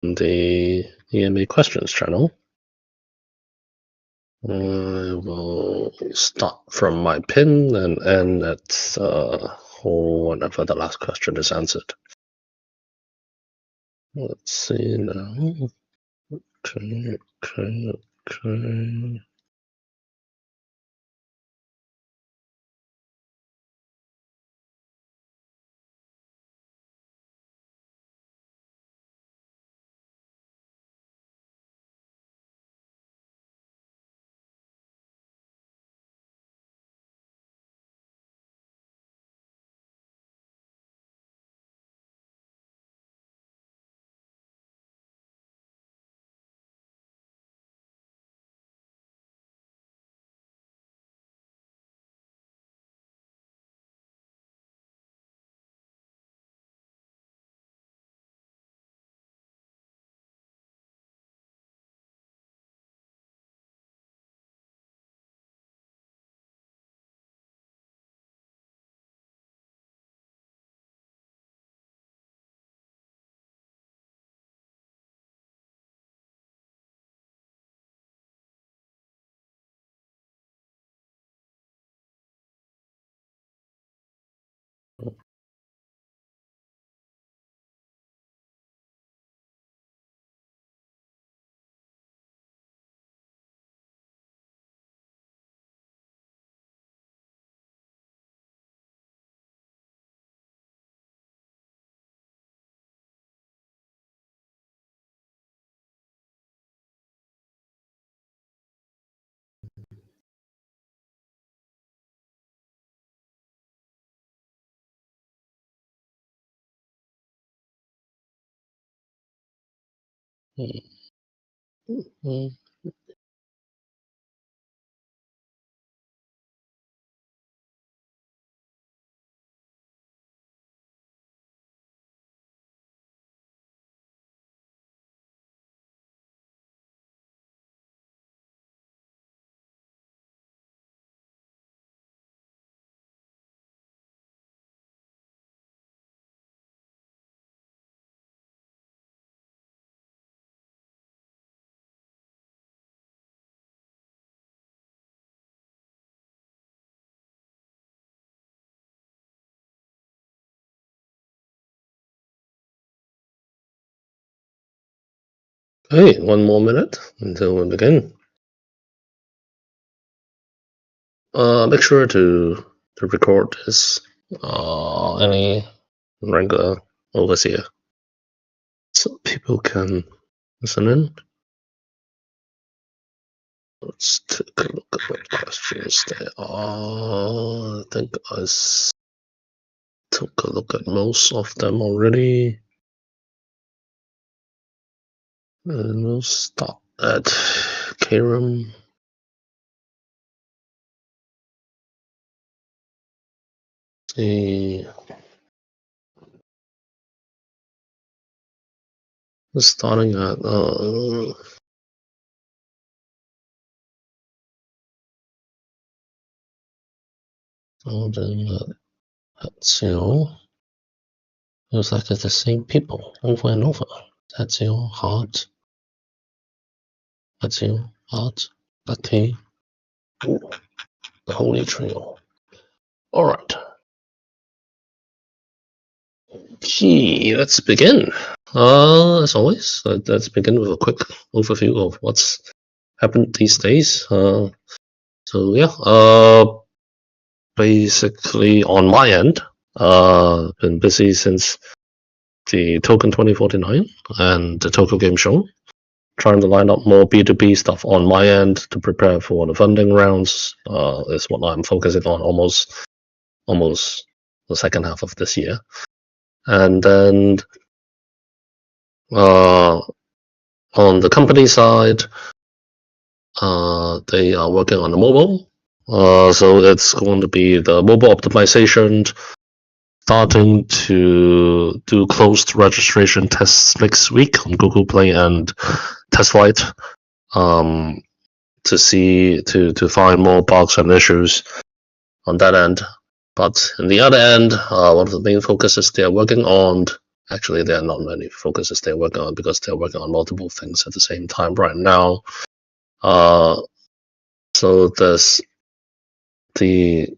the EMA questions channel. I will start from my pin and end at whenever the last question is answered. Let's see now. Okay. Hey, 1 more minute until we begin. Make sure to record this. Any regular overseer, so people can listen in. Let's take a look at what questions there are. I think I took a look at most of them already. And we'll start at Karam. See. Starting at that's 0. Looks like it's the same people over and over. That's 0, heart. That's 0, heart. Okay. Ooh, the holy trio. Alright. Gee, let's begin. As always, let's begin with a quick overview of what's happened these days. So yeah, basically on my end, been busy since the Token 2049 and the Tokyo Game Show, trying to line up more B2B stuff on my end to prepare for the funding rounds. Is what I'm focusing on almost the second half of this year. And then on the company side, they are working on the mobile. So it's going to be the mobile optimization, starting to do closed registration tests next week on Google Play and TestFlight, to find more bugs and issues on that end. But in the other end, one of the main focuses they're working on Actually, there are not many focuses they're working on because they're working on multiple things at the same time right now. So there's the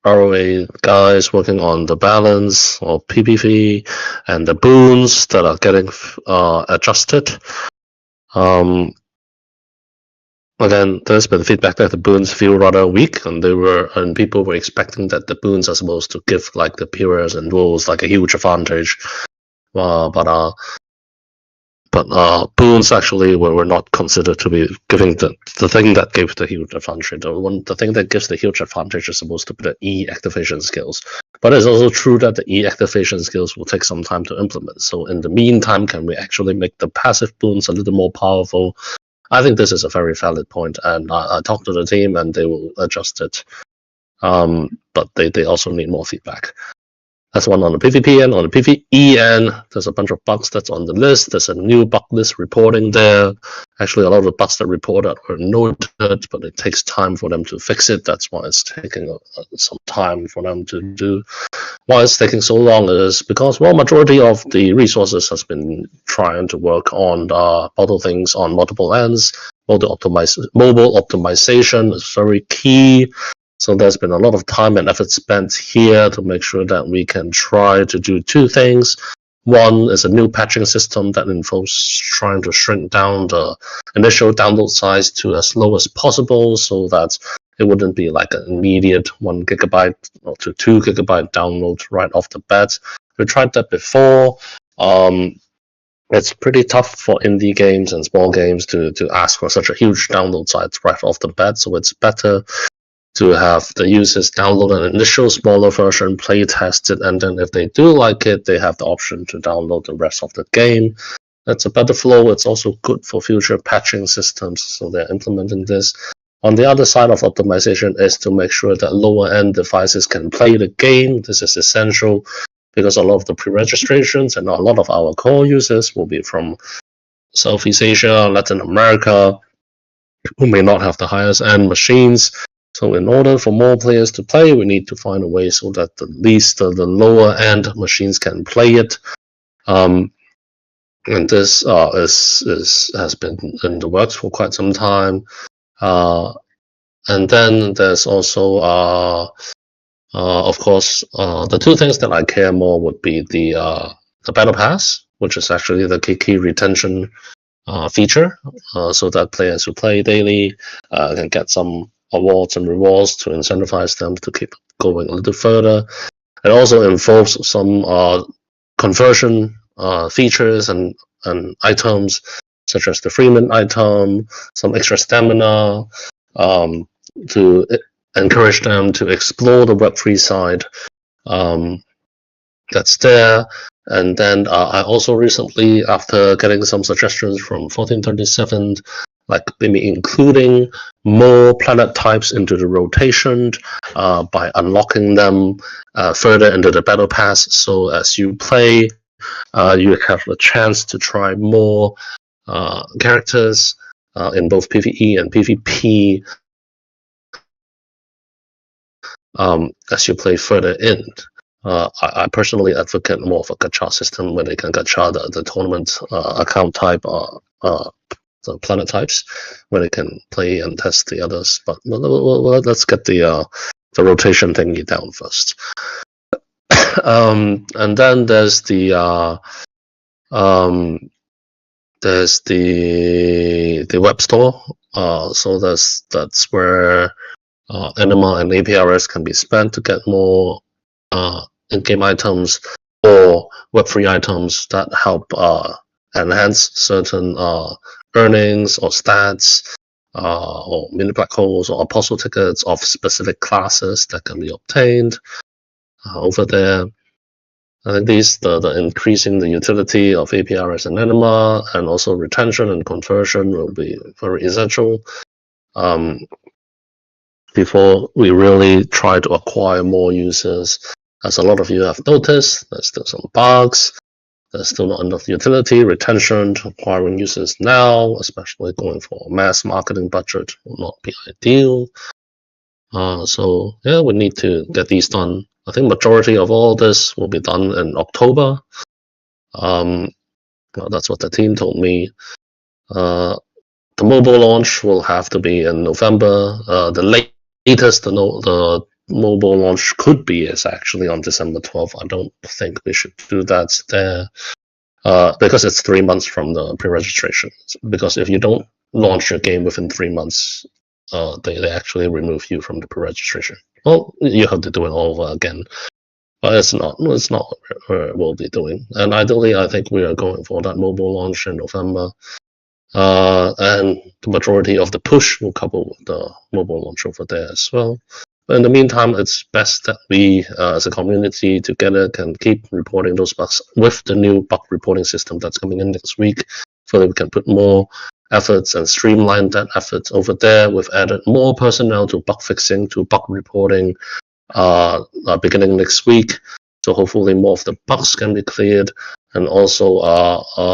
ROA guys working on the balance or PPV and the boons that are getting adjusted. Again, there's been feedback that the boons feel rather weak, and people were expecting that the boons are supposed to give like the purers and rules like a huge advantage. But boons actually were not considered to be giving the thing that gave the huge advantage. The thing that gives the huge advantage is supposed to be the E activation skills. But it's also true that the E activation skills will take some time to implement. So in the meantime, can we actually make the passive boons a little more powerful? I think this is a very valid point, and I talked to the team, and they will adjust it. But they also need more feedback. That's one on the PvP end. On the PvE end, there's a bunch of bugs that's on the list. There's a new bug list reporting there. Actually, a lot of the bugs that reported were noted, but it takes time for them to fix it. That's why it's taking some time for them to do. Why it's taking so long is because, well, majority of the resources has been trying to work on multiple things on multiple ends. Mobile optimization is very key. So there's been a lot of time and effort spent here to make sure that we can try to do two things. One is a new patching system that involves trying to shrink down the initial download size to as low as possible so that it wouldn't be like an immediate 1 GB or to 2 GB download right off the bat. We tried that before. It's pretty tough for indie games and small games to ask for such a huge download size right off the bat, so it's better to have the users download an initial smaller version, play test it, and then if they do like it, they have the option to download the rest of the game. That's a better flow. It's also good for future patching systems, so they're implementing this. On the other side of optimization is to make sure that lower-end devices can play the game. This is essential because a lot of the pre-registrations and a lot of our core users will be from Southeast Asia, Latin America, who may not have the highest-end machines. So in order for more players to play, we need to find a way so that at least the lower-end machines can play it. And this has been in the works for quite some time. And then there's also, of course, the two things that I care more would be the Battle Pass, which is actually the key retention feature, so that players who play daily can get some awards and rewards to incentivize them to keep going a little further. It also involves some conversion features and items, such as the Freeman item, some extra stamina, to encourage them to explore the Web3 side that's there. And then I also recently, after getting some suggestions from 1437, like maybe including more planet types into the rotation by unlocking them further into the battle pass. So as you play, you have a chance to try more characters in both PvE and PvP as you play further in. I personally advocate more of a gacha system where they can gacha the tournament account type the planet types, where they can play and test the others. But let's get the rotation thingy down first. And then there's the web store. So that's where Anima and APRS can be spent to get more in-game items or Web3 items that help enhance certain earnings or stats or mini black holes or apostle tickets of specific classes that can be obtained over there. I think the increasing the utility of APRS and Anima, and also retention and conversion will be very essential before we really try to acquire more users. As a lot of you have noticed, there's still some bugs. There's still not enough utility, retention to acquiring users now, especially going for a mass marketing budget will not be ideal. So yeah, we need to get these done. I think majority of all this will be done in October. Well, that's what the team told me. The mobile launch will have to be in November. The latest the mobile launch could be is actually on December 12th. I don't think we should do that there because it's 3 months from the pre-registration. Because if you don't launch your game within 3 months, they actually remove you from the pre-registration. Well, you have to do it all over again. But it's not what we'll be doing. And ideally, I think we are going for that mobile launch in November. And the majority of the push will couple with the mobile launch over there as well. But in the meantime, it's best that we, as a community together, can keep reporting those bugs with the new bug reporting system that's coming in next week, so that we can put more efforts and streamline that efforts over there. We've added more personnel to bug fixing, to bug reporting, beginning next week. So hopefully more of the bugs can be cleared, and also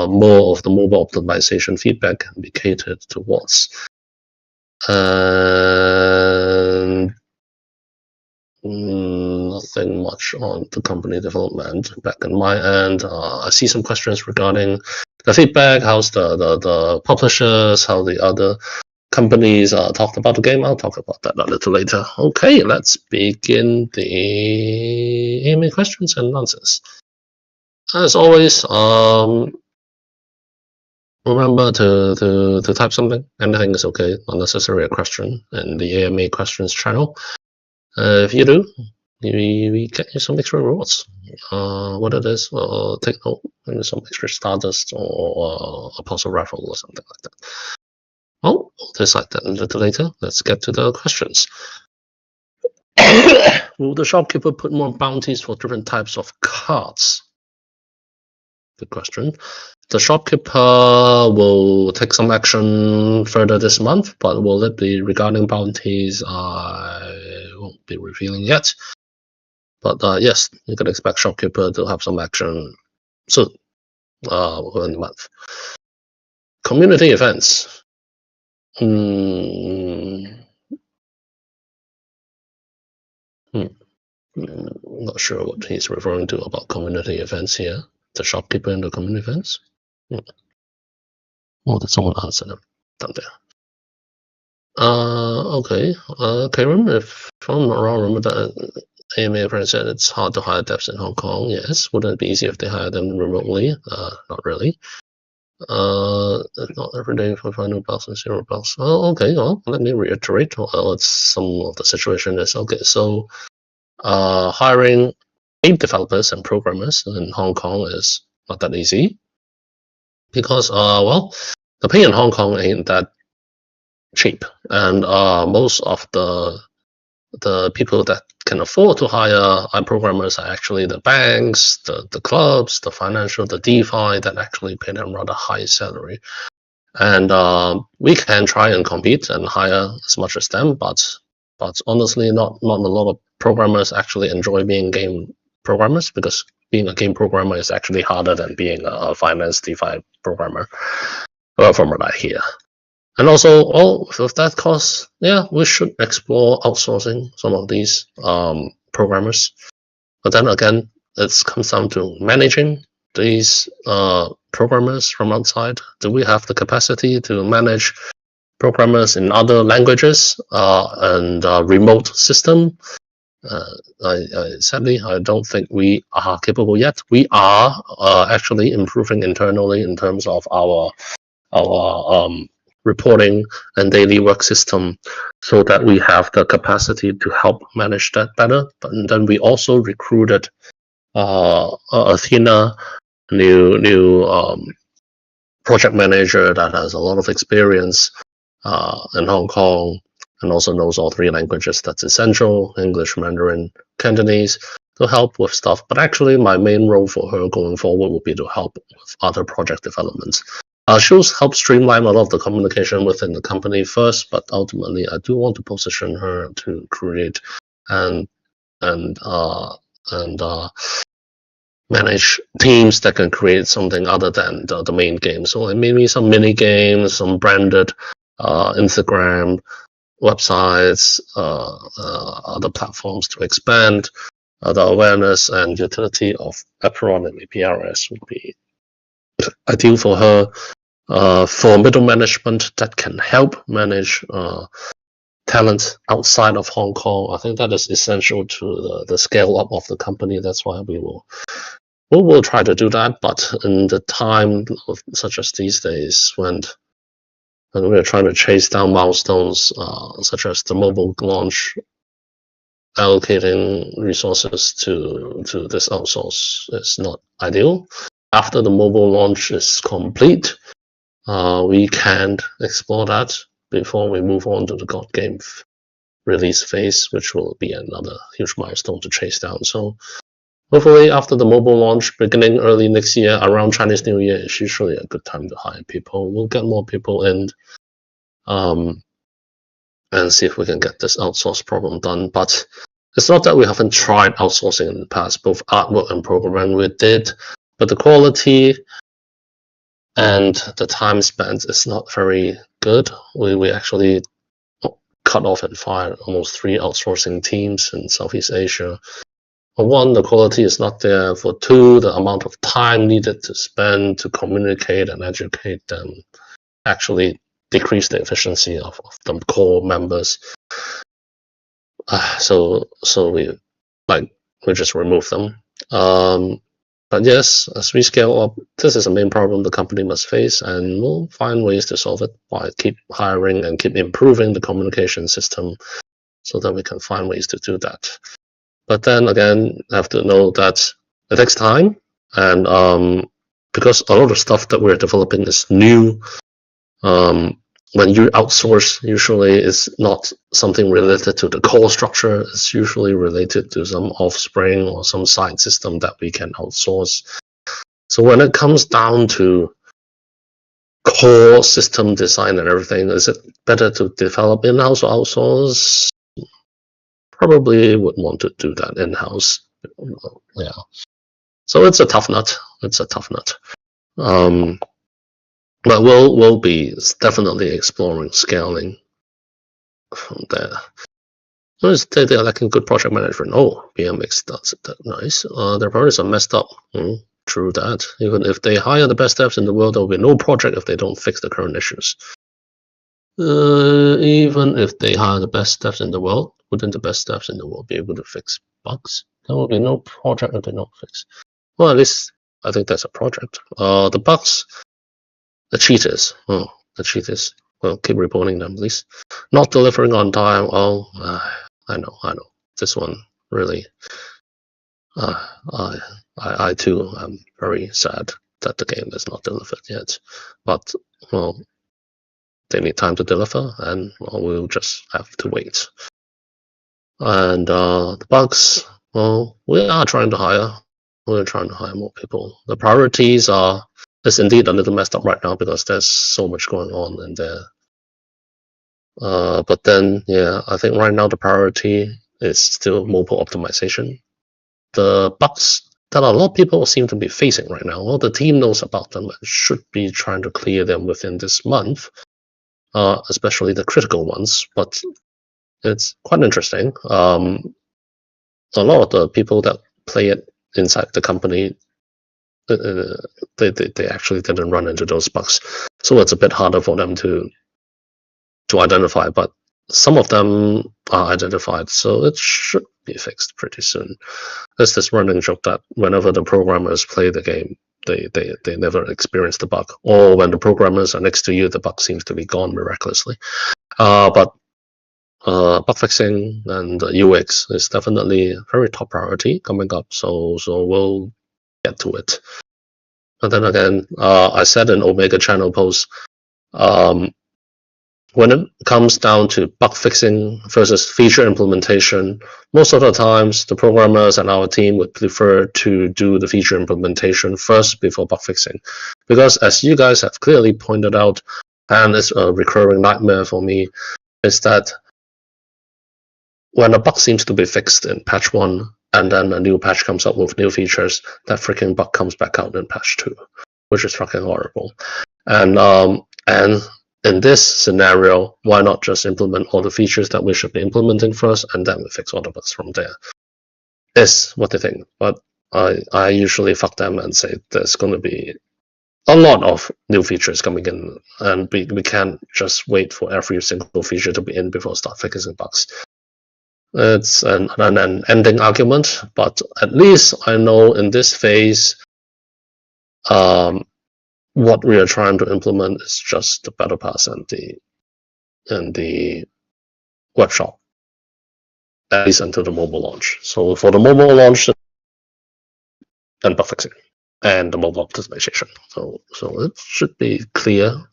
more of the mobile optimization feedback can be catered towards. And nothing much on the company development back on my end. I see some questions regarding the feedback, how's the publishers, how the other companies talked about the game. I'll talk about that a little later. Okay, let's begin the AMA questions and answers. As always, remember to type something. Anything is okay, not necessarily a question, in the AMA questions channel. If you do, we get you some extra rewards. What it is, take note, maybe some extra Stardust or a puzzle raffle or something like that. Well, we'll decide that a little later. Let's get to the questions. Will the shopkeeper put more bounties for different types of cards? Good question. The shopkeeper will take some action further this month, but will it be regarding bounties? I won't be revealing yet. But yes, you can expect shopkeeper to have some action soon, within the month. Community events. Not sure what he's referring to about community events here. The shopkeeper in the community events. Oh, did someone answer them down there? Okay. Karen, if I'm not wrong, remember that AMA friend said it's hard to hire devs in Hong Kong. Yes. Wouldn't it be easier if they hire them remotely? Not really. Not every day for $5 and $0. Oh, okay. Well, let me reiterate what some of the situation is. Okay, so hiring game developers and programmers in Hong Kong is not that easy because, well, the pay in Hong Kong ain't that cheap, and most of the people that can afford to hire programmers are actually the banks, the clubs, the financial, the DeFi that actually pay them rather high salary. And we can try and compete and hire as much as them, but honestly, not a lot of programmers actually enjoy being game programmers, because being a game programmer is actually harder than being a finance DeFi programmer, from what I hear. And also, with that cost, yeah, we should explore outsourcing some of these programmers. But then again, it comes down to managing these programmers from outside. Do we have the capacity to manage programmers in other languages and remote system? Sadly, I don't think we are capable yet. We are actually improving internally in terms of our reporting and daily work system, so that we have the capacity to help manage that better. But then we also recruited Athena, new project manager that has a lot of experience in Hong Kong and also knows all 3 languages. That's essential: English, Mandarin, Cantonese, to help with stuff. But actually, my main role for her going forward will be to help with other project developments. She'll help streamline a lot of the communication within the company first, but ultimately I do want to position her to create and manage teams that can create something other than the main game. So maybe some mini games, some branded Instagram websites, other platforms to expand the awareness and utility of Apron and APRS would be ideal for her. For middle management that can help manage talent outside of Hong Kong, I think that is essential to the scale up of the company. That's why we will try to do that. But in the time such as these days, when we're trying to chase down milestones such as the mobile launch, allocating resources to this outsource is not ideal. After the mobile launch is complete, we can explore that before we move on to the God game release phase, which will be another huge milestone to chase down. So hopefully after the mobile launch, beginning early next year, around Chinese New Year, is usually a good time to hire people. We'll get more people in and see if we can get this outsource problem done. But it's not that we haven't tried outsourcing in the past, both artwork and programming we did, but the quality and the time spent is not very good. We actually cut off and fired almost 3 outsourcing teams in Southeast Asia. For 1, the quality is not there. For 2, the amount of time needed to spend to communicate and educate them actually decrease the efficiency of the core members. So we just remove them. But yes, as we scale up, this is a main problem the company must face, and we'll find ways to solve it by keep hiring and keep improving the communication system so that we can find ways to do that. But then again, I have to know that it takes time, and because a lot of stuff that we're developing is new, when you outsource, usually it's not something related to the core structure. It's usually related to some offspring or some side system that we can outsource. So when it comes down to core system design and everything, is it better to develop in-house or outsource? Probably would want to do that in-house. Yeah. So it's a tough nut. But we'll be definitely exploring scaling from there. They're lacking good project management. Oh, BMX does it that nice. Their priorities are messed up. True that. Even if they hire the best devs in the world, there will be no project if they don't fix the current issues. Even if they hire the best devs in the world, wouldn't the best devs in the world be able to fix bugs? There will be no project if they don't fix. Well, at least I think that's a project. The bugs. The cheaters. Well, keep reporting them, please. Not delivering on time. Oh, I know. This one really. I too am very sad that the game is not delivered yet. But well, they need time to deliver, and we'll just have to wait. And the bugs. Well, we are trying to hire. We're trying to hire more people. The priorities are. It's indeed a little messed up right now because there's so much going on in there. But then, yeah, I think right now the priority is still mobile optimization. The bugs that a lot of people seem to be facing right now, well, the team knows about them and should be trying to clear them within this month, especially the critical ones. But it's quite interesting. A lot of the people that play it inside the company, they actually didn't run into those bugs, so it's a bit harder for them to identify. But some of them are identified, so it should be fixed pretty soon. There's this running joke that whenever the programmers play the game, they never experience the bug, or when the programmers are next to you, the bug seems to be gone miraculously. But bug fixing and UX is definitely a very top priority coming up, so we'll get to it. And then again, I said in Omega channel post, when it comes down to bug fixing versus feature implementation, most of the times the programmers and our team would prefer to do the feature implementation first before bug fixing. Because as you guys have clearly pointed out, and it's a recurring nightmare for me, is that when a bug seems to be fixed in patch 1, and then a new patch comes up with new features, that freaking bug comes back out in patch 2, which is fucking horrible. And in this scenario, why not just implement all the features that we should be implementing first, and then we fix all the bugs from there? Is what they think. But I usually fuck them and say there's going to be a lot of new features coming in, and we can't just wait for every single feature to be in before start fixing bugs. It's an ending argument, but at least I know in this phase, what we are trying to implement is just the battle pass and the web shop, at least until the mobile launch. So for the mobile launch, then bug fixing and the mobile optimization. So it should be clear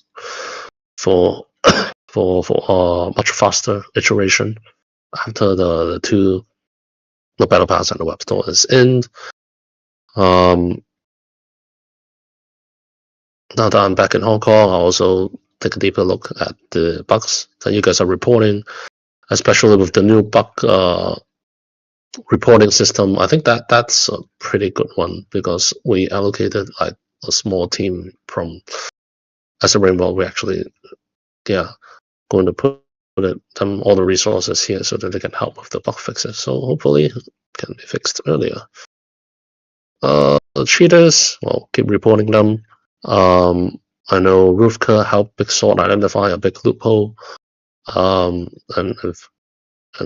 for a much faster iteration after the battle pass and the web store is in. Now that I'm back in Hong Kong, I'll also take a deeper look at the bugs that you guys are reporting, especially with the new bug reporting system. I think that's a pretty good one because we allocated like a small team from as a Rainbow. We actually, going to put them all the resources here so that they can help with the bug fixes. So hopefully it can be fixed earlier. The cheaters, well, keep reporting them. I know Roofker helped Big Sword identify a big loophole, and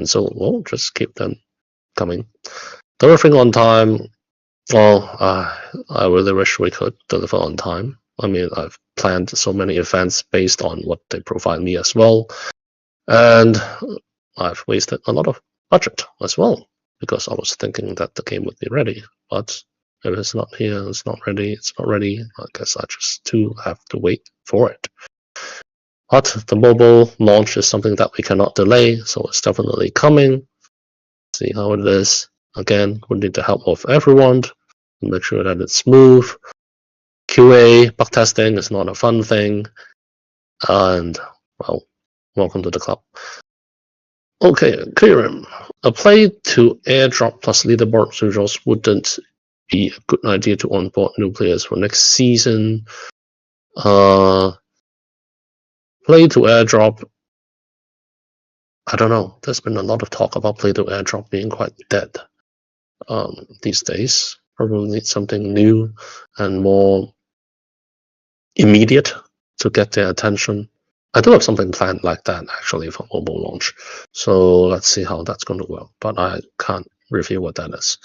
so we'll just keep them coming. Delivering on time, well, I really wish we could deliver on time. I mean, I've planned so many events based on what they provide me as well, and I've wasted a lot of budget as well because I was thinking that the game would be ready, but if it's not here, it's not ready, I guess I just too have to wait for it. But the mobile launch is something that we cannot delay, so it's definitely coming. See how it is. Again, we need the help of everyone to make sure that it's smooth. QA, bug testing is not a fun thing. And, well, welcome to the club. Okay, Kieran, a play to airdrop plus leaderboard visuals wouldn't be a good idea to onboard new players for next season. Play to airdrop, I don't know. There's been a lot of talk about play to airdrop being quite dead these days. Probably need something new and more immediate to get their attention. I do have something planned like that actually for mobile launch. So let's see how that's going to work. But I can't reveal what that is.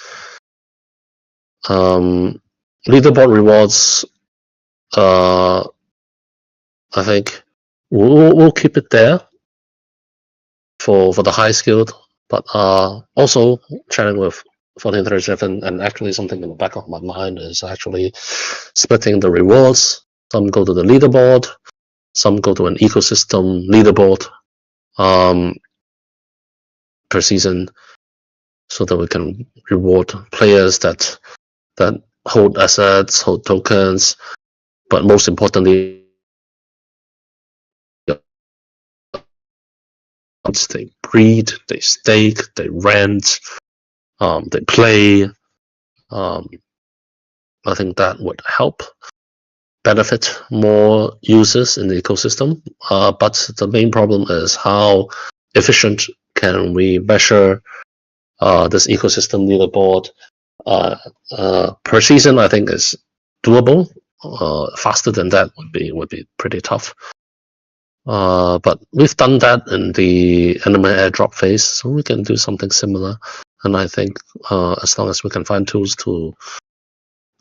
Leaderboard rewards, I think we'll keep it there for the high skilled, but also chatting with 1437, and actually something in the back of my mind is actually splitting the rewards. Some go to the leaderboard, some go to an ecosystem leaderboard per season, so that we can reward players that hold assets, hold tokens, but most importantly, they breed, they stake, they rent, they play. I think that would help benefit more users in the ecosystem. But the main problem is how efficient can we measure this ecosystem leaderboard per season. I think is doable. Faster than that would be pretty tough. But we've done that in the anime airdrop phase, so we can do something similar. And I think as long as we can find tools to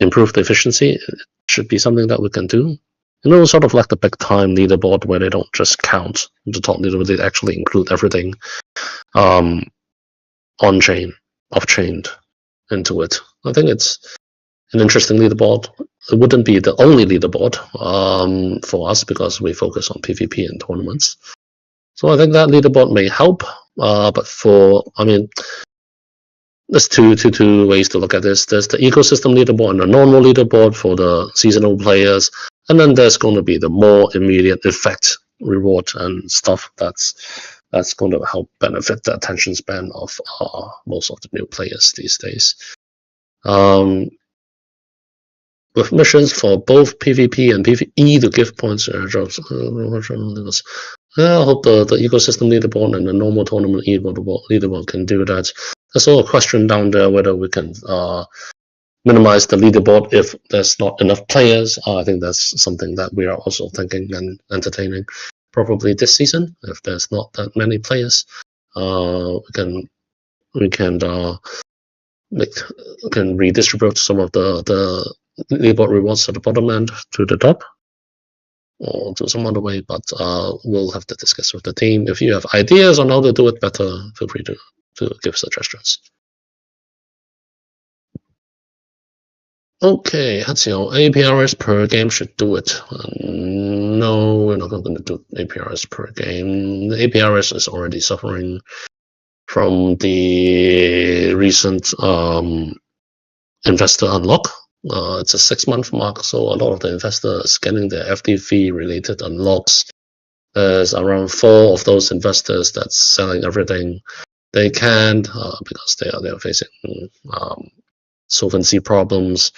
improve the efficiency, it should be something that we can do. You know, sort of like the big time leaderboard where they don't just count the top leaderboard, they actually include everything on chain, off chained into it. I think it's an interesting leaderboard. It wouldn't be the only leaderboard for us because we focus on PvP and tournaments. So I think that leaderboard may help. But there's two ways to look at this. There's the ecosystem leaderboard and the normal leaderboard for the seasonal players, and then there's going to be the more immediate effect reward and stuff that's going to help benefit the attention span of most of the new players these days. With missions for both PvP and PvE to give points to airdrops. I hope the ecosystem leaderboard and the normal tournament leaderboard can do that. There's also a question down there whether we can minimize the leaderboard if there's not enough players. I think that's something that we are also thinking and entertaining. Probably this season, if there's not that many players, we can redistribute some of the leaderboard rewards at the bottom end to the top, or do some other way. But we'll have to discuss with the team. If you have ideas on how to do it better, feel free to give suggestions. Okay, Hatsio, APRS per game should do it. No, we're not going to do APRS per game. The APRS is already suffering from the recent investor unlock. It's a 6-month mark, so a lot of the investors getting their FTV related unlocks. There's around 4 of those investors that's selling everything they can because they are facing solvency problems,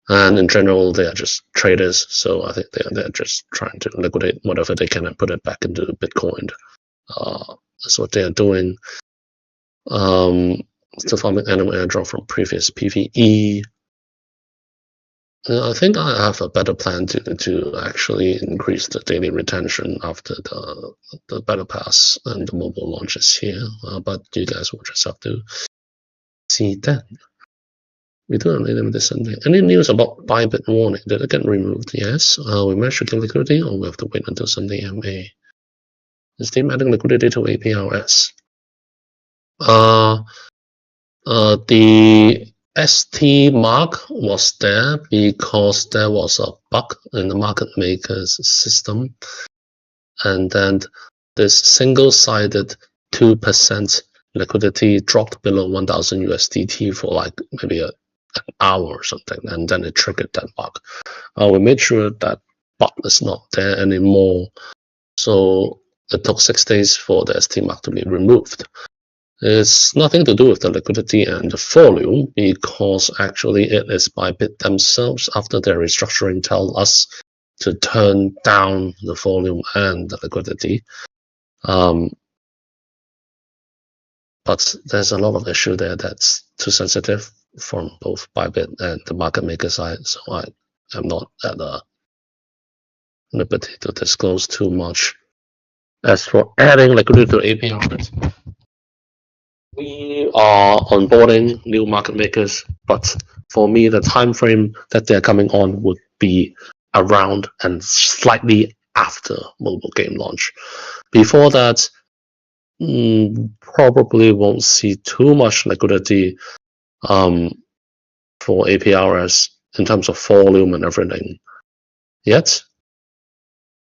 and in general they are just traders. So I think they're just trying to liquidate whatever they can and put it back into Bitcoin. That's what they are doing. Still farming animal airdrop from previous PvE. I think I have a better plan to actually increase the daily retention after the battle pass and the mobile launches here. But you guys will just have to see that. We do have limited Sunday. Any news about Bybit warning? Did it get removed? Yes. We managed to get liquidity, or we have to wait until Sunday MA. Is team adding liquidity to APRS? The ST mark was there because there was a bug in the market maker's system, and then this single-sided 2% liquidity dropped below 1,000 USDT for like maybe an hour or something, and then it triggered that bug. We made sure that bug is not there anymore, so it took 6 days for the ST mark to be removed. It's nothing to do with the liquidity and the volume, because actually it is Bybit themselves, after their restructuring, tell us to turn down the volume and the liquidity. But there's a lot of issue there that's too sensitive from both Bybit and the market maker side, so I am not at a liberty to disclose too much. As for adding liquidity to APRs, we are onboarding new market makers, but for me, the time frame that they're coming on would be around and slightly after mobile game launch. Before that, probably won't see too much liquidity for APRS in terms of volume and everything yet,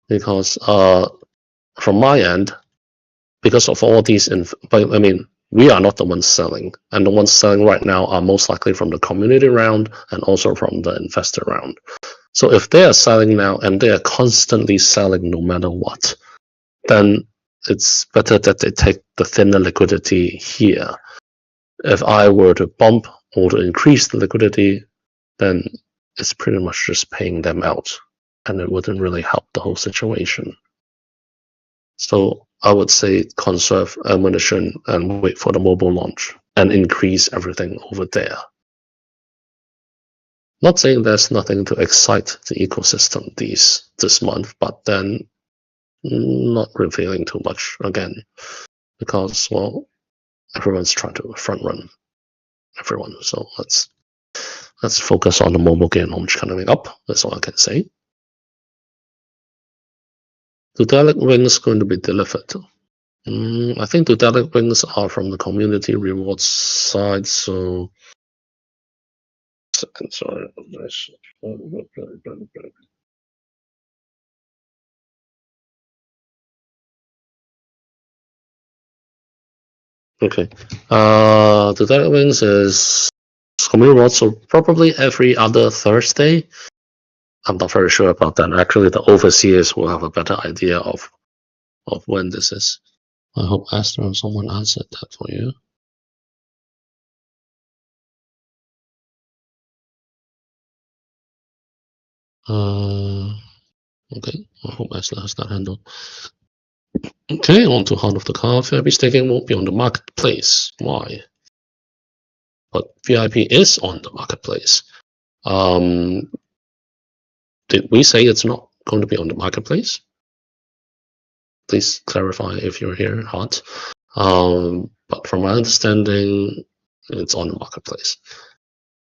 because from my end, because of all these, we are not the ones selling, and the ones selling right now are most likely from the community round and also from the investor round. So if they are selling now and they are constantly selling no matter what, then it's better that they take the thinner liquidity here. If I were to bump or to increase the liquidity, then it's pretty much just paying them out, and it wouldn't really help the whole situation. So I would say conserve ammunition and wait for the mobile launch and increase everything over there. Not saying there's nothing to excite the ecosystem this month, but then not revealing too much again, because, well, everyone's trying to front run everyone. So let's focus on the mobile game launch coming up. That's all I can say. Dudelic rings going to be delivered. I think Dudelic rings are from the community rewards side, so sorry. Okay. Dudelic rings is community rewards, so probably every other Thursday. I'm not very sure about that. Actually, the overseers will have a better idea of when this is. I hope Esther or someone answered that for you. Okay, I hope Esther has that handled. Okay, on to Heart of the Carve. Every staking won't be on the marketplace. Why? but VIP is on the marketplace. Did we say it's not going to be on the marketplace? Please clarify if you're here, Hot. But from my understanding, it's on the marketplace.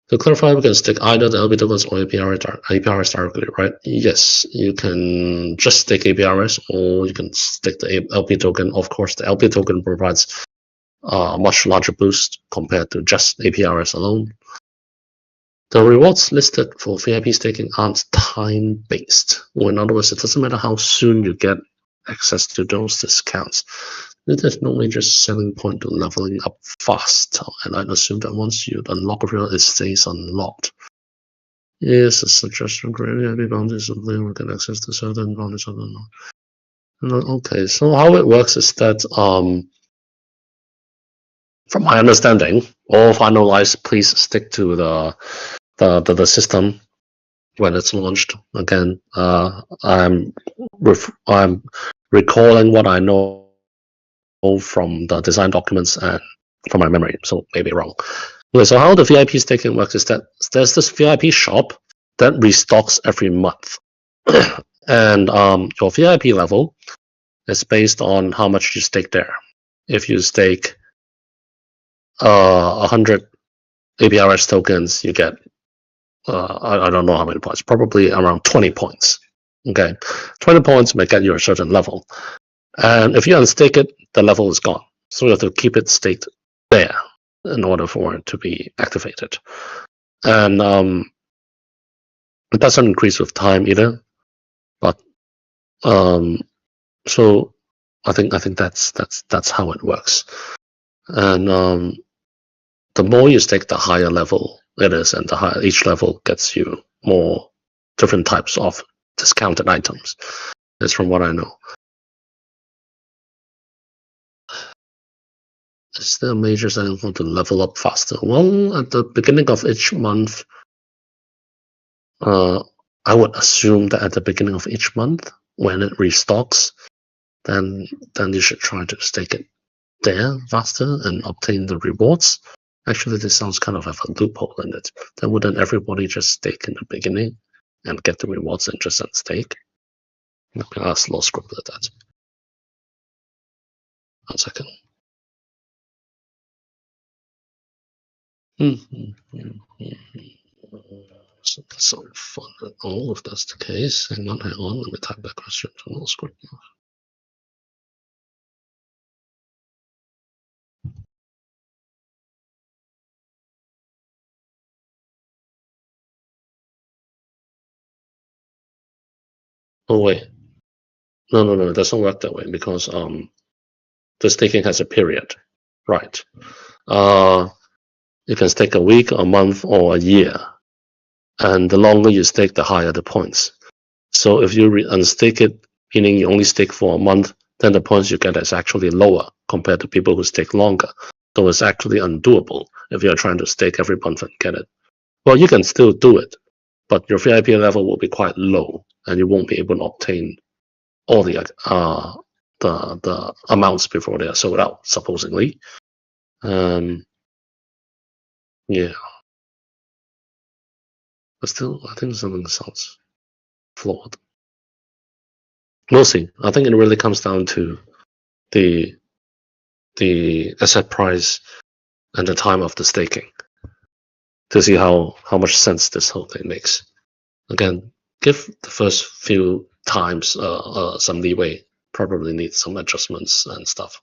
To clarify, we can stick either the LP tokens or APRs directly, right? Yes, you can just stick APRs or you can stick the LP token. Of course, the LP token provides a much larger boost compared to just APRs alone. The rewards listed for VIP staking aren't time-based. Or in other words, it doesn't matter how soon you get access to those discounts. There's no major selling point to leveling up fast, and I'd assume that once you unlock a reward, it stays unlocked. Yes, a suggestion for VIP bounties of will get access to certain bounties. Okay, so how it works is that, from my understanding, all finalized, please stick to the system when it's launched. Again, I'm recalling what I know from the design documents and from my memory, so maybe wrong. Okay, so how the VIP staking works is that there's this VIP shop that restocks every month, and your VIP level is based on how much you stake there. If you stake 100 APRS tokens, you get I don't know how many points, probably around 20 points. Okay, 20 points may get you a certain level, and if you unstake it, the level is gone. So you have to keep it staked there in order for it to be activated. And it doesn't increase with time either. But so I think that's how it works. And the more you stake, the higher level it is, and the higher each level gets you more different types of discounted items. That's from what I know. Is there a major selling point to level up faster? Well, at the beginning of each month, I would assume that at the beginning of each month, when it restocks, then you should try to stake it there faster and obtain the rewards. Actually, this sounds kind of have a loophole in it. Then wouldn't everybody just stake in the beginning and get the rewards and just unstake? Let me ask LoreKeeper that. 1 second. So fun at all if that's the case. Hang on, let me type that question to LoreKeeper. Oh wait. No, it doesn't work that way because the staking has a period. Right. You can stake a week, a month, or a year. And the longer you stake, the higher the points. So if you unstake it, meaning you only stake for a month, then the points you get is actually lower compared to people who stake longer. So it's actually undoable if you're trying to stake every month and get it. Well, you can still do it, but your VIP level will be quite low, and you won't be able to obtain all the amounts before they are sold out, supposedly. Yeah. But still, I think something sounds flawed. We'll see. I think it really comes down to the asset price and the time of the staking to see how much sense this whole thing makes. Again, give the first few times some leeway. Probably need some adjustments and stuff.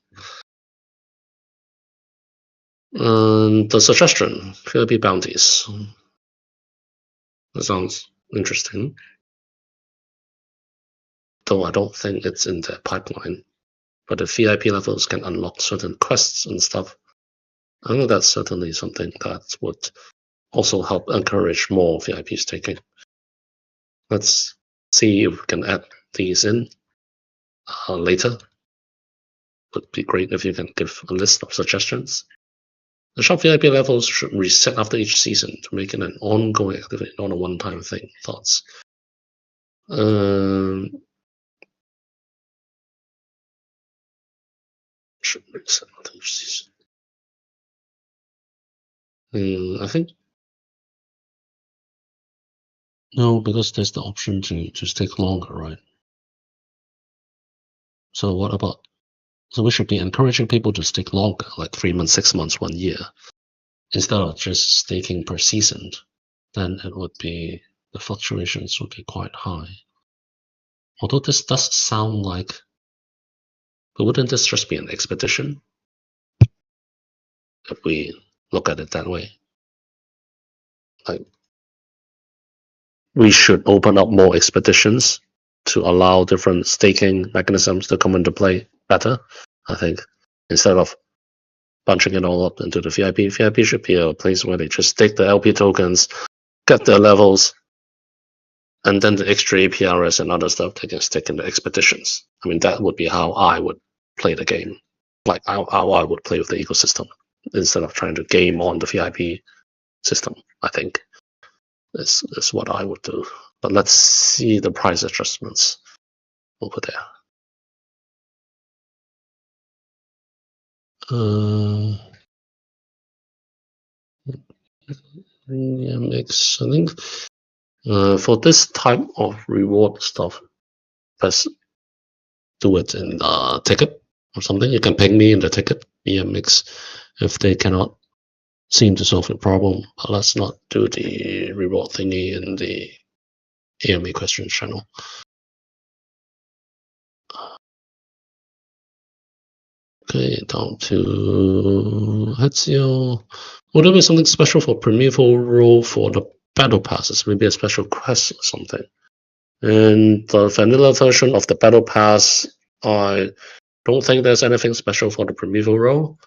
The suggestion, VIP bounties. That sounds interesting. Though I don't think it's in the pipeline. But the VIP levels can unlock certain quests and stuff. I think that's certainly something that would also help encourage more VIP staking. Let's see if we can add these in later. Would be great if you can give a list of suggestions. The shop VIP levels should reset after each season to make it an ongoing activity, not a one-time thing. Thoughts? Should reset after each season. I think no, because there's the option to stake longer, right? So what about? So we should be encouraging people to stake longer, like 3 months, 6 months, 1 year, instead of just staking per season. Then it would be the fluctuations would be quite high. Although this does sound like, but wouldn't this just be an expedition if we look at it that way? Like, we should open up more expeditions to allow different staking mechanisms to come into play better, I think, instead of bunching it all up into the VIP. VIP should be a place where they just stake the LP tokens, get their levels, and then the extra APRs and other stuff they can stick in the expeditions. I mean, that would be how I would play the game, like how I would play with the ecosystem, instead of trying to game on the VIP system, I think. Is what I would do. But let's see the price adjustments over there. Yeah, mix. I think for this type of reward stuff, let's do it in ticket or something. You can ping me in the ticket mix if they cannot seem to solve the problem. But let's not do the reward thingy in the AMA questions channel. Okay, down to Ezio. Would there be something special for Primeval role for the battle passes? Maybe a special quest or something. In the vanilla version of the battle pass, I don't think there's anything special for the Primeval role.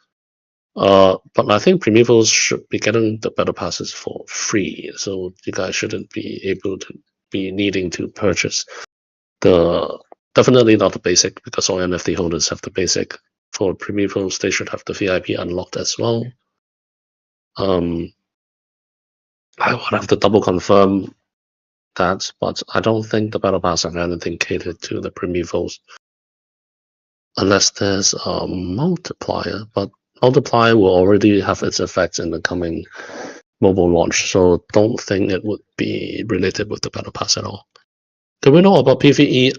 But I think Primevals should be getting the battle passes for free, so you guys shouldn't be able to be needing to purchase the. Definitely not the basic, because all NFT holders have the basic. For Primevals, they should have the VIP unlocked as well. I would have to double confirm that, but I don't think the battle pass has anything catered to the Primevals, unless there's a multiplier. But multiplier will already have its effects in the coming mobile launch, so don't think it would be related with the battle pass at all. Can we know about PvE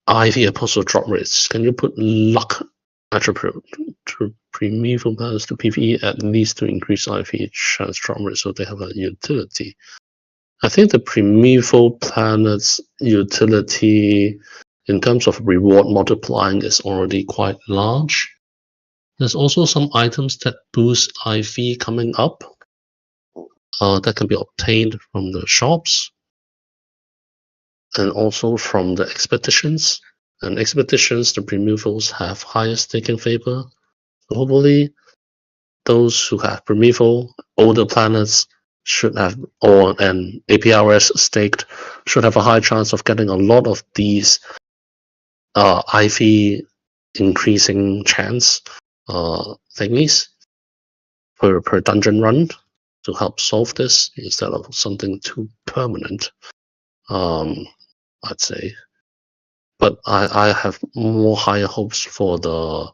IV Apostle drop rates? Can you put luck attribute to Primeval planets to PvE at least to increase IV chance drop rate so they have a utility? I think the Primeval planets utility in terms of reward multiplying is already quite large. There's also some items that boost IV coming up that can be obtained from the shops and also from the expeditions. And expeditions, the Primevals have higher staking favor. So hopefully, those who have Primeval, older planets should have, or an APRS staked, should have a high chance of getting a lot of these IV increasing chance thingies per dungeon run to help solve this instead of something too permanent. I'd say. But I have more higher hopes for the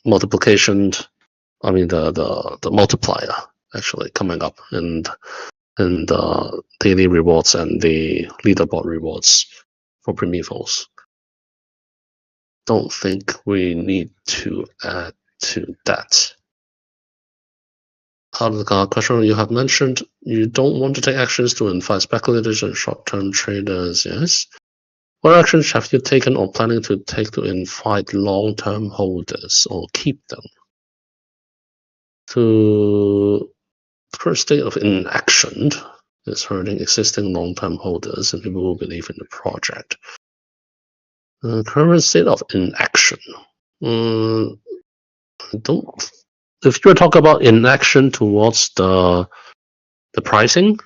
multiplication. I mean the multiplier actually coming up in the daily rewards and the leaderboard rewards for Primevals. Don't think we need to add to that. Question you have mentioned you don't want to take actions to invite speculators and short-term traders. Yes. What actions have you taken or planning to take to invite long-term holders or keep them? To the current state of inaction is hurting existing long-term holders and people who believe in the project. The current state of inaction. Don't. If you're talking about inaction towards the pricing,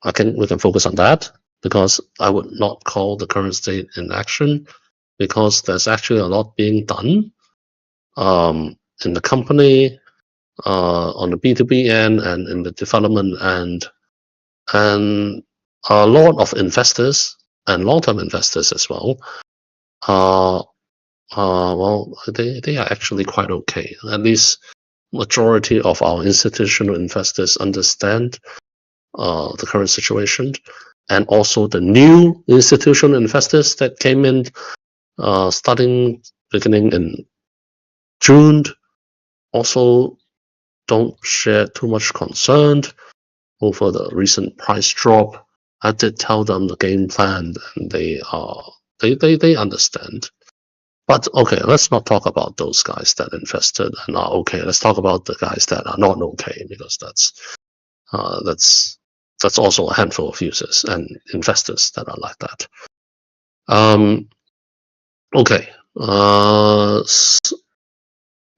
we can focus on that, because I would not call the current state inaction, because there's actually a lot being done in the company, on the B2B end and in the development end, and a lot of investors and long-term investors as well. Well, they are actually quite okay. At least majority of our institutional investors understand the current situation, and also the new institutional investors that came in starting beginning in June also don't share too much concern over the recent price drop. I did tell them the game plan, and they understand. But okay, let's not talk about those guys that invested and are okay. Let's talk about the guys that are not okay, because that's also a handful of users and investors that are like that. Okay,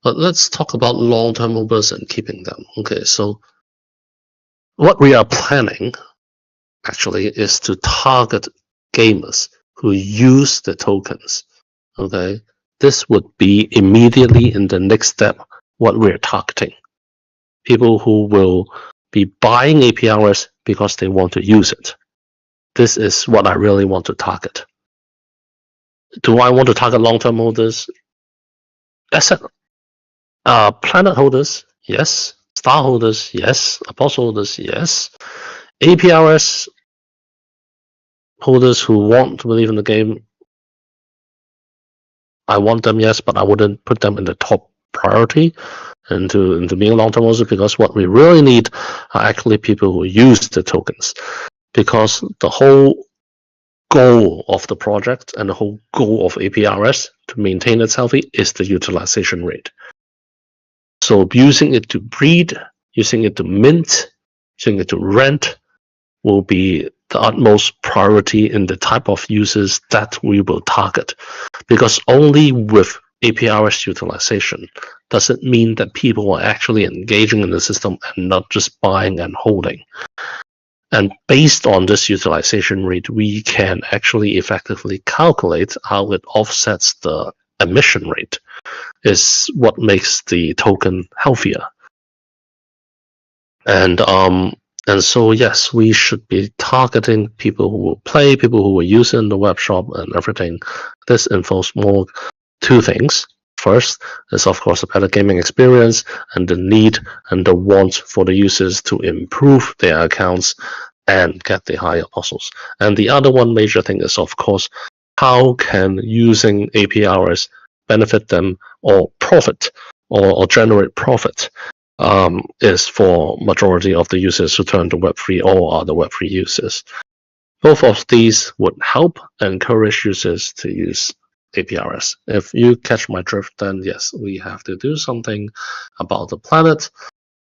but let's talk about long-term holders and keeping them. Okay, so what we are planning actually is to target gamers who use the tokens. Okay, this would be immediately in the next step what we're targeting. People who will be buying APRs because they want to use it. This is what I really want to target. Do I want to target long-term holders? Asset planet holders, yes. Star holders, yes. Apostle holders, yes. APRs holders who want to believe in the game, I want them, yes, but I wouldn't put them in the top priority into being long-term holders, because what we really need are actually people who use the tokens. Because the whole goal of the project and the whole goal of APRS to maintain its healthy is the utilization rate. So using it to breed, using it to mint, using it to rent will be the utmost priority in the type of users that we will target. Because only with APRS utilization does it mean that people are actually engaging in the system and not just buying and holding. And based on this utilization rate, we can actually effectively calculate how it offsets the emission rate, is what makes the token healthier. And so yes, we should be targeting people who will play, people who will use it in the web shop and everything. This involves more two things. First is, of course, a better gaming experience and the need and the want for the users to improve their accounts and get the high apostles. And the other one major thing is, of course, how can using APRs benefit them or profit or generate profit is for majority of the users who turn to Web3 or are the Web3 users. Both of these would help encourage users to use APRS. If you catch my drift, then yes, we have to do something about the planet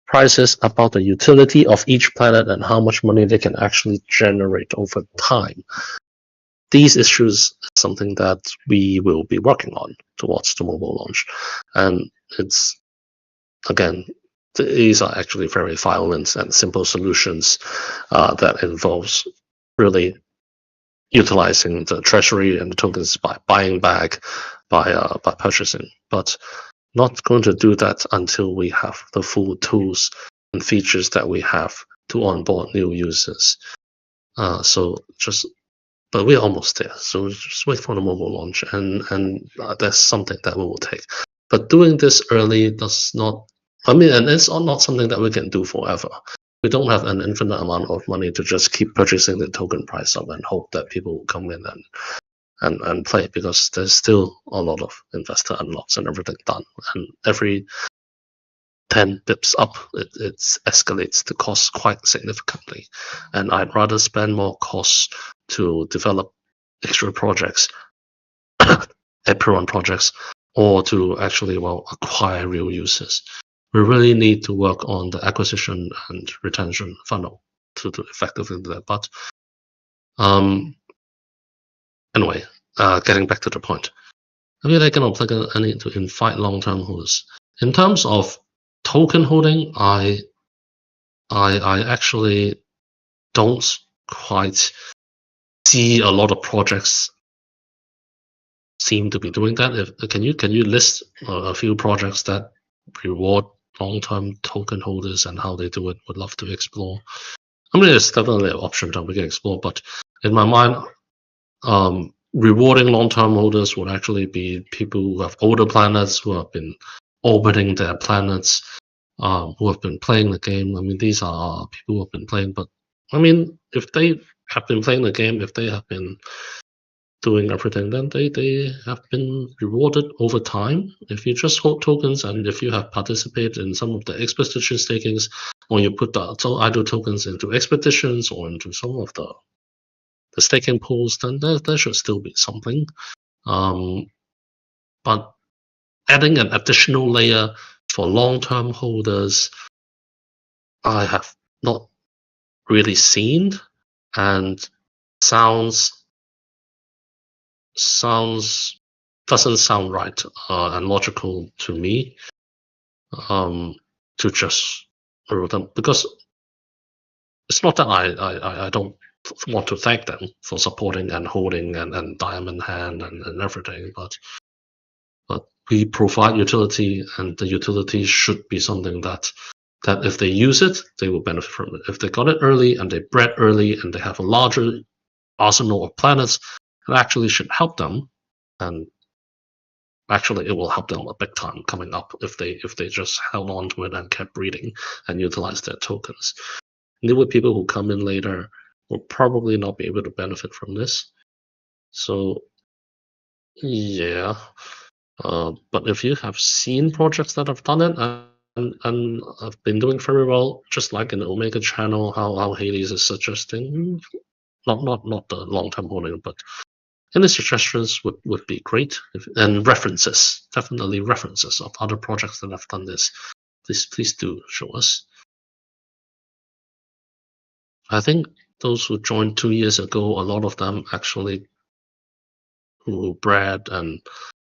prices, about the utility of each planet and how much money they can actually generate over time. These issues are something that we will be working on towards the mobile launch. And it's, again, these are actually very violent and simple solutions that involves really utilizing the treasury and the tokens by buying back, by purchasing, but not going to do that until we have the full tools and features that we have to onboard new users. But we're almost there. So just wait for the mobile launch, and that's something that we will take. But doing this early does not, and it's not something that we can do forever. We don't have an infinite amount of money to just keep purchasing the token price up and hope that people will come in and play, because there's still a lot of investor unlocks and everything done. And every 10 bips up, it escalates the cost quite significantly. And I'd rather spend more costs to develop extra projects, April projects, or to actually, acquire real users. We really need to work on the acquisition and retention funnel to effectively do that. But anyway, getting back to the point, I mean, I need to invite long-term holders. In terms of token holding, I actually don't quite see a lot of projects seem to be doing that. Can you list a few projects that reward long-term token holders and how they do it? Would love to explore. I mean, it's definitely an option that we can explore, but in my mind, rewarding long-term holders would actually be people who have older planets, who have been orbiting their planets who have been playing the game. I mean, these are people who have been playing, but I mean, if they have been playing the game, if they have been doing everything, then they have been rewarded over time. If you just hold tokens and if you have participated in some of the expedition stakings, or you put the idle tokens into expeditions or into some of the staking pools, then there should still be something. But adding an additional layer for long-term holders, I have not really seen, and doesn't sound right and logical to me, to just rule them, because it's not that I don't want to thank them for supporting and holding and diamond hand and everything, but we provide utility, and the utility should be something that if they use it, they will benefit from it. If they got it early and they bred early and they have a larger arsenal of planets, it actually should help them, and actually it will help them a big time coming up if they just held on to it and kept breeding and utilized their tokens. Newer people who come in later will probably not be able to benefit from this. So yeah, but if you have seen projects that have done it and have been doing very well, just like in the Omega channel, how Hades is suggesting, not the long-term holding, but any suggestions would be great. And references, definitely references of other projects that have done this. Please do show us. I think those who joined 2 years ago, a lot of them actually who bred and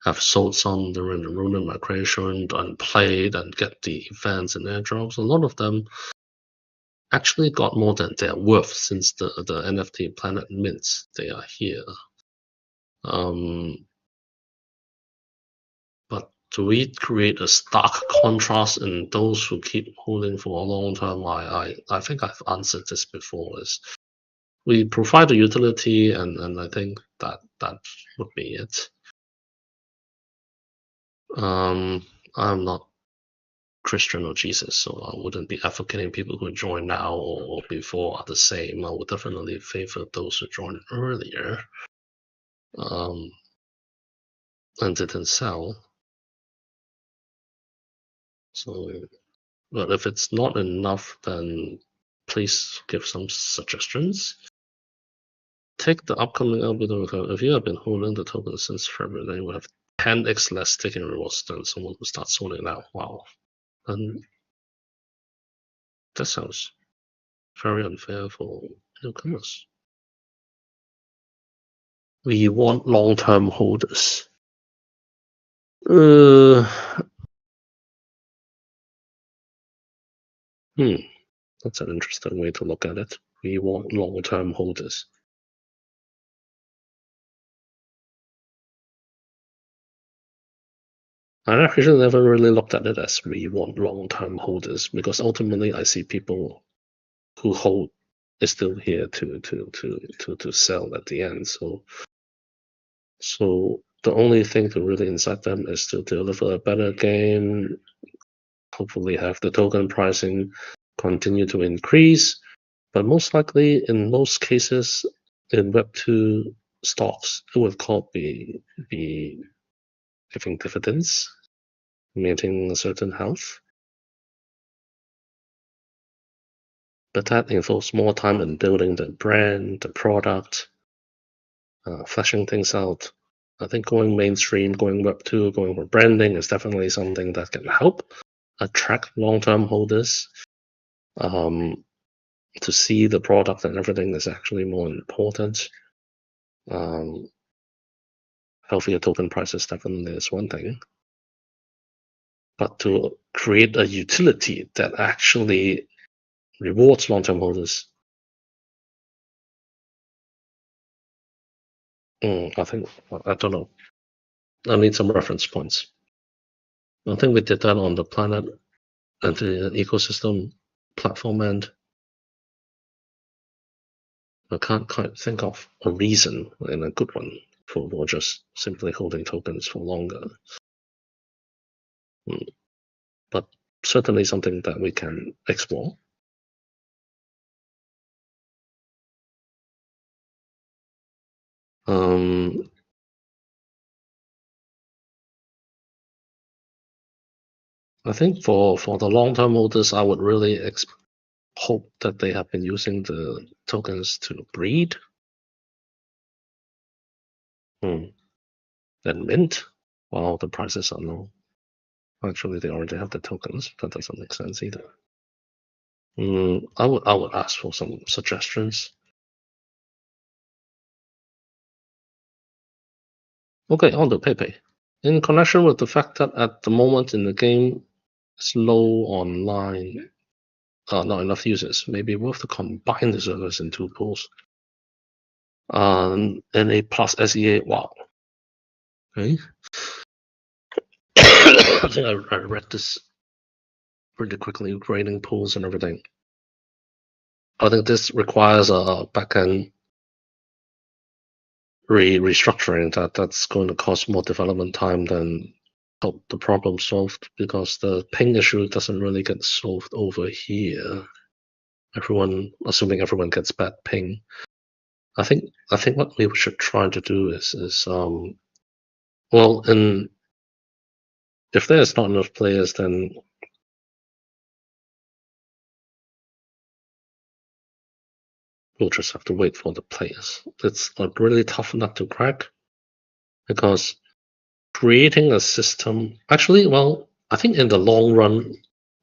have sold some during the Lunar migration and played and get the events and airdrops. A lot of them actually got more than their worth since the NFT planet mints. They are here. But do we create a stark contrast in those who keep holding for a long time? I think I've answered this before. Is we provide the utility, and I think that would be it. I'm not Christian or Jesus, so I wouldn't be advocating people who join now or before are the same. I would definitely favor those who joined earlier and didn't sell. So, but if it's not enough, then please give some suggestions. Take the upcoming albedo account. If you have been holding the token since February, then you will have 10x less taking rewards than someone who starts holding now. Wow. And that sounds very unfair for newcomers. We want long-term holders. That's an interesting way to look at it. We want long-term holders. I actually never really looked at it as we want long-term holders, because ultimately I see people who hold is still here to sell at the end. So the only thing to really incite them is to deliver a better game, hopefully have the token pricing continue to increase, but most likely in most cases in Web2 stocks, it would be giving dividends, maintaining a certain health. But that involves more time in building the brand, the product, fleshing things out. I think going mainstream, going Web2, going for branding is definitely something that can help attract long-term holders. To see the product and everything is actually more important. Healthier token prices definitely is one thing. But to create a utility that actually rewards long-term holders, I don't know. I need some reference points. I think we did that on the planet and the ecosystem platform end. I can't quite think of a reason and a good one for just simply holding tokens for longer. But certainly something that we can explore. I think for the long-term holders, I would really hope that they have been using the tokens to breed. Then mint, while the prices are low. Actually, they already have the tokens. That doesn't make sense either. I would ask for some suggestions. Okay, on to Pepe. In connection with the fact that at the moment in the game, it's low online, not enough users. Maybe worth to combine the servers in 2 pools. NA plus SEA. Wow. Okay. I think I read this pretty quickly, grading pools and everything. I think this requires a backend restructuring that's going to cost more development time than help the problem solved, because the ping issue doesn't really get solved over here. Assuming everyone gets bad ping. I think what we should try to do is well, if there's not enough players, then we'll just have to wait for the players. It's a really tough nut to crack, because creating a system, actually, well, I think in the long run,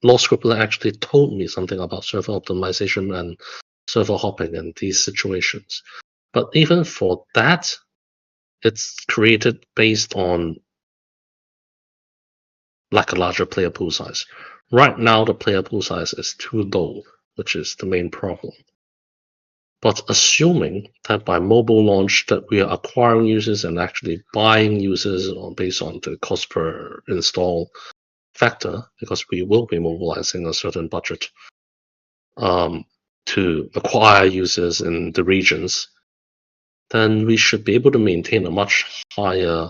LoreKeeper actually told me something about server optimization and server hopping in these situations. But even for that, it's created based on like a larger player pool size. Right now, the player pool size is too low, which is the main problem. But assuming that by mobile launch that we are acquiring users and actually buying users based on the cost per install factor, because we will be mobilizing a certain budget to acquire users in the regions, then we should be able to maintain a much higher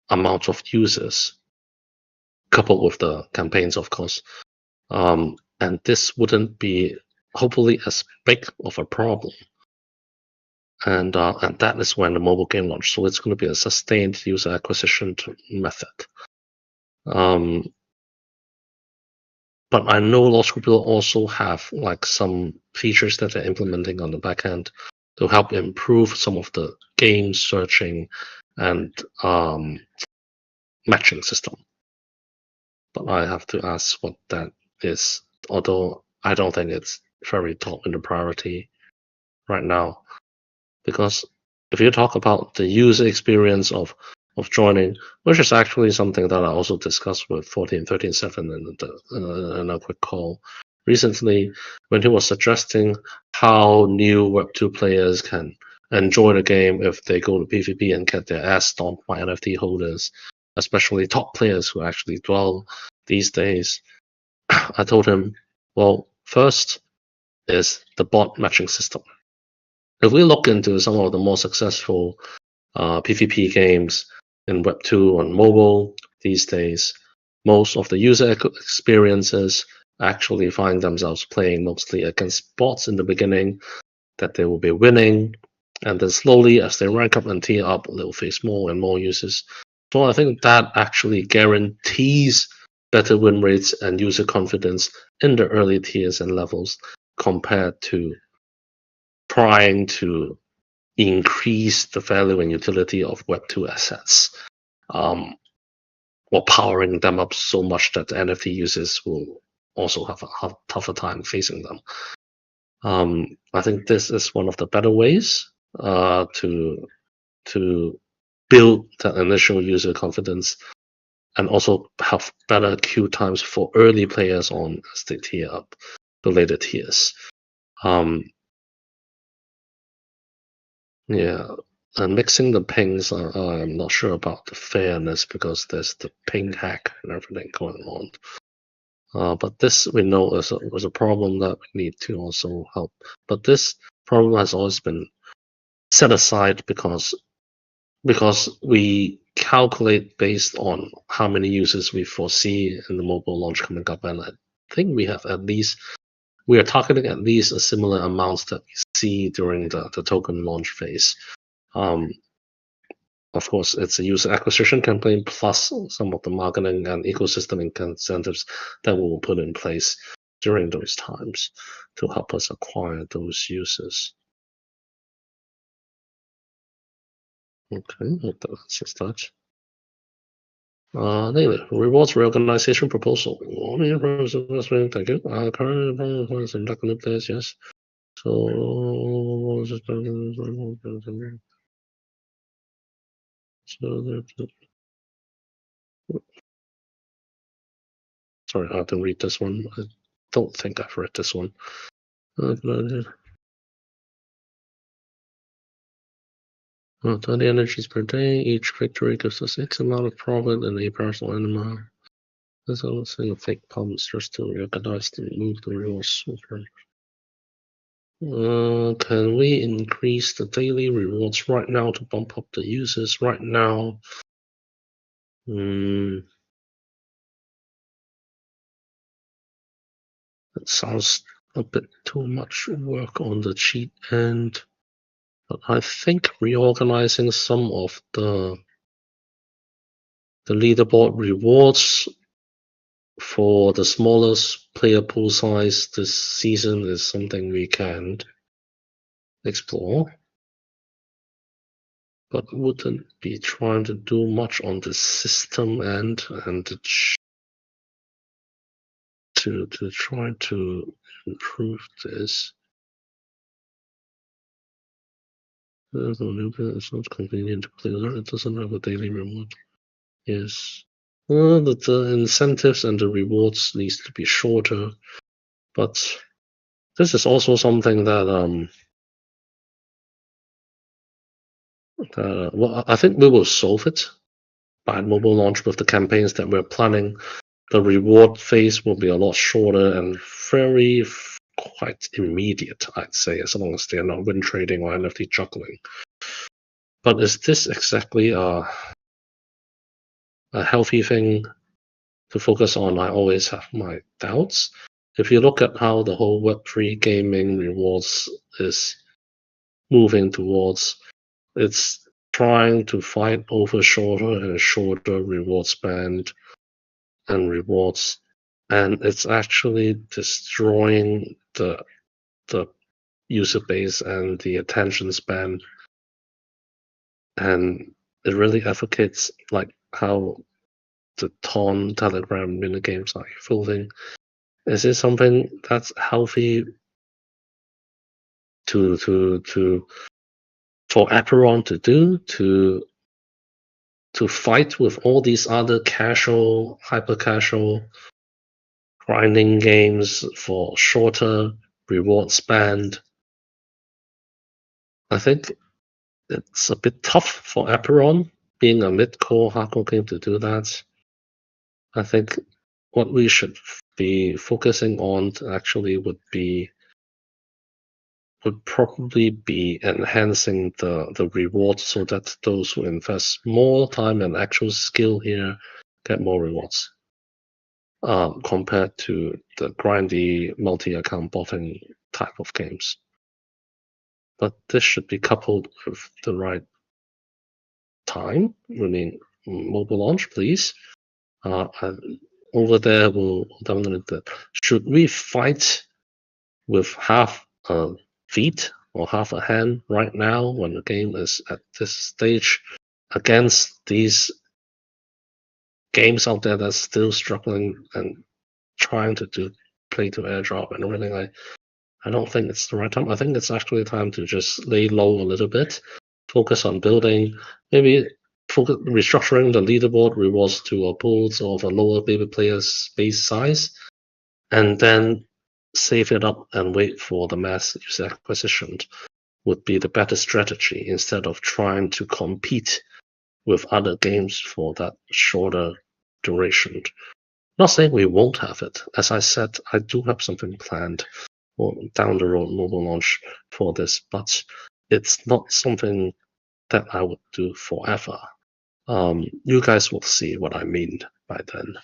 amount of users, coupled with the campaigns, of course. And this wouldn't be hopefully as big of a problem. And that is when the mobile game launch. So it's going to be a sustained user acquisition method. But I know LoreKeeper also have like some features that they're implementing on the back end to help improve some of the game searching and matching system. But I have to ask what that is, although I don't think it's very top in the priority right now. Because if you talk about the user experience of joining, which is actually something that I also discussed with 14.13.7 in a quick call recently, when he was suggesting how new Web2 players can enjoy the game if they go to PvP and get their ass stomped by NFT holders, especially top players who actually dwell these days. I told him, well, first is the bot matching system. If we look into some of the more successful PvP games in Web2 on mobile these days, most of the user experiences actually find themselves playing mostly against bots in the beginning, that they will be winning, and then slowly as they rank up and tier up, they'll face more and more users. So I think that actually guarantees better win rates and user confidence in the early tiers and levels compared to trying to increase the value and utility of Web2 assets, or powering them up so much that the NFT users will also have a tougher time facing them. I think this is one of the better ways to build that initial user confidence, and also have better queue times for early players on as they tier up to later tiers. Yeah, and mixing the pings, I'm not sure about the fairness, because there's the ping hack and everything going on. But this we know was a problem that we need to also help. But this problem has always been set aside because we calculate based on how many users we foresee in the mobile launch coming up, and I think we are targeting at least a similar amounts that we see during the token launch phase. Of course, it's a user acquisition campaign plus some of the marketing and ecosystem incentives that we will put in place during those times to help us acquire those users. Okay, that's just that. Rewards reorganization proposal. Thank you. Current some players, yes. So sorry, I have to read this one. I don't think I've read this one. 20 energies per day. Each victory gives us X amount of profit and a personal animal. There's also a fake pumps just to reorganize and move the rewards. Can we increase the daily rewards right now to bump up the users right now? It sounds a bit too much work on the cheat end, but I think reorganizing some of the leaderboard rewards for the smallest player pool size this season is something we can explore, but wouldn't be trying to do much on the system end and to try to improve this. It's not convenient to play. It doesn't have a daily reward. Yes. The incentives and the rewards needs to be shorter, but this is also something that well, I think we will solve it by mobile launch with the campaigns that we're planning. The reward phase will be a lot shorter and quite immediate, I'd say, as long as they're not win trading or NFT juggling. But is this exactly a healthy thing to focus on? I always have my doubts. If you look at how the whole Web3 gaming rewards is moving towards, it's trying to fight over shorter and shorter reward spend and rewards, and it's actually destroying the user base and the attention span, and it really advocates like how the Telegram minigames are evolving. Is it something that's healthy for Aperon to do to fight with all these other casual, hyper casual grinding games for shorter reward spend? I think it's a bit tough for Aperon, being a mid-core hardcore game, to do that. I think what we should be focusing on actually would probably be enhancing the reward so that those who invest more time and actual skill here get more rewards, compared to the grindy multi-account botting type of games. But this should be coupled with the right time. I mean, mobile launch, please. Over there, we'll dominate that. Should we fight with half a feet or half a hand right now when the game is at this stage against these games out there that's still struggling and trying to do play to airdrop and everything? I don't think it's the right time. I think it's actually time to just lay low a little bit, focus on building, maybe restructuring the leaderboard rewards to a pools of a lower baby players base size, and then save it up and wait for the mass user acquisition would be the better strategy instead of trying to compete with other games for that shorter duration. Not saying we won't have it. As I said, I do have something planned for down the road mobile launch for this, but it's not something that I would do forever. You guys will see what I mean by then.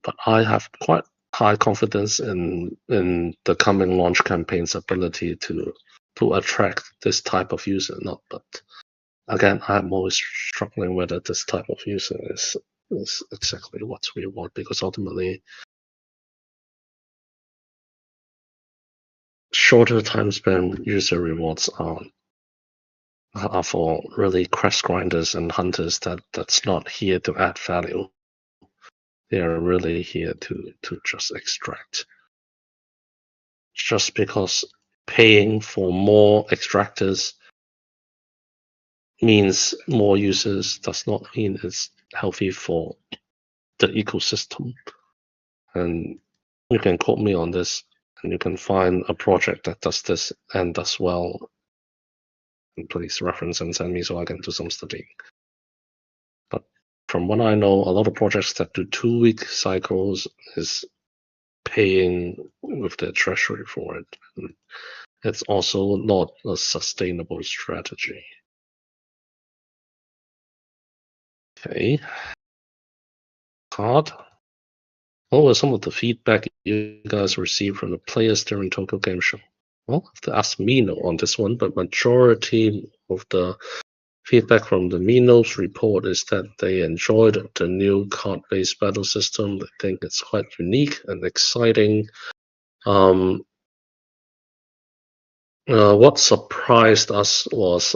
But I have quite high confidence in the coming launch campaign's ability to attract this type of user. Not, but again, I'm always struggling whether this type of user is exactly what we want, because ultimately shorter time span user rewards are for really quest grinders and hunters that's not here to add value. They are really here to just extract. Just because paying for more extractors means more users does not mean it's healthy for the ecosystem. And you can quote me on this, and you can find a project that does this and does well. And please reference and send me so I can do some studying. But from what I know, a lot of projects that do 2-week cycles is paying with their treasury for it. And it's also not a sustainable strategy. Okay. Card. What was some of the feedback you guys received from the players during Tokyo Game Show? Well, I have to ask Mino on this one, but majority of the feedback from the Minos report is that they enjoyed the new card-based battle system. They think it's quite unique and exciting. What surprised us was,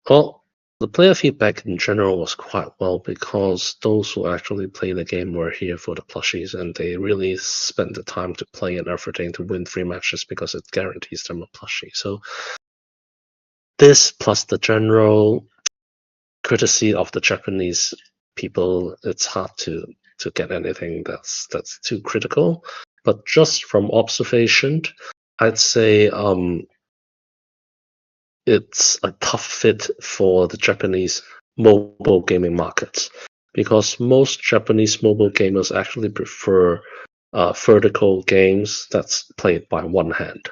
well, the player feedback in general was quite well, because those who actually play the game were here for the plushies, and they really spent the time to play and everything to win 3 matches because it guarantees them a plushie. So this, plus the general courtesy of the Japanese people, it's hard to get anything that's too critical. But just from observation, I'd say it's a tough fit for the Japanese mobile gaming markets, because most Japanese mobile gamers actually prefer vertical games that's played by one hand.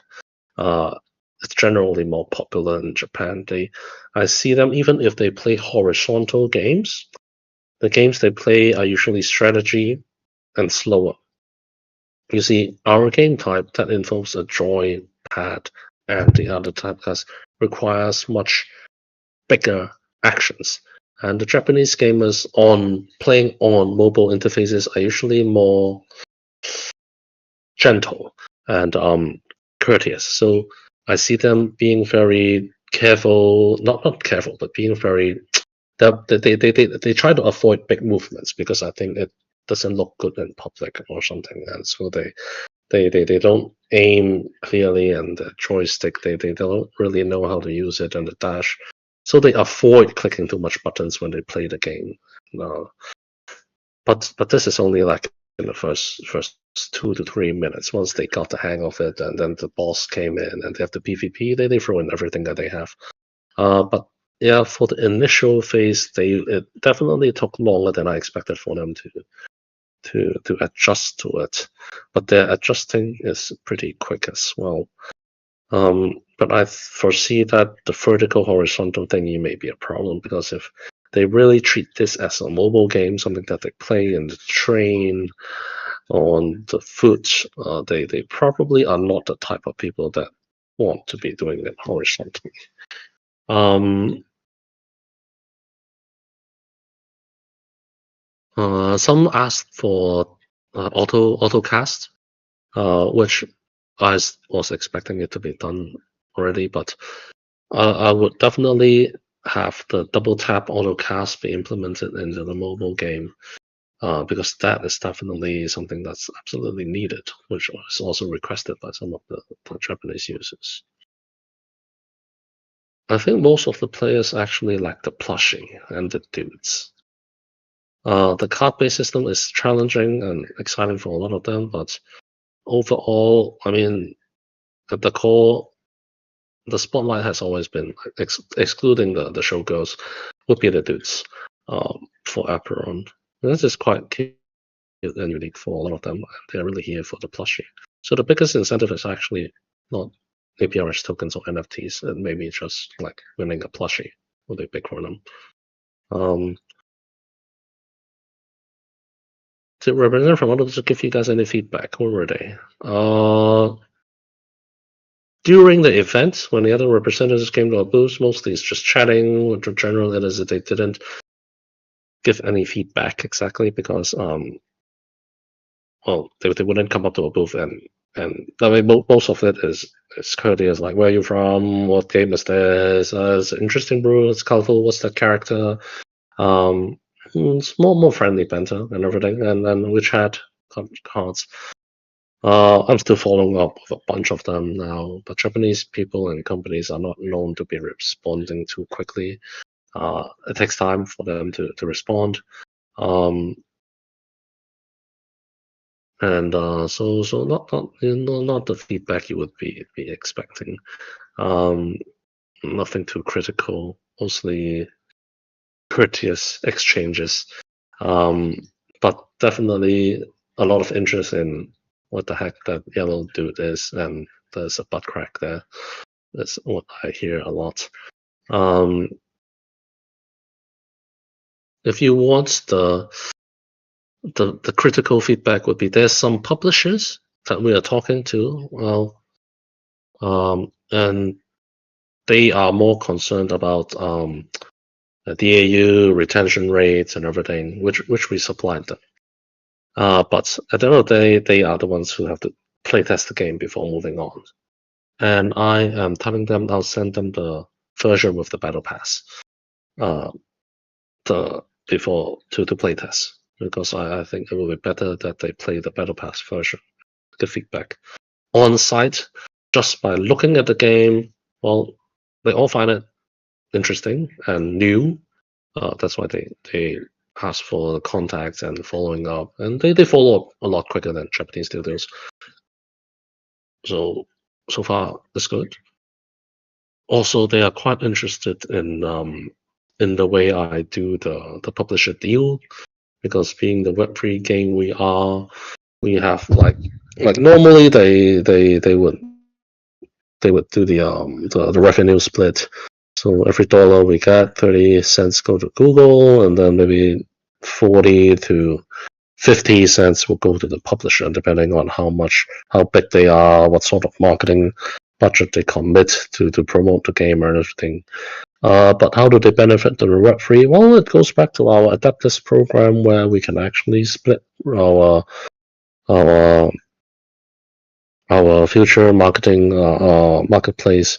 It's generally more popular in Japan. I see them, even if they play horizontal games, the games they play are usually strategy and slower. You see, our game type that involves a joypad and the other type requires much bigger actions. And the Japanese gamers playing on mobile interfaces are usually more gentle and courteous. So I see them being very careful, not careful, but being very. They try to avoid big movements, because I think it doesn't look good in public or something, and so they don't aim clearly, and the joystick they don't really know how to use it, and the dash, so they avoid clicking too much buttons when they play the game. But this is only like in the first 2 to 3 minutes. Once they got the hang of it, and then the boss came in and they have the PvP, they throw in everything that they have. But yeah, for the initial phase, it definitely took longer than I expected for them to adjust to it. But their adjusting is pretty quick as well. But I foresee that the vertical horizontal thingy may be a problem, because if they really treat this as a mobile game, something that they play in the train, on the foot, they probably are not the type of people that want to be doing it horizontally. Some asked for auto cast, which I was expecting it to be done already, but I would definitely have the double tap auto cast be implemented into the mobile game, because that is definitely something that's absolutely needed, which is also requested by some of the Japanese users. I think most of the players actually like the plushie and the dudes. The card-based system is challenging and exciting for a lot of them, but overall, I mean, at the core, the spotlight has always been, excluding the showgirls, would be the dudes for Aperon. And this is quite cute and unique for a lot of them. They're really here for the plushie. So the biggest incentive is actually not APRS tokens or NFTs. It may be just like winning a plushie would be big for them. Did representatives from others give you guys any feedback? What were they? During the event, when the other representatives came to our booth, mostly it's just chatting with the general editors. They didn't give any feedback exactly because well, they wouldn't come up to a booth and I mean most of it is courteous, like where are you from, what game is this, it's interesting brew, it's colorful, what's that character, it's more friendly banter and everything, and then we chat cards. I'm still following up with a bunch of them now, but Japanese people and companies are not known to be responding too quickly. It takes time for them to respond. And so not the feedback you would be expecting. Nothing too critical, mostly courteous exchanges. But definitely a lot of interest in what the heck that yellow dude is, and there's a butt crack there. That's what I hear a lot. If you want the critical feedback, would be there's some publishers that we are talking to, well, and they are more concerned about DAU, retention rates, and everything, which we supplied them. But at the end of the day, they are the ones who have to playtest the game before moving on. And I am telling them I'll send them the version with the battle pass, before to playtest, because I think it will be better that they play the battle pass version. Get feedback on site just by looking at the game. Well, they all find it interesting and new. That's why they ask for the contacts and following up, and they follow up a lot quicker than Japanese studios. So far it's good. Also, they are quite interested in the way I do the publisher deal, because being the Web3 game we have like normally they would do the revenue split. So every dollar we get, 30 cents go to Google, and then maybe 40 to 50 cents will go to the publisher, depending on how big they are, what sort of marketing budget they commit to promote the game and everything. But how do they benefit the Web3? Well, it goes back to our Adapters program, where we can actually split our future marketing marketplace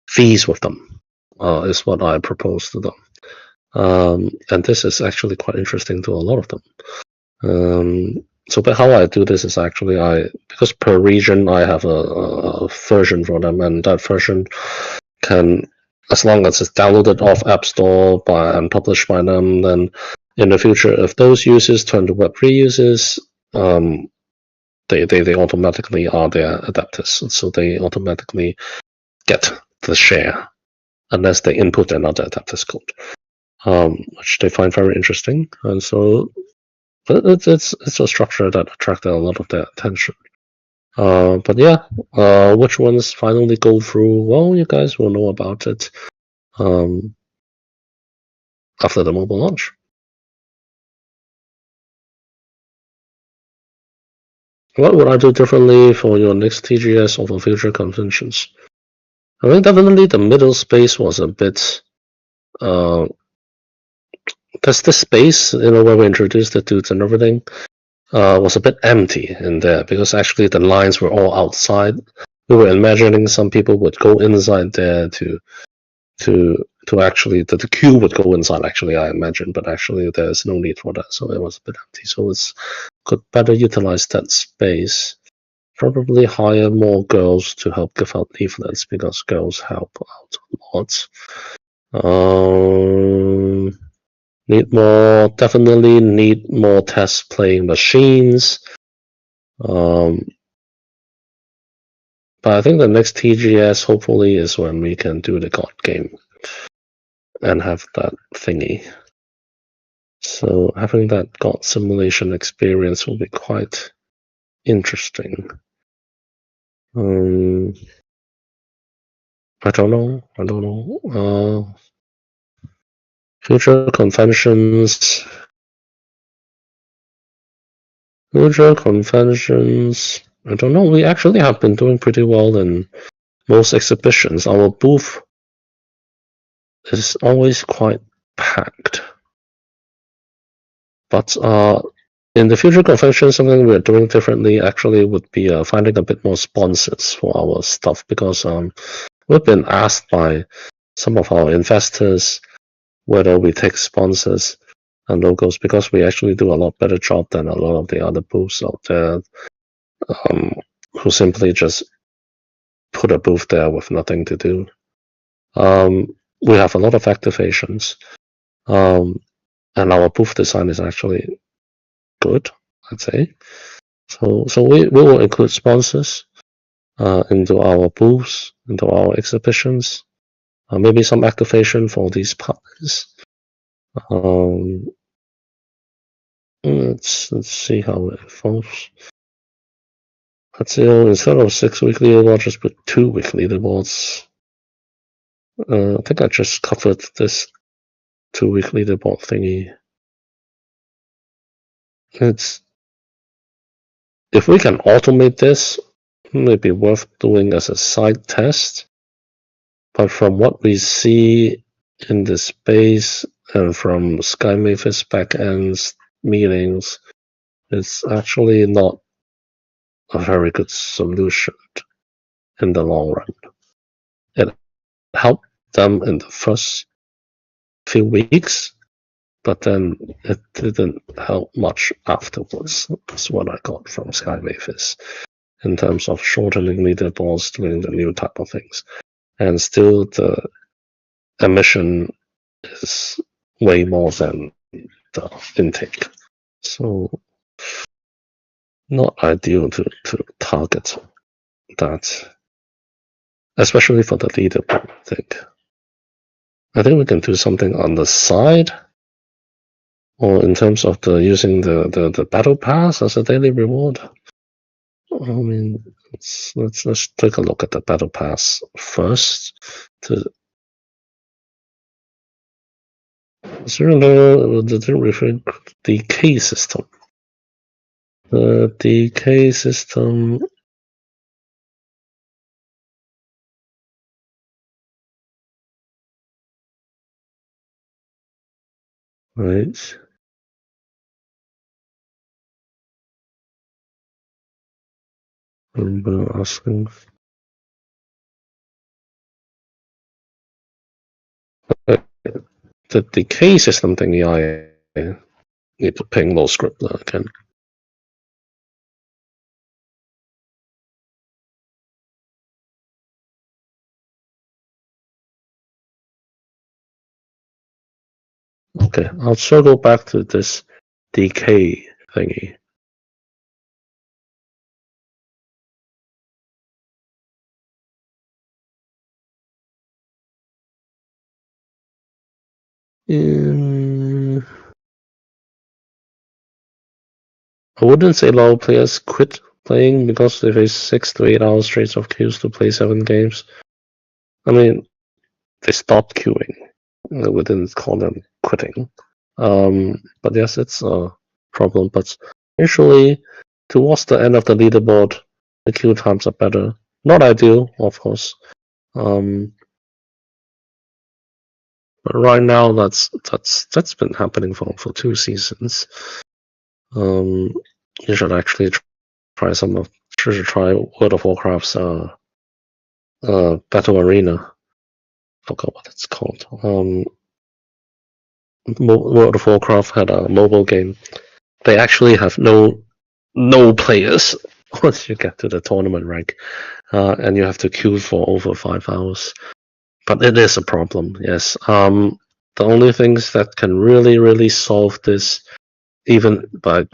fees with them. Is what I propose to them. And this is actually quite interesting to a lot of them. But how I do this is actually because per region I have a version for them, and that version can, as long as it's downloaded off App Store and published by them, then in the future, if those users turn to Web3 users, they automatically are their adapters, so they automatically get the share unless they input another adapters code, which they find very interesting. And so it's a structure that attracted a lot of their attention. But yeah, which ones finally go through? Well, you guys will know about it after the mobile launch. What would I do differently for your next TGS or for future conventions? I think definitely the middle space was a bit, because the space, where we introduced the dudes and everything, was a bit empty in there, because actually the lines were all outside. We were imagining some people would go inside there to actually, the queue would go inside, actually, I imagine, but actually there's no need for that, so it was a bit empty. So it's could better utilize that space. Probably hire more girls to help give out leaflets, because girls help out a lot. Definitely need more test playing machines. But I think the next TGS hopefully is when we can do the God game and have that thingy. So having that God simulation experience will be quite interesting. I don't know. Future conventions. Future conventions. I don't know. We actually have been doing pretty well in most exhibitions. Our booth is always quite packed. But in the future convention, something we're doing differently actually would be finding a bit more sponsors for our stuff, because we've been asked by some of our investors whether we take sponsors and logos, because we actually do a lot better job than a lot of the other booths out there, who simply just put a booth there with nothing to do. We have a lot of activations, and our booth design is actually good, I'd say. So we will include sponsors into our booths, into our exhibitions, maybe some activation for these partners. Let's see how it evolves. Let's see, instead of 6 weekly leaderboards, just put 2 weekly leaderboards. I think I just covered this 2 weekly leaderboard thingy. If we can automate this, it may be worth doing as a side test. But from what we see in the space and from SkyMavis backend meetings, it's actually not a very good solution in the long run. It helped them in the first few weeks, but then it didn't help much afterwards. That's what I got from SkyMavis in terms of shortening leaderboards, doing the new type of things. And still the emission is way more than the intake. So not ideal to target that, especially for the leaderboard thing. I think we can do something on the side, or in terms of using the battle pass as a daily reward. I mean, let's take a look at the battle pass first. The decay system. The decay system. Right. I'm asking. The decay system thingy, I need to ping LoreScript again. Okay, I'll circle back to this decay thingy. I wouldn't say a lot of players quit playing because they face 6 to 8 hours straight of queues to play 7 games. I mean, they stopped queuing. We didn't call them quitting. But yes, it's a problem. But usually, towards the end of the leaderboard, the queue times are better. Not ideal, of course. But right now, that's been happening for 2 seasons. You should actually try World of Warcraft's Battle Arena. Forgot what it's called. World of Warcraft had a mobile game. They actually have no players once you get to the tournament rank, and you have to queue for over 5 hours. But it is a problem, yes. The only things that can really solve this, even by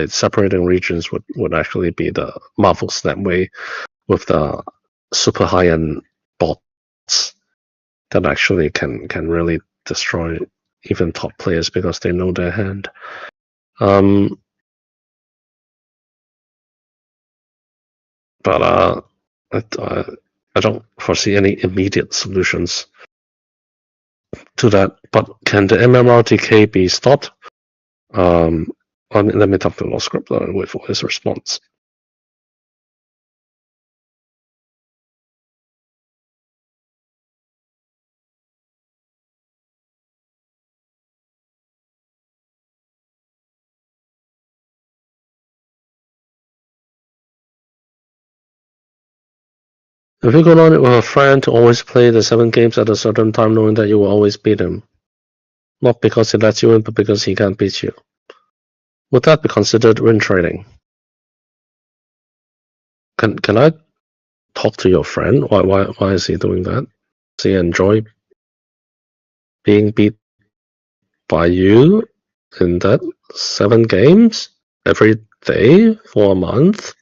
separating regions, would actually be the Marvel Snap way with the super high-end bots that actually can really destroy even top players because they know their hand. But I don't foresee any immediate solutions to that. But can the MMRTK be stopped? Let me talk to LoreKeeper and wait for his response. If you go on with a friend to always play the 7 games at a certain time, knowing that you will always beat him, not because he lets you in, but because he can't beat you, would that be considered win trading? Can I talk to your friend? Why is he doing that? Does he enjoy being beat by you in that 7 games every day for a month?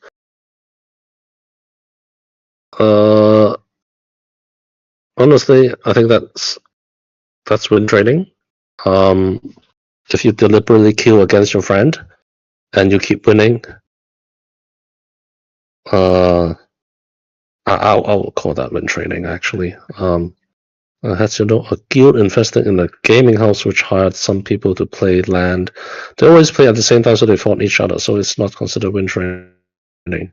Honestly, I think that's win trading. If you deliberately kill against your friend and you keep winning, I'll call that win trading actually. As you know, a guild invested in a gaming house which hired some people to play land. They always play at the same time, so they fought each other. So it's not considered win trading.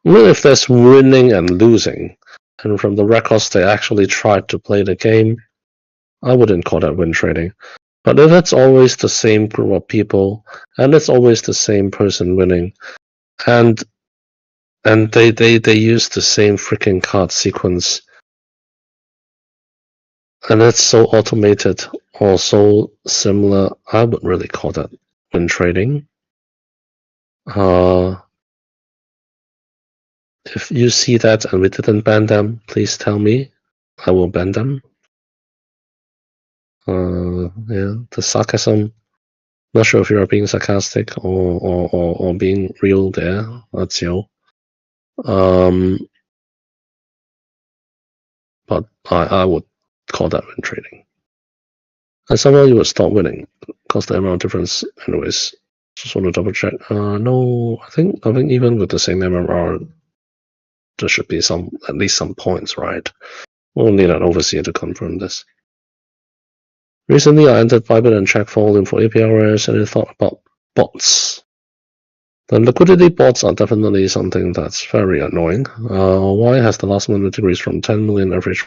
Well, if there's winning and losing, and from the records they actually tried to play the game, I wouldn't call that win trading. But if it's always the same group of people, and it's always the same person winning, and they use the same freaking card sequence, and it's so automated or so similar, I would really call that win trading. If you see that and we didn't ban them, please tell me. I will ban them. Yeah, the sarcasm. Not sure if you are being sarcastic or being real there. That's you. But I would call that win trading. And somehow you would stop winning because the amount difference, anyways. Just want to double check. No, I think even with the same MMR, there should be at least some points, right? We'll need an overseer to confirm this. Recently, I entered Bybit and checked volume for APRs and I thought about bots. The liquidity bots are definitely something that's very annoying. Why has the last minute decreased from 10 million average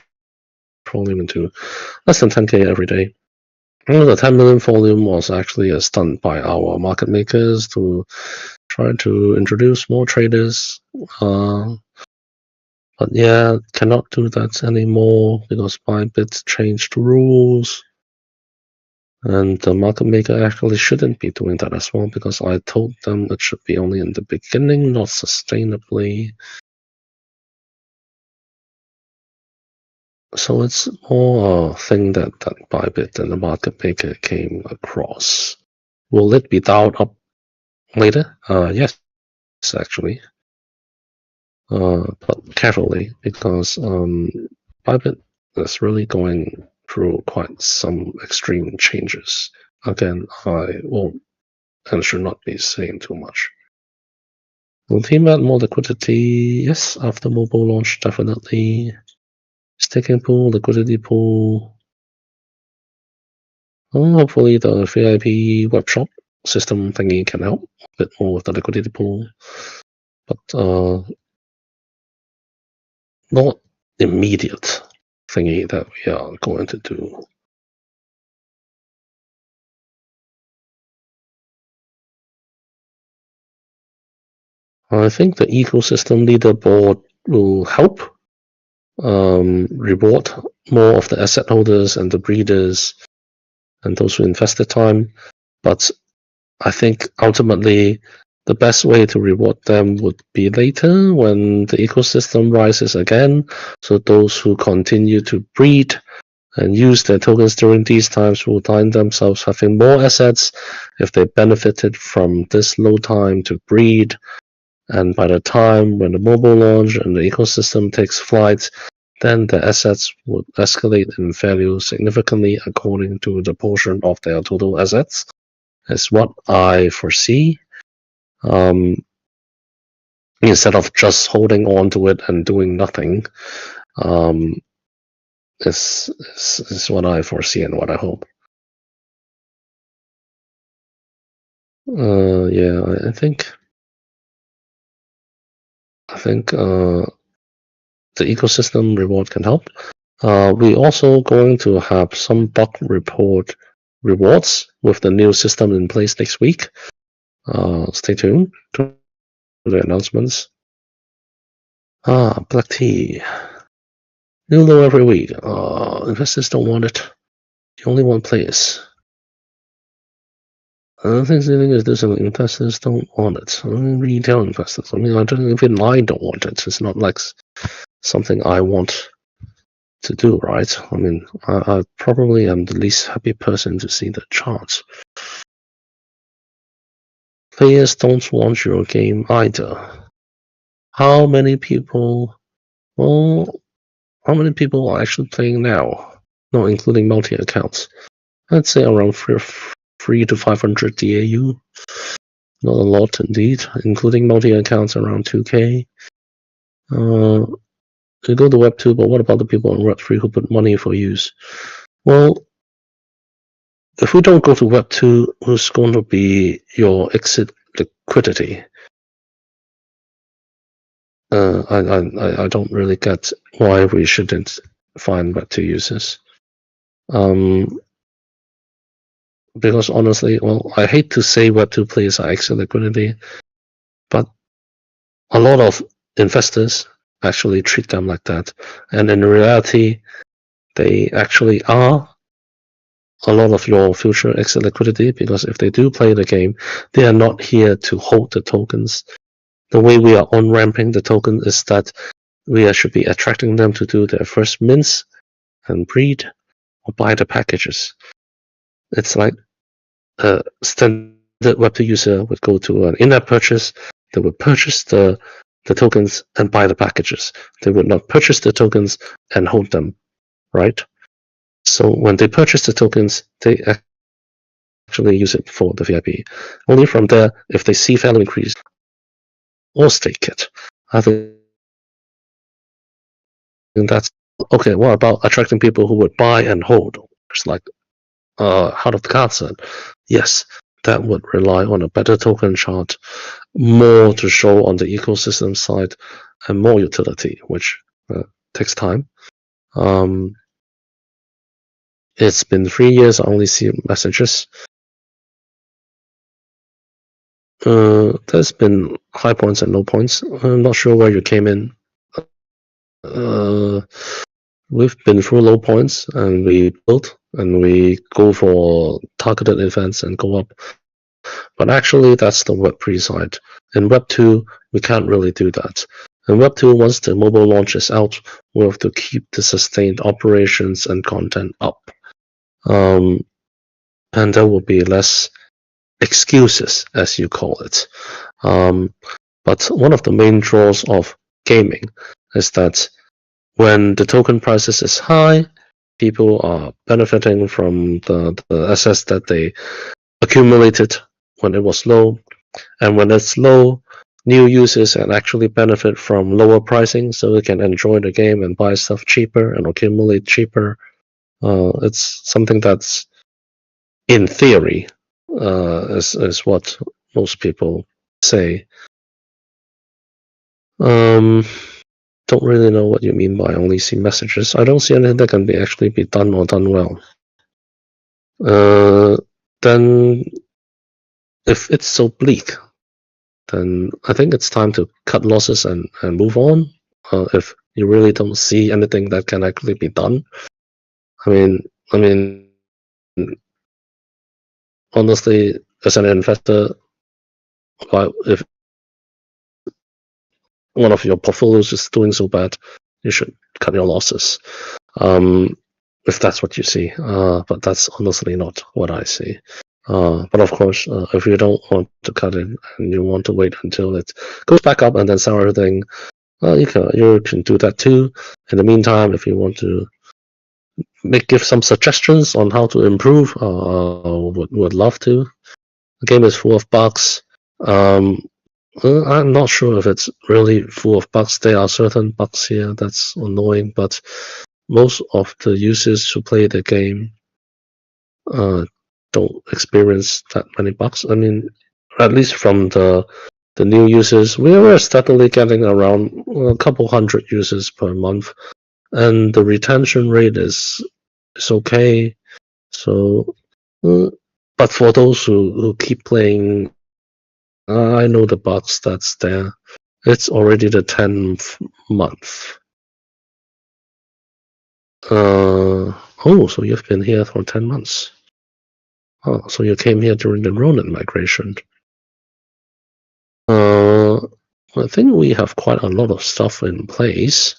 volume into less than 10k every day? The 10 million volume was actually a stunt by our market makers to try to introduce more traders. But yeah, cannot do that anymore because Bybit changed rules. And the market maker actually shouldn't be doing that as well because I told them it should be only in the beginning, not sustainably. So it's more a thing that Bybit and the market maker came across. Will it be dialed up later? Yes, actually. But carefully because Bybit is really going through quite some extreme changes. Again, I won't and should not be saying too much. Will team add more liquidity? Yes, after mobile launch, definitely. Staking pool, liquidity pool. Hopefully the VIP web shop system thingy can help a bit more with the liquidity pool. But not immediate thingy that we are going to do. I think the ecosystem leaderboard will help reward more of the asset holders and the breeders and those who invested time. But I think ultimately the best way to reward them would be later when the ecosystem rises again. So those who continue to breed and use their tokens during these times will find themselves having more assets if they benefited from this low time to breed. And by the time when the mobile launch and the ecosystem takes flight, then the assets would escalate in value significantly according to the portion of their total assets. Is what I foresee. instead of just holding on to it and doing nothing, is what I foresee and what I hope. Yeah, I think the ecosystem reward can help. We also going to have some bug report rewards with the new system in place next week. Stay tuned to the announcements. Black tea. New low every week. Investors don't want it. You only want players. I don't think the thing is this investors don't want it. I mean, retail investors. I mean, I don't even I don't want it. It's not like something I want to do, right? I mean, I probably am the least happy person to see the charts. Players don't want your game either. How many people? Well, how many people are actually playing now? Not including multi accounts. I'd say around 300 to 500 DAU. Not a lot indeed, including multi accounts around 2K. You go to Web 2, but what about the people on Web 3 who put money for use? Well, if we don't go to Web 2, who's going to be your exit liquidity? I don't really get why we shouldn't find Web 2 users. Because honestly, well, I hate to say Web 2 players are exit liquidity, but a lot of investors actually treat them like that. And in reality, they actually are a lot of your future exit liquidity, because if they do play the game, they are not here to hold the tokens. The way we are on-ramping the token is that we should be attracting them to do their first mints and breed or buy the packages. It's like a standard Web2 user would go to an in-app purchase, they would purchase the tokens and buy the packages. They would not purchase the tokens and hold them, right? So when they purchase the tokens, they actually use it for the VIP. Only from there, if they see value increase, or stake it. I think that's okay. What about attracting people who would buy and hold? It's like heart of the cards. Yes, that would rely on a better token chart, more to show on the ecosystem side, and more utility, which takes time. It's been 3 years. I only see messages. There's been high points and low points. I'm not sure where you came in. We've been through low points and we build and we go for targeted events and go up. But actually, that's the Web 3 side. In Web 2, we can't really do that. In Web 2, once the mobile launch is out, we have to keep the sustained operations and content up. And there will be less excuses, as you call it. But one of the main draws of gaming is that when the token prices is high, people are benefiting from the assets that they accumulated when it was low. And when it's low, new users can actually benefit from lower pricing, so they can enjoy the game and buy stuff cheaper and accumulate cheaper. It's something that's, in theory, is what most people say. Don't really know what you mean by only see messages. I don't see anything that can actually be done or done well. Then, if it's so bleak, then I think it's time to cut losses and move on. If you really don't see anything that can actually be done, I mean, honestly, as an investor, if one of your portfolios is doing so bad, you should cut your losses. If that's what you see, but that's honestly not what I see. But of course, if you don't want to cut it and you want to wait until it goes back up and then sell everything, you can do that too. In the meantime, if you want to give some suggestions on how to improve, would love to. The game is full of bugs. I'm not sure if it's really full of bugs. There are certain bugs here that's annoying, but most of the users who play the game don't experience that many bugs. I mean, at least from the new users, we were steadily getting around a couple hundred users per month, and the retention rate is okay. So, but for those who keep playing, I know the bugs that's there. It's already the 10th month. Oh, so you've been here for 10 months. Oh, so you came here during the Ronin migration. I think we have quite a lot of stuff in place.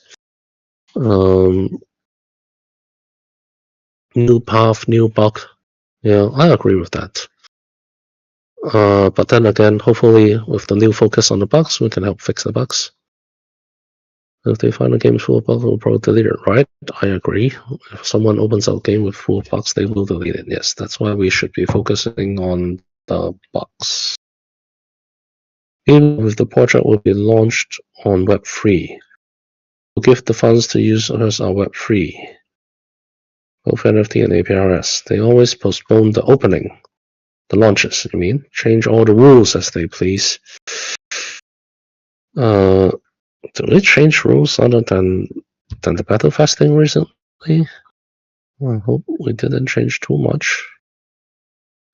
New path, new bug. Yeah, I agree with that. But then again, hopefully with the new focus on the bugs, we can help fix the bugs. If they find a game full of bugs, we'll probably delete it, right? I agree. If someone opens a game with full bugs, they will delete it. Yes, that's why we should be focusing on the bugs. Even if the project will be launched on Web3, we'll give the funds to users on Web3, both NFT and APRS. They always postpone the opening, the launches, I mean, change all the rules as they please. Do they change rules other than the battle fasting recently? I hope we didn't change too much.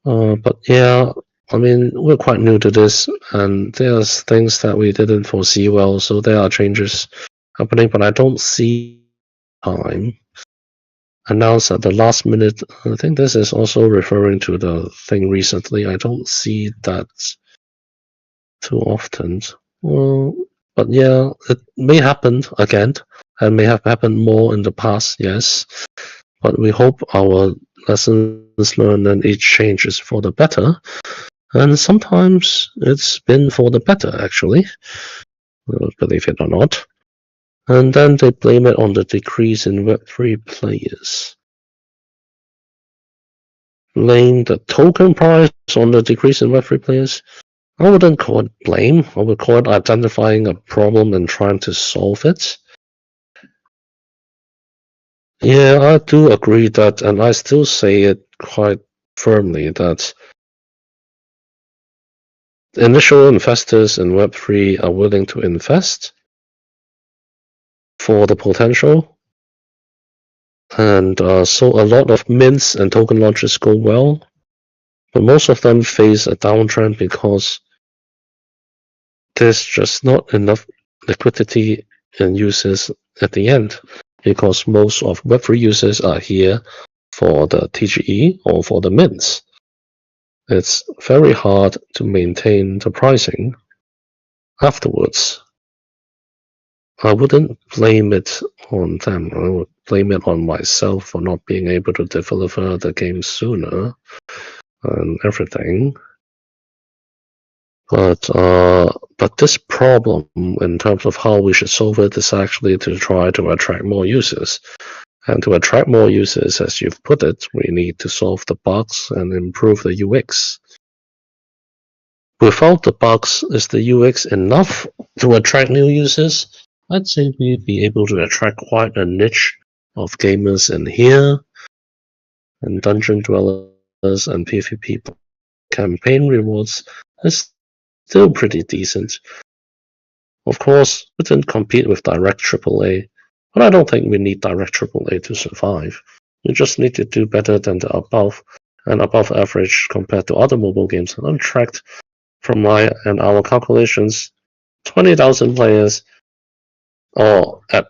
But yeah, I mean, we're quite new to this, and there's things that we didn't foresee well, so there are changes happening, but I don't see time announced at the last minute. I think this is also referring to the thing recently. I don't see that too often. Well, but yeah, it may happen again, and may have happened more in the past, yes. But we hope our lessons learned and each change is for the better. And sometimes it's been for the better, actually, believe it or not. And then they blame it on the decrease in Web3 players. Blame the token price on the decrease in Web3 players? I wouldn't call it blame. I would call it identifying a problem and trying to solve it. Yeah, I do agree that, and I still say it quite firmly, that initial investors in Web3 are willing to invest for the potential. And so a lot of mints and token launches go well, but most of them face a downtrend because there's just not enough liquidity in users at the end, because most of Web3 users are here for the TGE or for the mints. It's very hard to maintain the pricing afterwards. I wouldn't blame it on them. I would blame it on myself for not being able to deliver the game sooner and everything. But this problem, in terms of how we should solve it, is actually to try to attract more users. And to attract more users, as you've put it, we need to solve the bugs and improve the UX. Without the bugs, is the UX enough to attract new users? I'd say we'd be able to attract quite a niche of gamers in here, and dungeon dwellers and PvP campaign rewards is still pretty decent. Of course, we didn't compete with direct AAA, but I don't think we need direct AAA to survive. We just need to do better than the above and above average compared to other mobile games. And I'm tracked from my and our calculations, 20,000 players, or at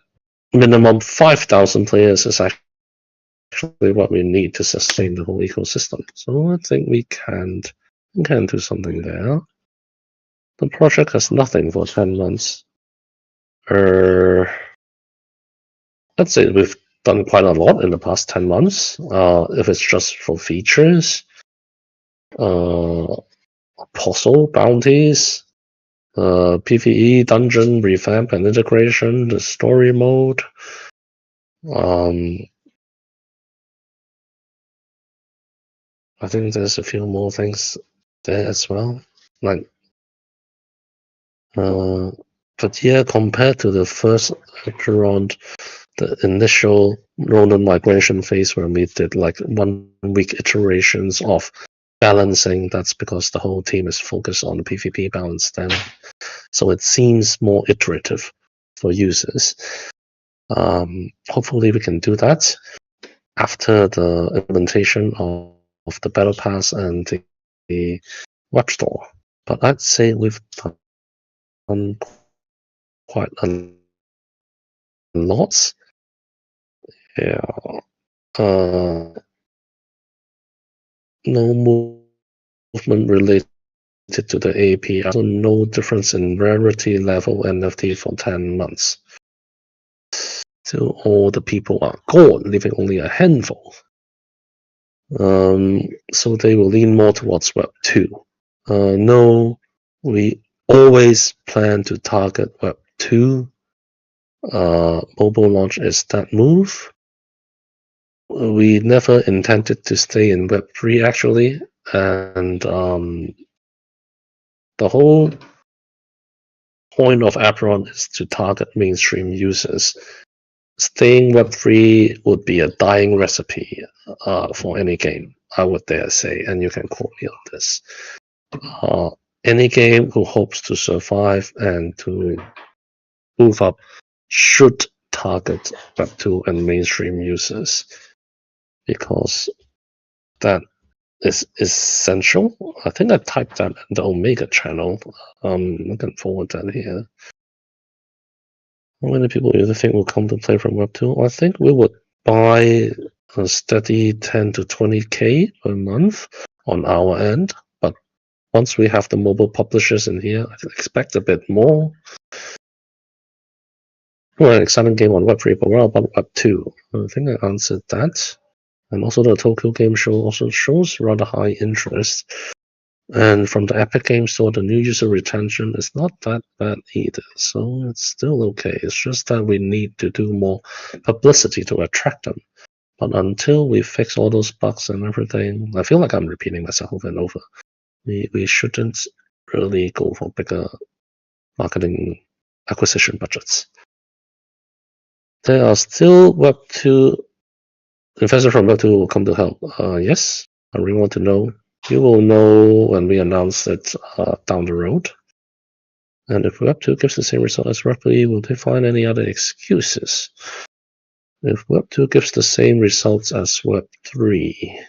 minimum 5,000 players is actually what we need to sustain the whole ecosystem. So I think we can do something there. The project has nothing for 10 months. Let's say we've done quite a lot in the past 10 months. If it's just for features, apostle bounties, PvE dungeon revamp and integration, the story mode. I think there's a few more things there as well. Like But yeah, compared to the first round, the initial Ronin migration phase where we did like 1 week iterations of balancing, that's because the whole team is focused on the PvP balance then. So it seems more iterative for users. Hopefully we can do that after the implementation of the Battle Pass and the web store. But I'd say we've done quite a lot. Yeah. No movement related to the AP. Also no difference in rarity level NFT for 10 months. Till all the people are gone, leaving only a handful. So they will lean more towards Web 2. No, we always plan to target Web 2. Mobile launch is that move. We never intended to stay in Web 3 actually, and the whole point of Apron is to target mainstream users. Staying Web 3 would be a dying recipe for any game, I would dare say, and you can quote me on this. Any game who hopes to survive and to move up should target Web 2 and mainstream users, because that is essential. I think I typed that in the Omega channel. I can forward that here. How many people do you think will come to play from Web 2? I think we would buy a steady 10 to 20k per month on our end, but once we have the mobile publishers in here, I expect a bit more. Well, an exciting game on Web 3, but what about Web 2? I think I answered that. And also the Tokyo Game Show also shows rather high interest. And from the Epic Game Store, the new user retention is not that bad either. So it's still okay. It's just that we need to do more publicity to attract them. But until we fix all those bugs and everything, I feel like I'm repeating myself over and over. We shouldn't really go for bigger marketing acquisition budgets. There are still Web 2 investors from Web 2 will come to help. Yes, I really want to know. You will know when we announce it down the road. And if Web 2 gives the same result as Web 3, will they find any other excuses? If Web 2 gives the same results as Web 3,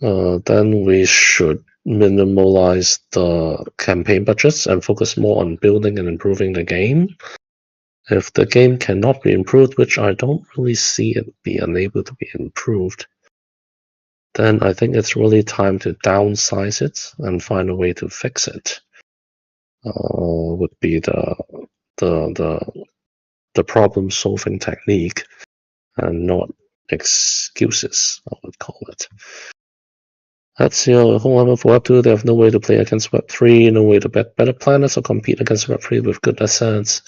then we should minimalize the campaign budgets and focus more on building and improving the game. If the game cannot be improved, which I don't really see it be unable to be improved, then I think it's really time to downsize it and find a way to fix it. Would be the problem-solving technique, and not excuses, I would call it. That's your whole level for Web 2. They have no way to play against Web 3, no way to bet better planets or compete against Web 3 with good assets.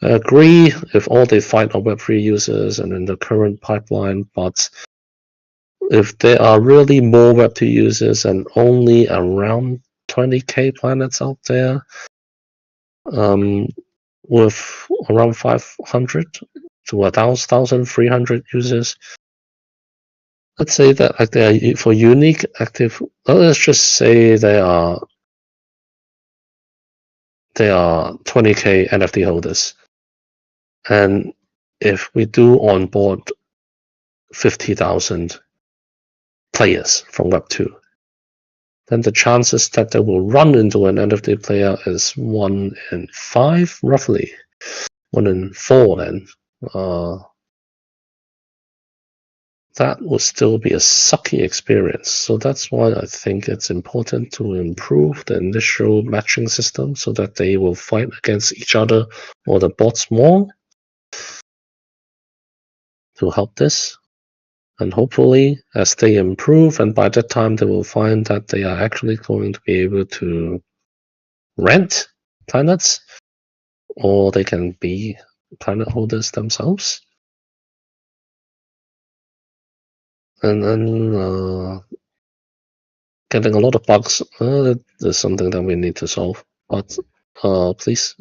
I agree if all they fight are Web 3 users and in the current pipeline, but if there are really more Web 2 users and only around 20k planets out there, with around 500 to 1,300 users, let's say that like they are for unique active. Let's just say they are 20k NFT holders, and if we do onboard 50,000 players from Web 2, then the chances that they will run into an NFT player is 1 in 5, roughly 1 in 4. Then that would still be a sucky experience. So that's why I think it's important to improve the initial matching system so that they will fight against each other or the bots more to help this. And hopefully, as they improve, and by that time they will find that they are actually going to be able to rent planets, or they can be planet holders themselves. And then getting a lot of bugs is something that we need to solve. But please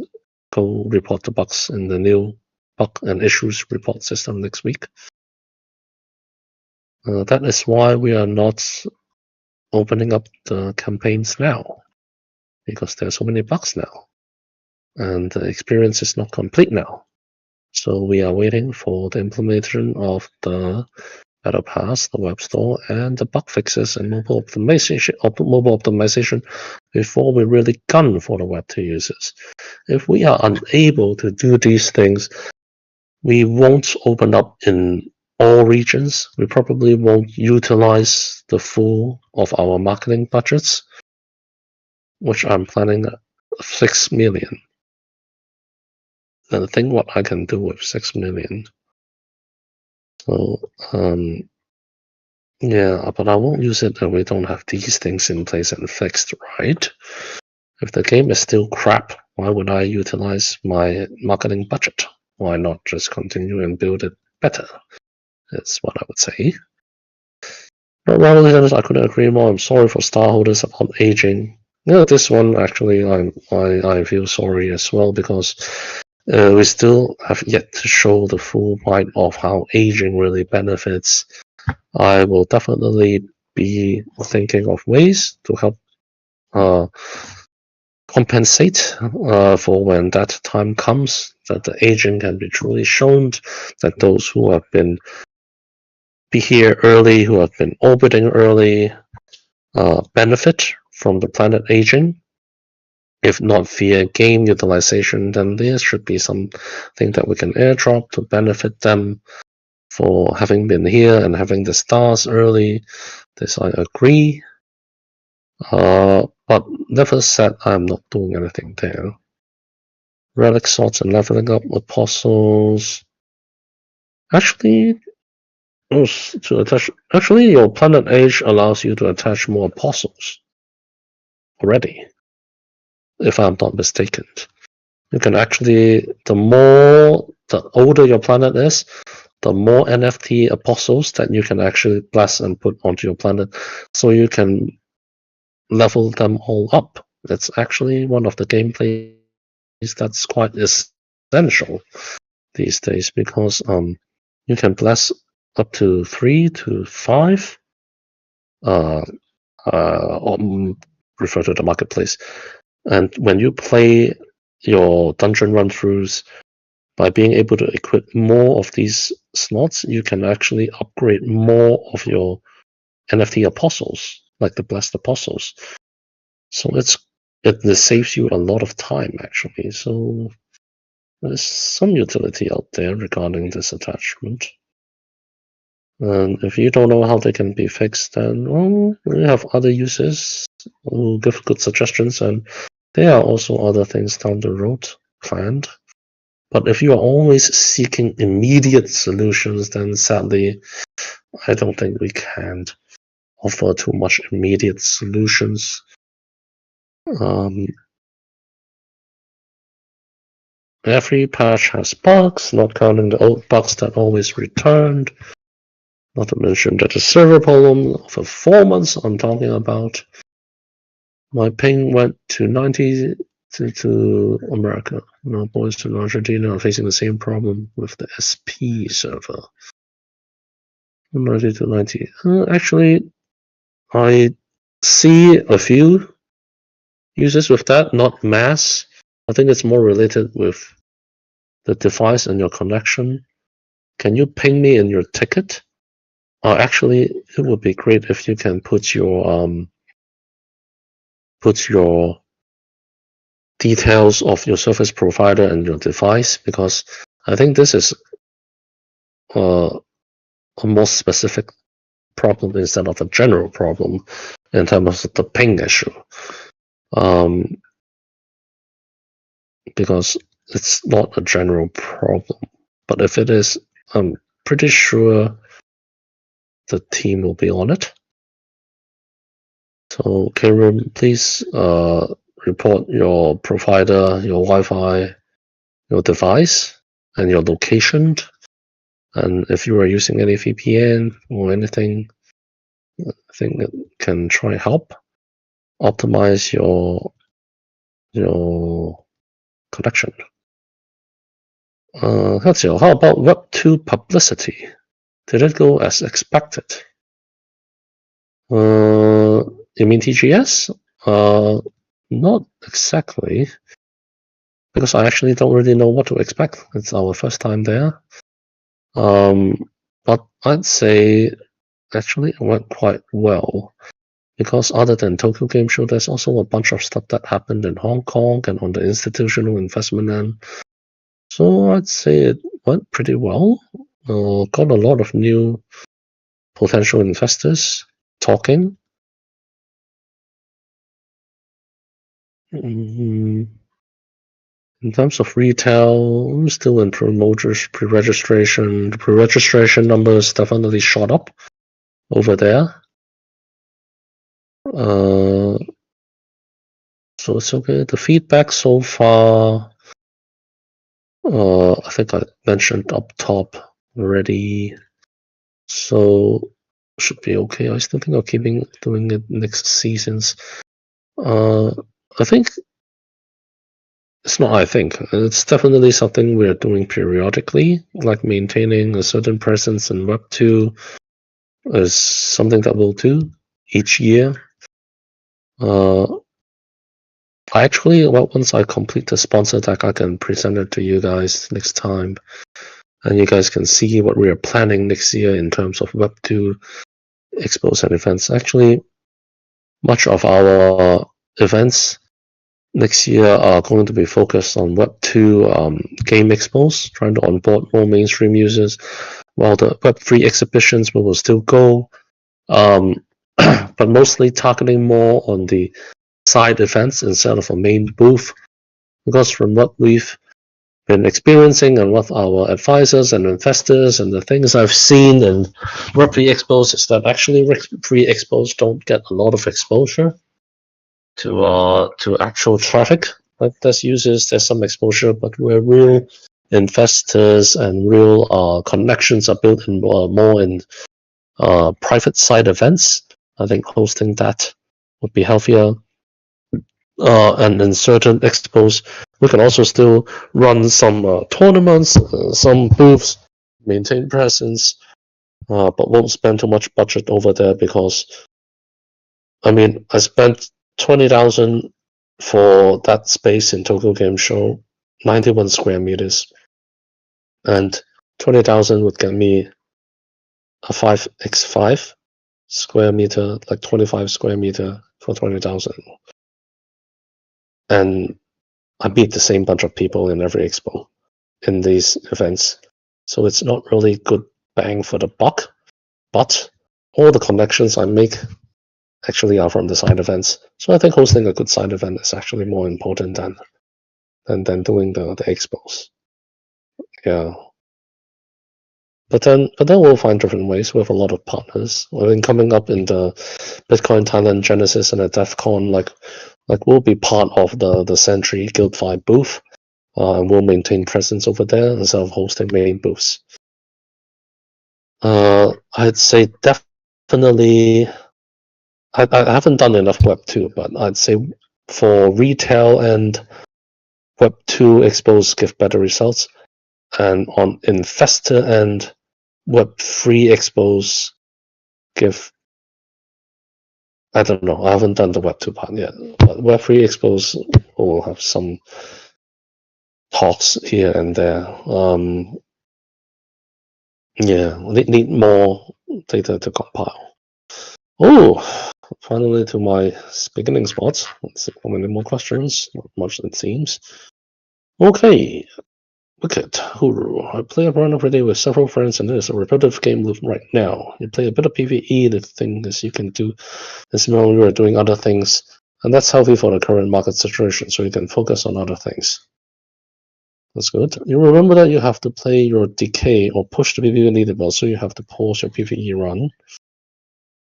go report the bugs in the new bug and issues report system next week. That is why we are not opening up the campaigns now, because there are so many bugs now, and the experience is not complete now. So we are waiting for the implementation of the Battle Pass, the web store, and the bug fixes and mobile optimization before we really gun for the Web 2 users. If we are unable to do these things, we won't open up in all regions. We probably won't utilize the full of our marketing budgets, which I'm planning 6 million. And think what I can do with 6 million. So, yeah, but I won't use it if we don't have these things in place and fixed, right? If the game is still crap, why would I utilize my marketing budget? Why not just continue and build it better? That's what I would say. But rather I couldn't agree more. I'm sorry for star holders about aging. This one actually I feel sorry as well, because we still have yet to show the full might of how aging really benefits. I will definitely be thinking of ways to help compensate for when that time comes, that the aging can be truly shown, that those who have been here early, who have been orbiting early, benefit from the planet aging. If not via game utilization, then there should be something that we can airdrop to benefit them for having been here and having the stars early. This I agree. But never said I'm not doing anything there. Relic sorts and leveling up apostles. Actually, your planet age allows you to attach more apostles already, if I'm not mistaken. You can actually, the older your planet is, the more NFT apostles that you can actually bless and put onto your planet, so you can level them all up. That's actually one of the gameplays that's quite essential these days, because you can bless up to 3 to 5 refer to the marketplace. And when you play your dungeon run-throughs, by being able to equip more of these slots, you can actually upgrade more of your NFT apostles, like the blessed apostles. So it saves you a lot of time, actually. So there's some utility out there regarding this attachment. And if you don't know how they can be fixed, then well, we have other users who give good suggestions, and there are also other things down the road planned. But if you are always seeking immediate solutions, then sadly, I don't think we can offer too much immediate solutions. Every patch has bugs, not counting the old bugs that always returned. Not to mention that the server problem for 4 months I'm talking about. My ping went to 90 to America. Now boys to Argentina are facing the same problem with the SP server. 90 to 90. Actually, I see a few users with that, not mass. I think it's more related with the device and your connection. Can you ping me in your ticket? Actually, it would be great if you can put your details of your service provider and your device, because I think this is a more specific problem instead of a general problem in terms of the ping issue. Because it's not a general problem. But if it is, I'm pretty sure the team will be on it. So, Karen, please report your provider, your Wi-Fi, your device, and your location. And if you are using any VPN or anything, I think it can try help optimize your connection. How about Web 2 publicity? Did it go as expected? You mean TGS? Not exactly, because I actually don't really know what to expect. It's our first time there. But I'd say actually it went quite well, because other than Tokyo Game Show, there's also a bunch of stuff that happened in Hong Kong and on the institutional investment end. So I'd say it went pretty well. Got a lot of new potential investors talking. In terms of retail, I'm still in promoters pre-registration. The pre-registration numbers definitely shot up over there. So it's okay. The feedback so far, I think I mentioned up top already. So should be okay. I still think of doing it next seasons. I think it's definitely something we're doing periodically, like maintaining a certain presence in Web 2 is something that we'll do each year. Once I complete the sponsor deck, I can present it to you guys next time, and you guys can see what we are planning next year in terms of Web 2 expos and events. Actually, much of our events next year are going to be focused on Web 2 game expos, trying to onboard more mainstream users, while the Web 3 exhibitions will still go, but mostly targeting more on the side events instead of a main booth, because from what we've been experiencing and what our advisors and investors and the things I've seen in Web 3 expos is that actually Web 3 expos don't get a lot of exposure to actual traffic. Like there's users, there's some exposure, but where real investors and real connections are built in more in private side events, I think hosting that would be healthier. And in certain expos, we can also still run some tournaments, some booths, maintain presence, but won't spend too much budget over there, because I spent 20,000 for that space in Tokyo Game Show, 91 square meters, and 20,000 would get me a 5x5 square meter, like 25 square meter for 20,000. And I beat the same bunch of people in every expo in these events. So it's not really good bang for the buck, but all the connections I make actually are from the side events. So I think hosting a good side event is actually more important than doing the expos. Yeah. But then we'll find different ways. We have a lot of partners. Coming up in the Bitcoin Thailand Genesis and the DEFCON, like we'll be part of the Sentry Guild5 booth, and we'll maintain presence over there instead of hosting main booths. I'd say definitely. I haven't done enough Web 2, but I'd say for retail and Web 2 expos give better results, and on investor and Web 3 expos give. I don't know. I haven't done the Web 2 part yet, but Web 3 expos will have some talks here and there. Yeah, need more data to compile. Oh, finally to my beginning spots. Let's see how many more questions. Not much, it seems. Okay. Wicked. Huru. I play around every day with several friends, and it is a repetitive game loop right now. You play a bit of PvE, the thing is you can do is when you are doing other things, and that's healthy for the current market situation, so you can focus on other things. That's good. You remember that you have to play your decay or push the PvE leaderboard, so you have to pause your PvE run.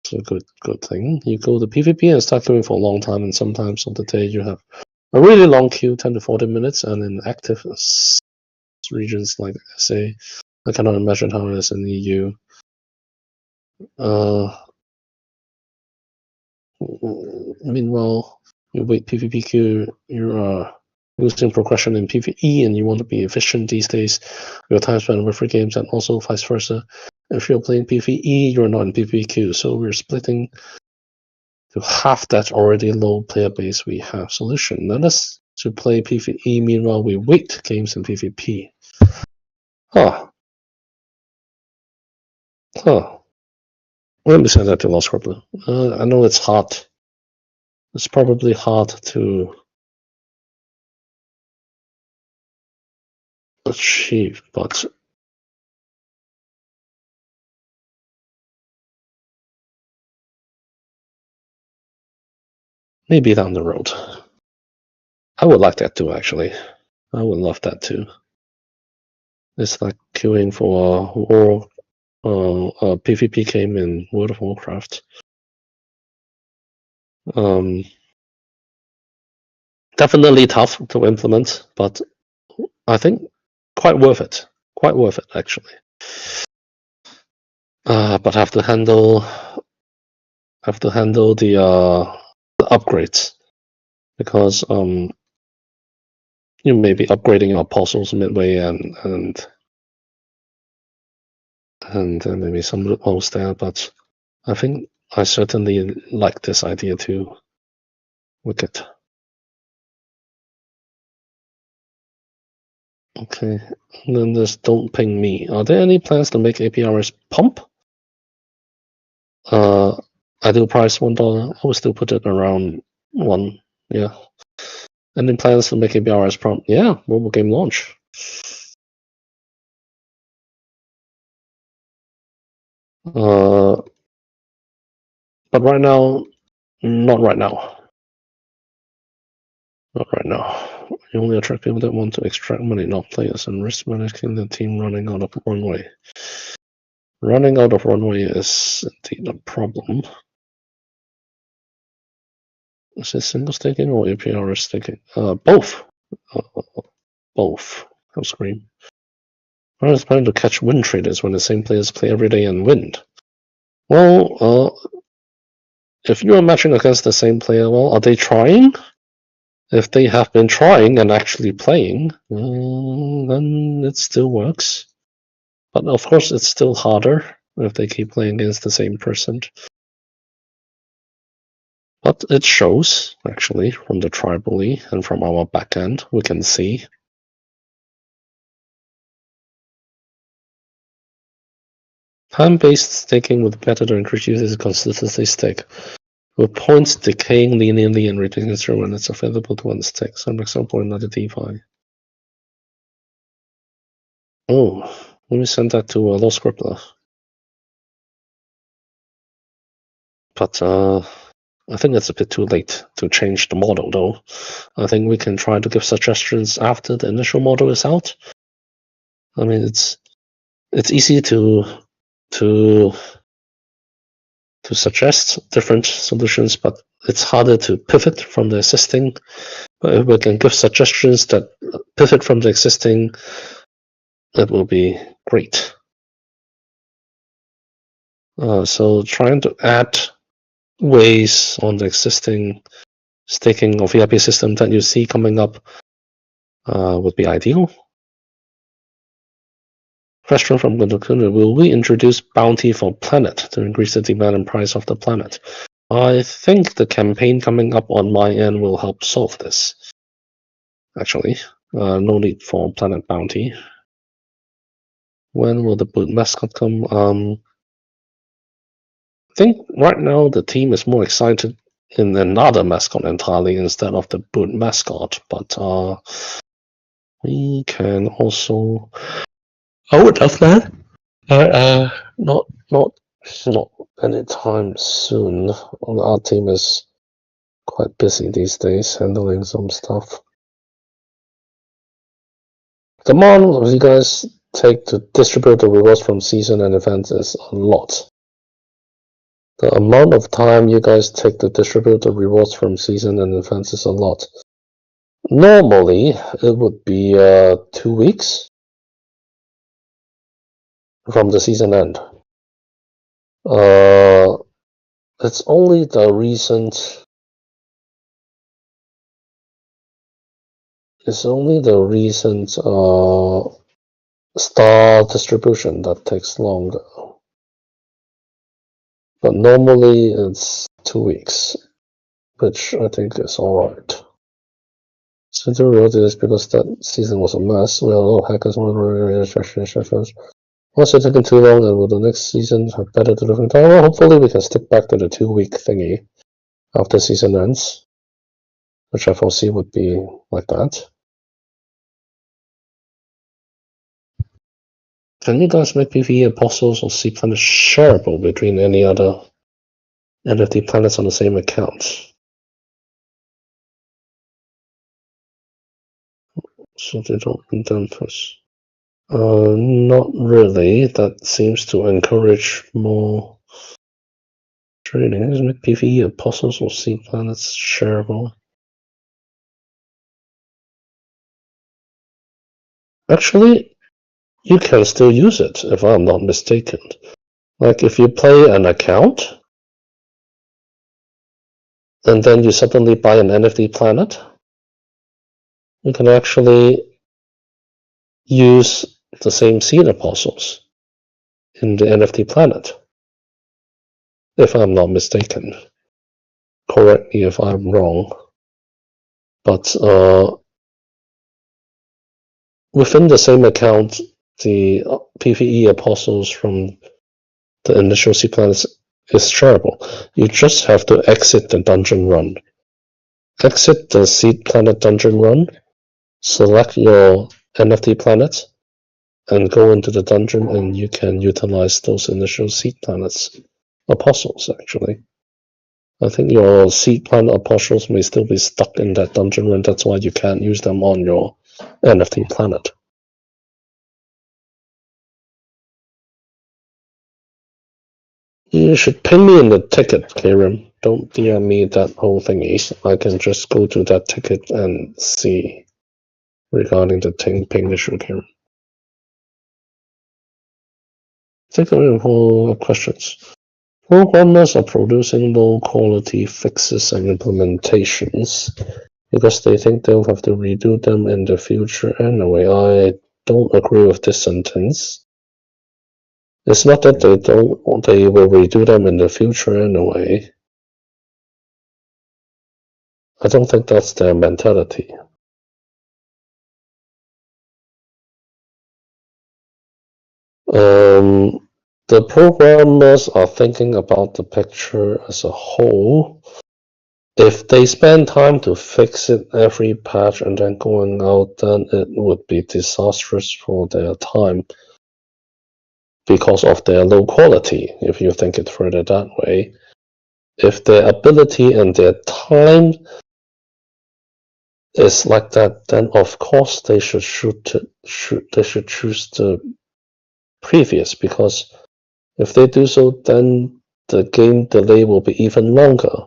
It's a good thing. You go to PvP and start queuing for a long time, and sometimes on the day you have a really long queue, 10 to 40 minutes, and in active regions like SA, I cannot imagine how it is in the EU. Meanwhile, you wait PvP queue, losing progression in PvE and you want to be efficient these days, your time spent with free games, and also vice versa. If you're playing PvE, you're not in PvQ, so we're splitting to half that already low player base we have. Solution: let us to play PvE, meanwhile we wait games in PvP. Huh. Let me send that to LoreKeeper. I know it's hard. It's probably hard to achieve, but maybe down the road. I would like that too, actually. I would love that too. It's like queuing for a PvP game in World of Warcraft. Definitely tough to implement, but I think quite worth it. Quite worth it, actually. But have to handle the upgrades, because you may be upgrading your apostles midway and maybe some loopholes there, but I think I certainly like this idea too. Wicked. Okay, and then there's Don't Ping Me. Are there any plans to make APRS pump? Ideal price $1. I would still put it around 1. Yeah. Any plans to make APRS pump? Yeah, mobile game launch. But right now, not right now. Not right now. You only attract people that want to extract money, not players, and risk managing the team running out of runway. Running out of runway is indeed a problem. Is it single staking or APRS staking? Both. Both. I'll scream. I was planning to catch win traders when the same players play every day and win. Well, if you are matching against the same player, well, are they trying? If they have been trying and actually playing, then it still works. But of course, it's still harder if they keep playing against the same person. But it shows, actually, from the tribally and from our backend, we can see. Time-based staking with competitor increases consistency stake, with points decaying linearly and reducing when it's available to one stake. Some example in another DeFi. Oh, let me send that to LoreKeeper. But I think it's a bit too late to change the model, though. I think we can try to give suggestions after the initial model is out. I mean, it's easy to suggest different solutions, but it's harder to pivot from the existing. But if we can give suggestions that pivot from the existing, that will be great. So trying to add ways on the existing staking or VIP system that you see coming up would be ideal. Question from Gundokuno: will we introduce bounty for planet to increase the demand and price of the planet? I think the campaign coming up on my end will help solve this. Actually, no need for planet bounty. When will the boot mascot come? I think right now the team is more excited in another mascot entirely instead of the boot mascot, but we can also. I would love that. Not anytime soon. Our team is quite busy these days handling some stuff. The amount of you guys take to distribute the rewards from season and events is a lot. The amount of time you guys take to distribute the rewards from season and events is a lot. Normally, it would be 2 weeks from the season end. It's only the recent It's only the recent star distribution that takes longer. But normally it's 2 weeks, which I think is alright. So the real deal is because that season was a mess. We had a lot of hackers. Once it's taking too long, and will the next season have better delivering time? Well, hopefully we can stick back to the 2-week thingy after season ends, which I foresee would be like that. Can you guys make PvE apostles or sea planets shareable between any other NFT planets on the same account? So they don't need them first. Not really. That seems to encourage more trading. Isn't it PvE apostles or sea planets shareable? Actually, you can still use it, if I'm not mistaken. Like, if you play an account, and then you suddenly buy an NFT planet, you can actually use the same seed apostles in the NFT planet, if I'm not mistaken. Correct me if I'm wrong. But within the same account, the PvE apostles from the initial seed planets is shareable. You just have to exit the dungeon run. Exit the seed planet dungeon run, select your NFT planet, and go into the dungeon, and you can utilize those initial seed planets apostles, actually. I think your seed planet apostles may still be stuck in that dungeon run, that's why you can't use them on your NFT planet. You should ping me in the ticket, Kieran. Don't DM me that whole thingy. I can just go to that ticket and see regarding the ping issue, Kieran. Take away for questions. Programmers are producing low-quality fixes and implementations because they think they'll have to redo them in the future anyway. I don't agree with this sentence. It's not that they will redo them in the future anyway. I don't think that's their mentality. The programmers are thinking about the picture as a whole. If they spend time to fix it every patch and then going out, then it would be disastrous for their time because of their low quality, if you think it further that way. If their ability and their time is like that, then of course they should choose the previous, because if they do so, then the game delay will be even longer.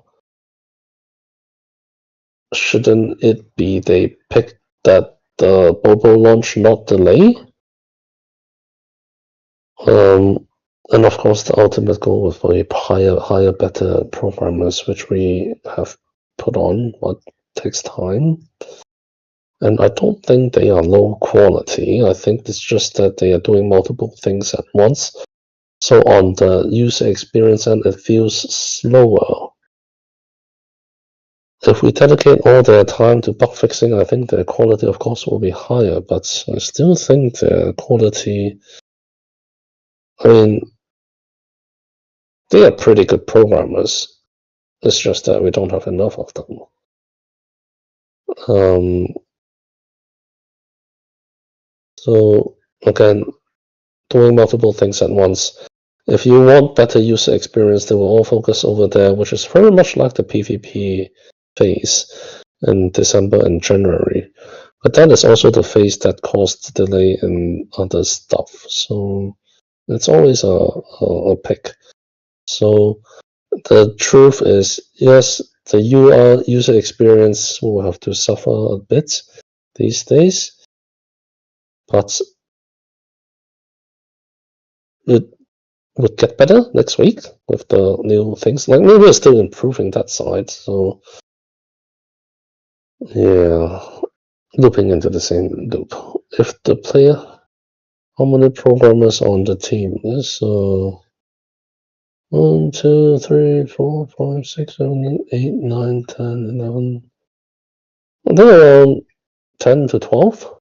Shouldn't it be they pick that the mobile launch not delay? And of course, the ultimate goal was for hire better programmers, which we have put on, but takes time. And I don't think they are low quality. I think it's just that they are doing multiple things at once. So on the user experience end, it feels slower. If we dedicate all their time to bug fixing, I think their quality, of course, will be higher. But I still think their quality, I mean, they are pretty good programmers. It's just that we don't have enough of them. So again, doing multiple things at once. If you want better user experience, they will all focus over there, which is very much like the PvP phase in December and January. But that is also the phase that caused delay in other stuff. So it's always a pick. So the truth is, yes, the user experience will have to suffer a bit these days, but it would get better next week with the new things. Like, maybe we're still improving that side, so yeah. looping into the same loop. If the player, how many programmers on the team? This 1, 2, 3, 4, 5, 6, 7, 8, 9, 10, 11. I think around 10 to 12.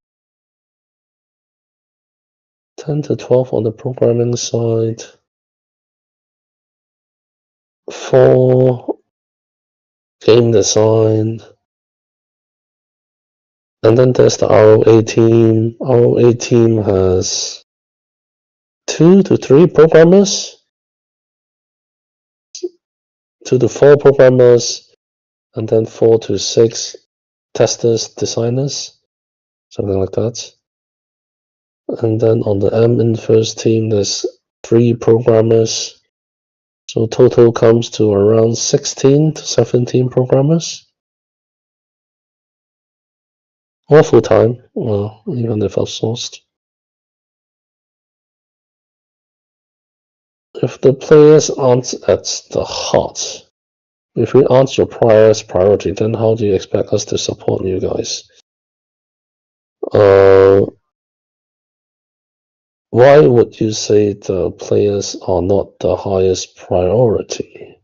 10 to 12 on the programming side. 4 game design. And then there's the ROA team. ROA team has 2 to 3 programmers. 2 to 4 programmers. And then 4 to 6 testers, designers. Something like that. And then on the M Inverse team, there's 3 programmers. So total comes to around 16 to 17 programmers. All full time, well, even if outsourced. If the players aren't at the heart, if we aren't your priority, then how do you expect us to support you guys? Why would you say the players are not the highest priority?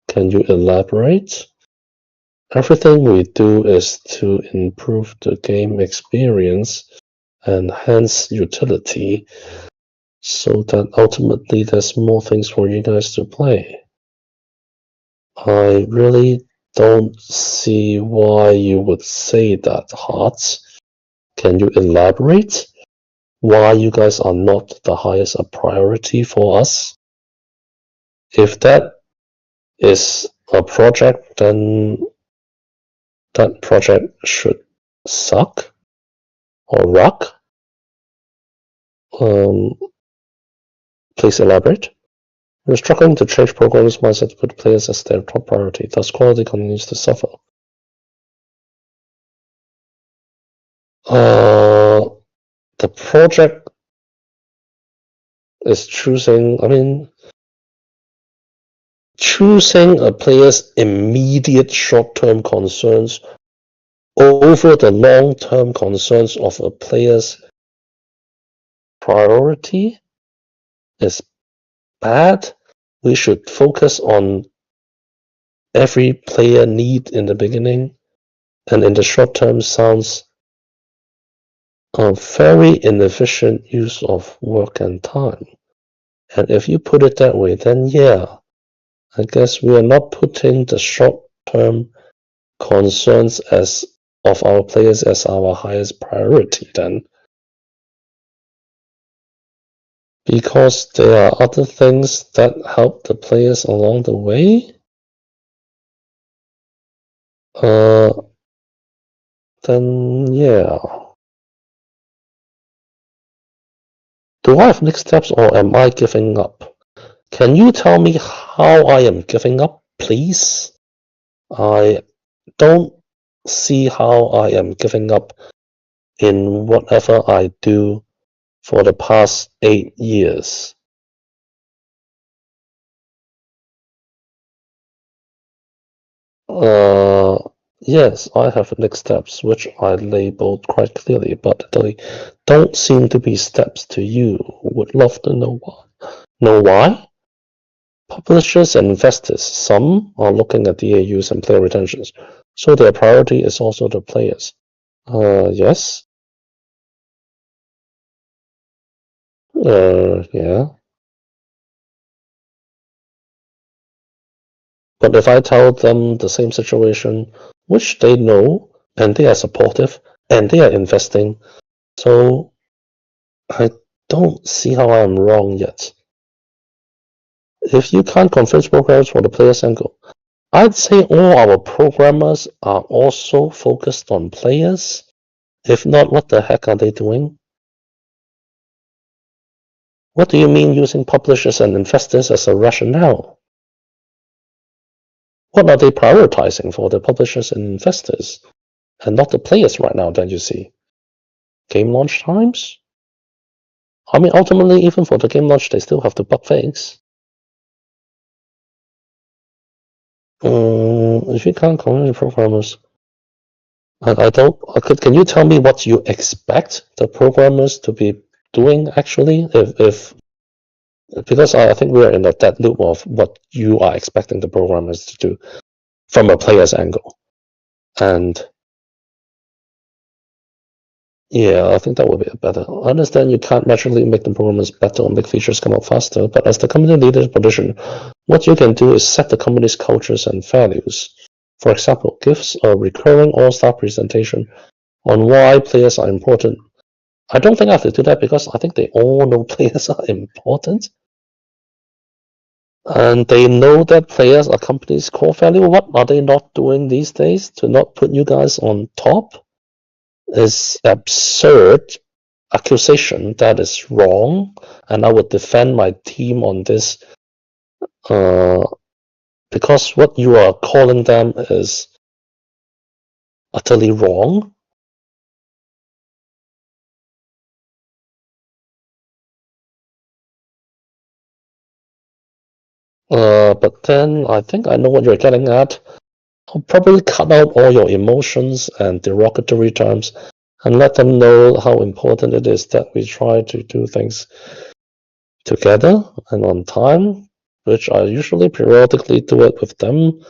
Can you elaborate? Everything we do is to improve the game experience and hence utility, so that ultimately there's more things for you guys to play. I really don't see why you would say that, Hearts. Can you elaborate why you guys are not the highest a priority for us? If that is a project, then that project should suck or rock. Please elaborate. We're struggling to change programmers' mindset to put players as their top priority. Thus, quality continues to suffer. The project is choosing a player's immediate short-term concerns over the long-term concerns of a player's priority is bad. We should focus on every player need in the beginning, and in the short term sounds a very inefficient use of work and time. And if you put it that way, then yeah, I guess we are not putting the short-term concerns of our players as our highest priority then. Because there are other things that help the players along the way. Then yeah. Do I have next steps or am I giving up? Can you tell me how I am giving up, please? I don't see how I am giving up in whatever I do for the past 8 years. Yes, I have next steps, which I labeled quite clearly, but they don't seem to be steps to you. Would love to know why. Know why? Publishers and investors, some are looking at DAUs and player retentions, so their priority is also the players. Yes. Yeah. But if I tell them the same situation, which they know, and they are supportive, and they are investing, so I don't see how I'm wrong yet. If you can't convince programmers for the player's angle, I'd say all our programmers are also focused on players. If not, what the heck are they doing? What do you mean using publishers and investors as a rationale? What are they prioritizing for the publishers and investors? And not the players right now that you see. Game launch times? I mean, ultimately, even for the game launch, they still have to bug fix. If you can't convince programmers, I don't. Can you tell me what you expect the programmers to be doing actually? If because I think we are in that loop of what you are expecting the programmers to do from a player's angle, and yeah, I think that would be better. I understand you can't magically make the programmers better or make features come out faster, but as the company leader's position, what you can do is set the company's cultures and values. For example, give a recurring all-star presentation on why players are important. I don't think I have to do that because I think they all know players are important. And they know that players are company's core value. What are they not doing these days to not put you guys on top? Is absurd accusation that is wrong, and I would defend my team on this because what you are calling them is utterly wrong. But then I think I know what you're getting at. I'll probably cut out all your emotions and derogatory terms and let them know how important it is that we try to do things together and on time, which I usually periodically do it with them.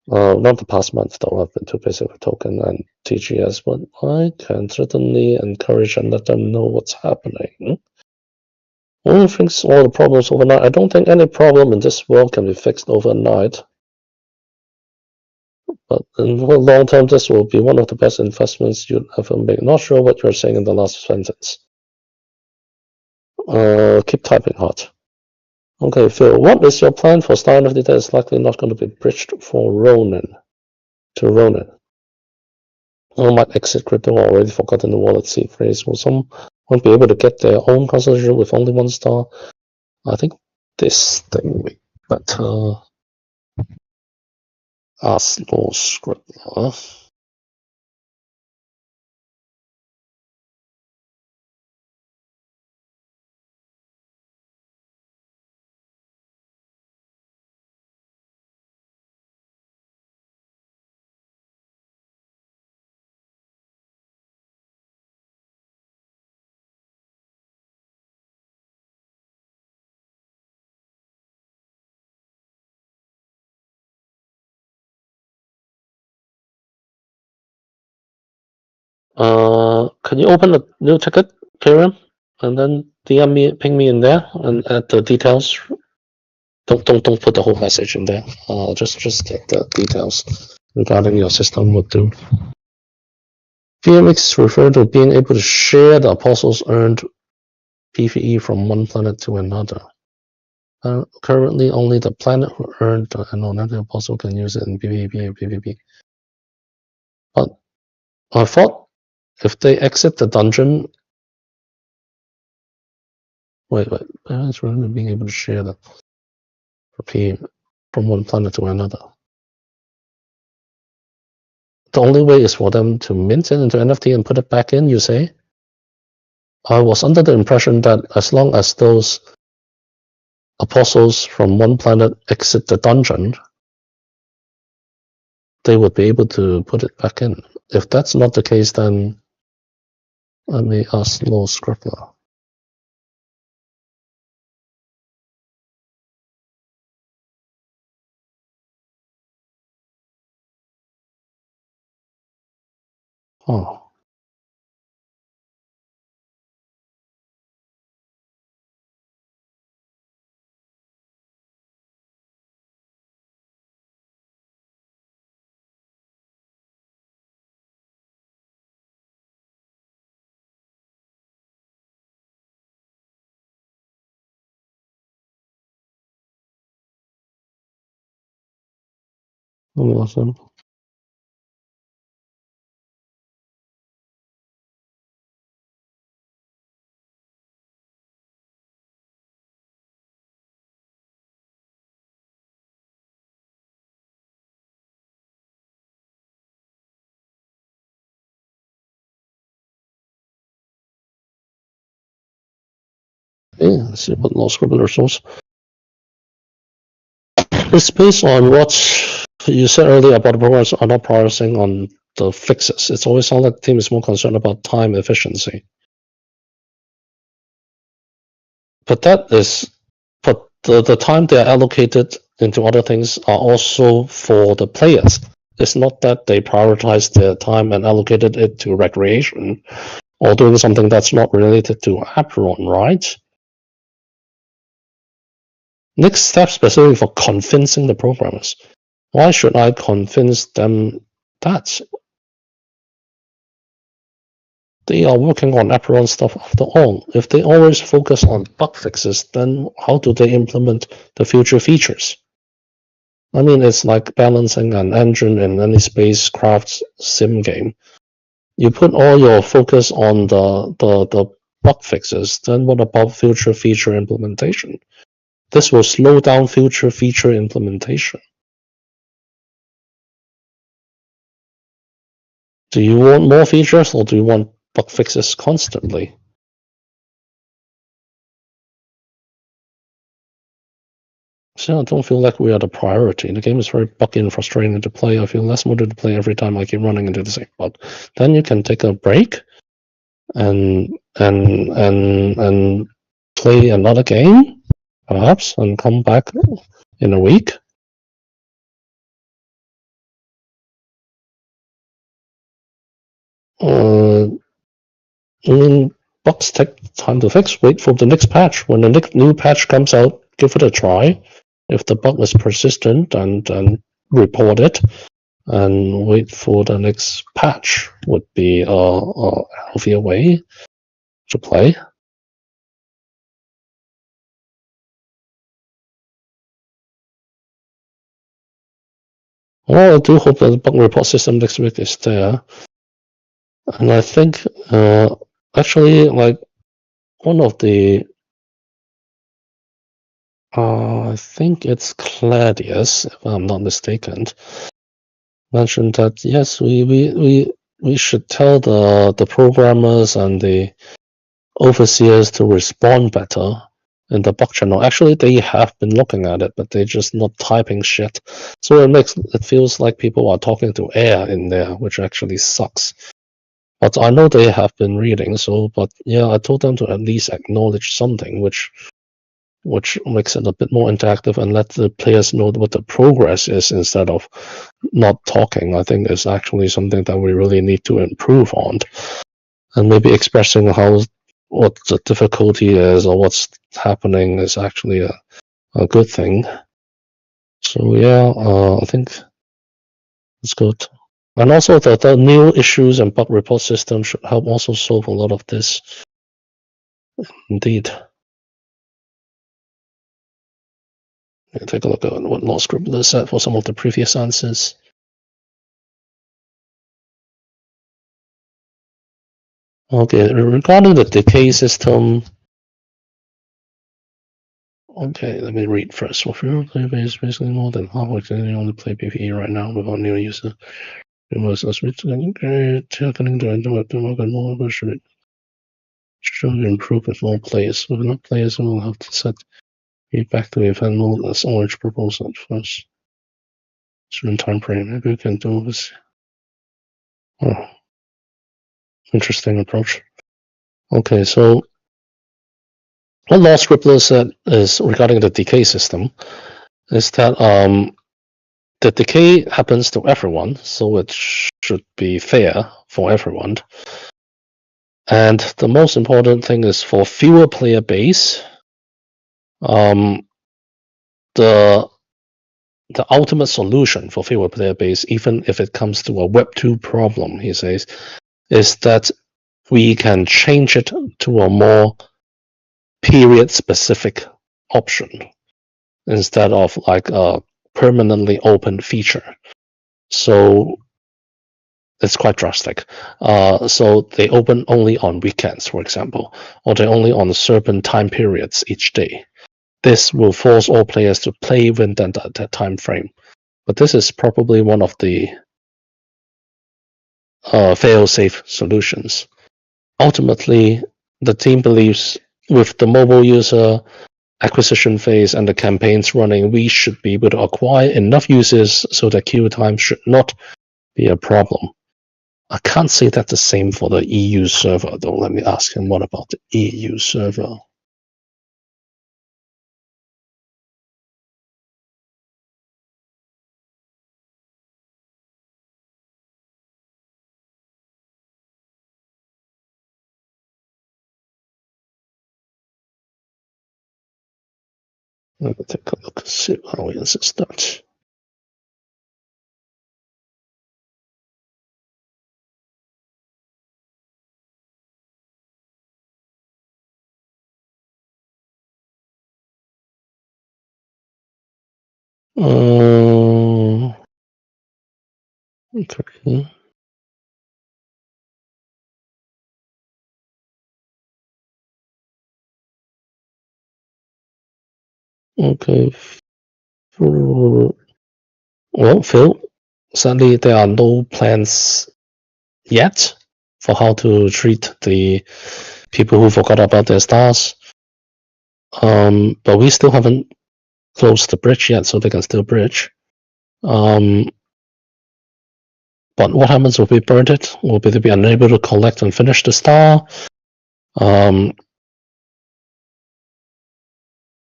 Not the past month though, I've been too busy with Token and TGS, but I can certainly encourage and let them know what's happening. One who thinks all the problems overnight. I don't think any problem in this world can be fixed overnight. But in the long term, this will be one of the best investments you'll ever make. Not sure what you're saying in the last sentence. Keep typing hard. Okay, Phil, what is your plan for Star NFT that is likely not going to be bridged for Ronin? To Ronin. I might exit crypto or already forgotten the wallet seed phrase. Will someone be able to get their own constellation with only one star? I think this thing we better ask LoreKeeper. Can you open a new ticket, Kieran? And then DM me, ping me in there, and add the details. Don't put the whole message in there. Just get the details regarding your system would do. VMX refer to being able to share the apostles earned PvE from one planet to another. Currently, only the planet who earned another apostle can use it in PvP and PvP. But I thought if they exit the dungeon, wait, it's really being able to share the from one planet to another. The only way is for them to mint it into NFT and put it back in, you say? I was under the impression that as long as those apostles from one planet exit the dungeon, they would be able to put it back in. If that's not the case, then let me ask LoreKeeper. Oh. Awesome. Yeah, let's see what LoreKeeper source. It's based on what you said earlier about the programs are not progressing on the fixes. It's always sounded like the team is more concerned about time efficiency. But the time they are allocated into other things are also for the players. It's not that they prioritize their time and allocated it to recreation or doing something that's not related to Aperon, right? Next step specifically for convincing the programmers. Why should I convince them that? They are working on Aperon stuff after all. If they always focus on bug fixes, then how do they implement the future features? I mean, it's like balancing an engine in any spacecraft sim game. You put all your focus on the bug fixes, then what about future feature implementation? This will slow down future feature implementation. Do you want more features or do you want bug fixes constantly? So I don't feel like we are the priority. The game is very buggy and frustrating to play. I feel less motivated to play every time I keep running into the same bug. Then you can take a break and play another game, perhaps, and come back in a week. I mean, bugs take time to fix. Wait for the next patch. When the new patch comes out, give it a try. If the bug is persistent, and report it, and wait for the next patch would be a healthier way to play. Well, I do hope that the bug report system next week is there. And I think, actually, like, one of the, I think it's Claudius, if I'm not mistaken, mentioned that, yes, we should tell the programmers and the overseers to respond better in the bug channel. Actually, they have been looking at it, but they're just not typing shit. So it feels like people are talking to air in there, which actually sucks. But I know they have been reading, but yeah, I told them to at least acknowledge something, which makes it a bit more interactive and let the players know what the progress is instead of not talking. I think is actually something that we really need to improve on, and maybe expressing what the difficulty is or what's happening is actually a good thing. So yeah, I think it's good. And also the new issues and bug report system should help also solve a lot of this. Indeed. Take a look at what LoreKeeper said for some of the previous answers. Okay, regarding the decay system. Okay, let me read first. Well, for your player base, basically more than half of you only play PvE right now without new user. We must switch to connecting to more should improve with more players. With enough players, we will have to set feedback to the event mode as Orange proposed at first. Certain time frame. Maybe we can do this. Oh, interesting approach. Okay, so what LoreKeeper said is regarding the decay system is that the decay happens to everyone, so it should be fair for everyone. And the most important thing is for fewer player base, the ultimate solution for fewer player base, even if it comes to a Web 2 problem, he says, is that we can change it to a more period-specific option instead of like a permanently open feature. So it's quite drastic. So they open only on weekends, for example, or they only on certain time periods each day. This will force all players to play within that time frame. But this is probably one of the fail-safe solutions. Ultimately, the team believes with the mobile user acquisition phase and the campaigns running, we should be able to acquire enough users so that queue time should not be a problem. I can't say that the same for the EU server, though. Let me ask him, what about the EU server? Let me take a look and see how he answers that. Okay. Okay. Well, Phil, sadly, there are no plans yet for how to treat the people who forgot about their stars. But we still haven't closed the bridge yet, so they can still bridge. But what happens if we burn it? Will they be unable to collect and finish the star?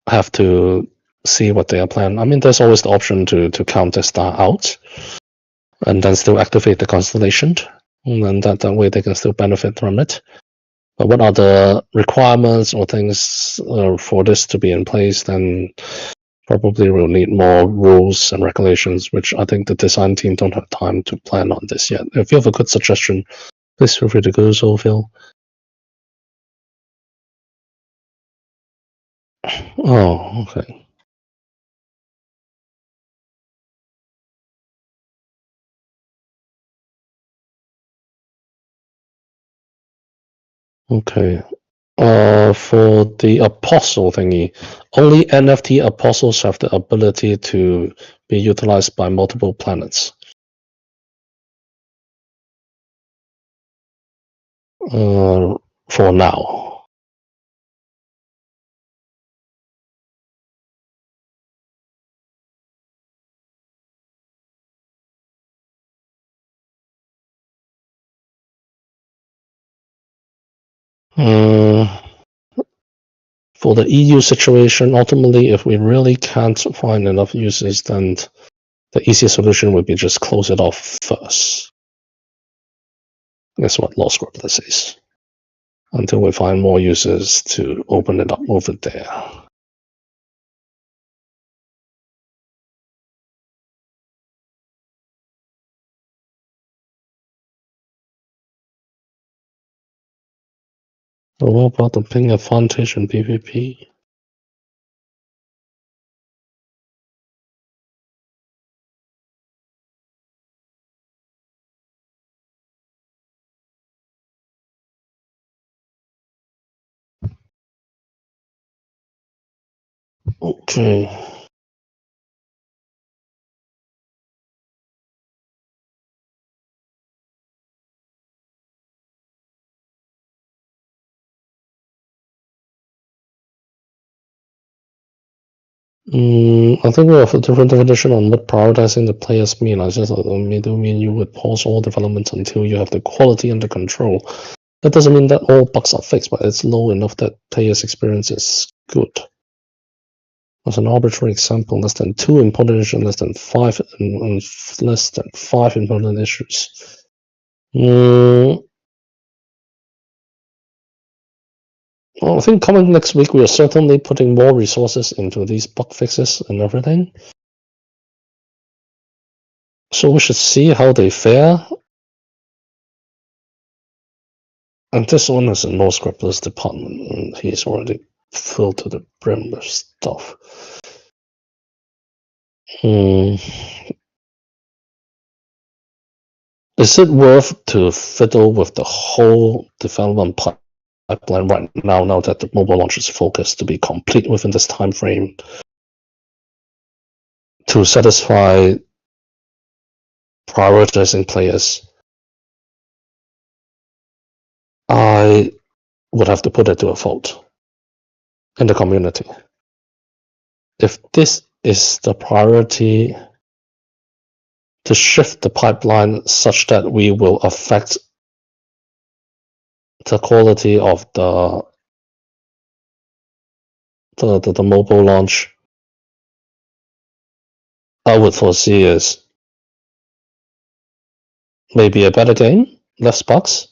Have to see what they are planning. I mean, there's always the option to count the star out and then still activate the constellation, and then that way they can still benefit from it. But what are the requirements or things for this to be in place? Then probably we'll need more rules and regulations, which I think the design team don't have time to plan on this yet. If you have a good suggestion, please feel free to go so, Phil. Oh, okay. Okay. For the apostle thingy, only NFT apostles have the ability to be utilized by multiple planets. For now. For the EU situation, ultimately, if we really can't find enough uses, then the easiest solution would be just close it off first. That's what LoreKeeper says. Until we find more users to open it up over there. So what about the ping advantage in PvP? Okay. I think we have a different definition on what prioritizing the players mean. I just do mean you would pause all development until you have the quality under control. That doesn't mean that all bugs are fixed, but it's low enough that players' experience is good. As an arbitrary example, less than 2 important issues, less than 5 important issues. Well, I think coming next week, we are certainly putting more resources into these bug fixes and everything. So we should see how they fare. And this one is in LoreKeeper's department, and he's already filled to the brim with stuff. Is it worth to fiddle with the whole development pipeline right now that the mobile launch is focused to be complete within this time frame to satisfy prioritizing players? I would have to put it to a vote in the community. If this is the priority to shift the pipeline such that we will affect the quality of the mobile launch, I would foresee is maybe a better game, less bugs,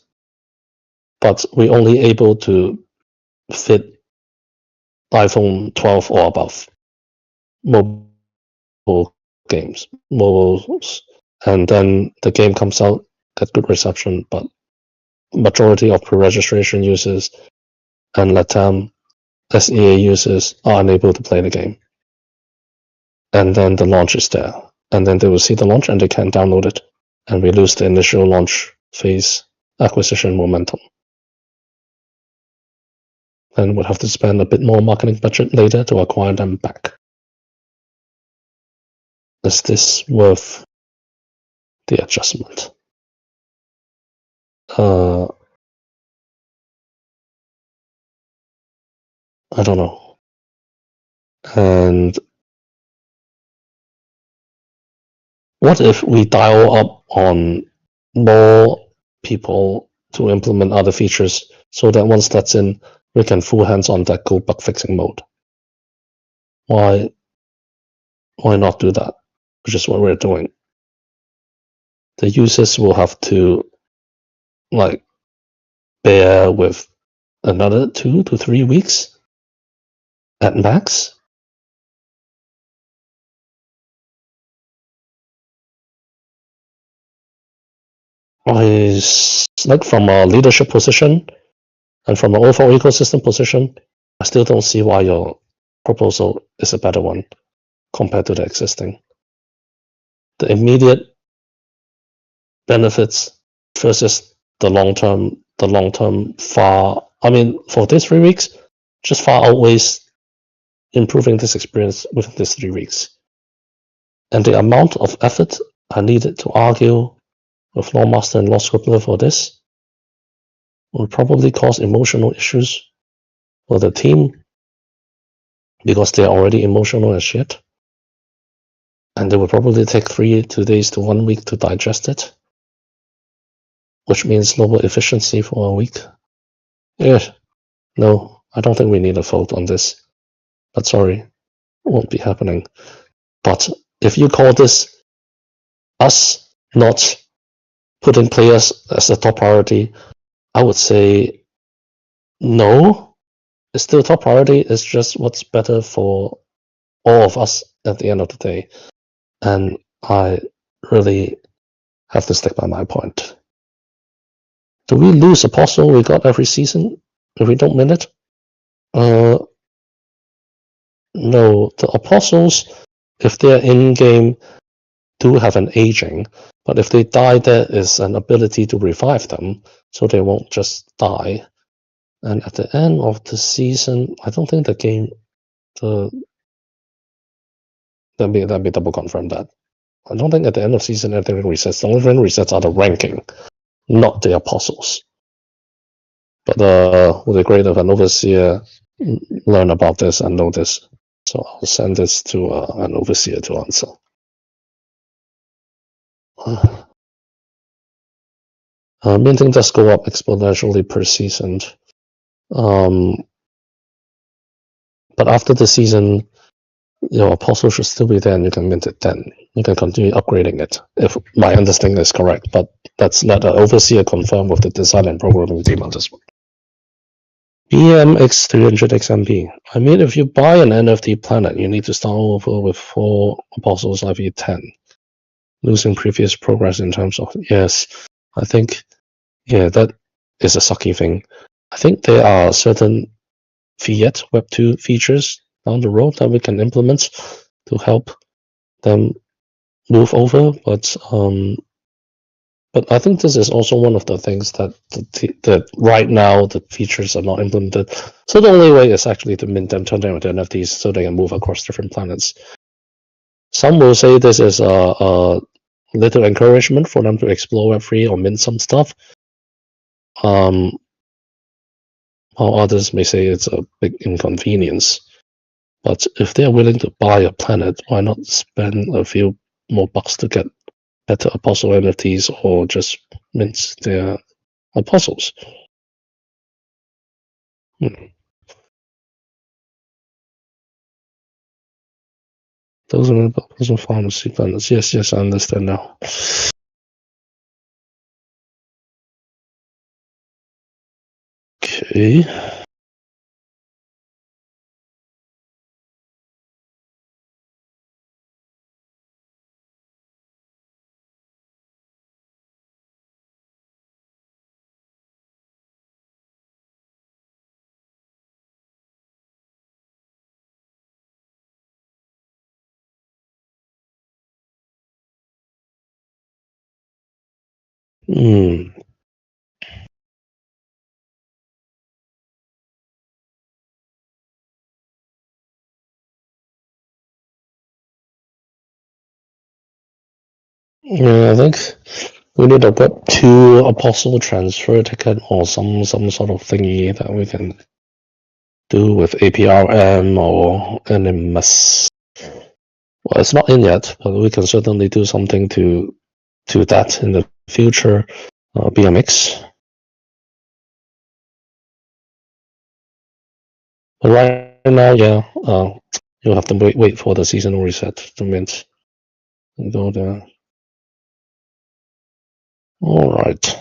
but we're only able to fit iPhone 12 or above mobile games, mobiles, and then the game comes out, get good reception, but majority of pre-registration users and LATAM SEA users are unable to play the game. And then the launch is there. And then they will see the launch and they can't download it. And we lose the initial launch phase acquisition momentum. Then we'll have to spend a bit more marketing budget later to acquire them back. Is this worth the adjustment? I don't know. And what if we dial up on more people to implement other features so that once that's in, we can full hands on deck go bug fixing mode? Why not do that? Which is what we're doing. The users will have to bear with another 2 to 3 weeks at max. From a leadership position and from an overall ecosystem position, I still don't see why your proposal is a better one compared to the existing. The immediate benefits versus the long term for these 3 weeks, just far outweighs improving this experience within these 3 weeks. And the amount of effort I needed to argue with LoreMaster and LoreKeeper for this will probably cause emotional issues for the team because they are already emotional as shit. And they will probably take 2 days to 1 week to digest it, which means lower efficiency for a week. Yeah, no, I don't think we need a vote on this. But sorry, it won't be happening. But if you call this us not putting players as a top priority, I would say no. It's still top priority. It's just what's better for all of us at the end of the day. And I really have to stick by my point. Do we lose Apostle we got every season if we don't win it? No. The Apostles, if they're in-game, do have an aging, but if they die, there is an ability to revive them, so they won't just die. And at the end of the season, I don't think the game, let me double confirm that. I don't think at the end of season anything resets. The only thing resets are the ranking, not the Apostles. But would be great if an overseer learn about this and know this. So I'll send this to an overseer to answer. Minting does go up exponentially per season. But after the season, your Apostle should still be there and you can mint it then. You can continue upgrading it, if my understanding is correct. But let's let an overseer confirm with the design and programming team on this one. BMX300XMP. I mean, if you buy an NFT planet, you need to start over with 4 Apostles IV10. Losing previous progress in terms of, yes, I think, yeah, that is a sucky thing. I think there are certain Fiat Web2 features down the road that we can implement to help them move over, but I think this is also one of the things that right now the features are not implemented. So the only way is actually to mint them, turn them into NFTs so they can move across different planets. Some will say this is a little encouragement for them to explore Web3 or mint some stuff. While others may say it's a big inconvenience. But if they're willing to buy a planet, why not spend a few more bucks to get better apostle NFTs or just mints their apostles. Those are apostle pharmacy planners. Yes, I understand now. Okay. Yeah, I think we need a Web2 apostle transfer ticket or some sort of thingy that we can do with APRM or NMS. Well, it's not in yet, but we can certainly do something to that in the future. BMX. But right now, yeah, you'll have to wait for the seasonal reset to mint and go there. All right.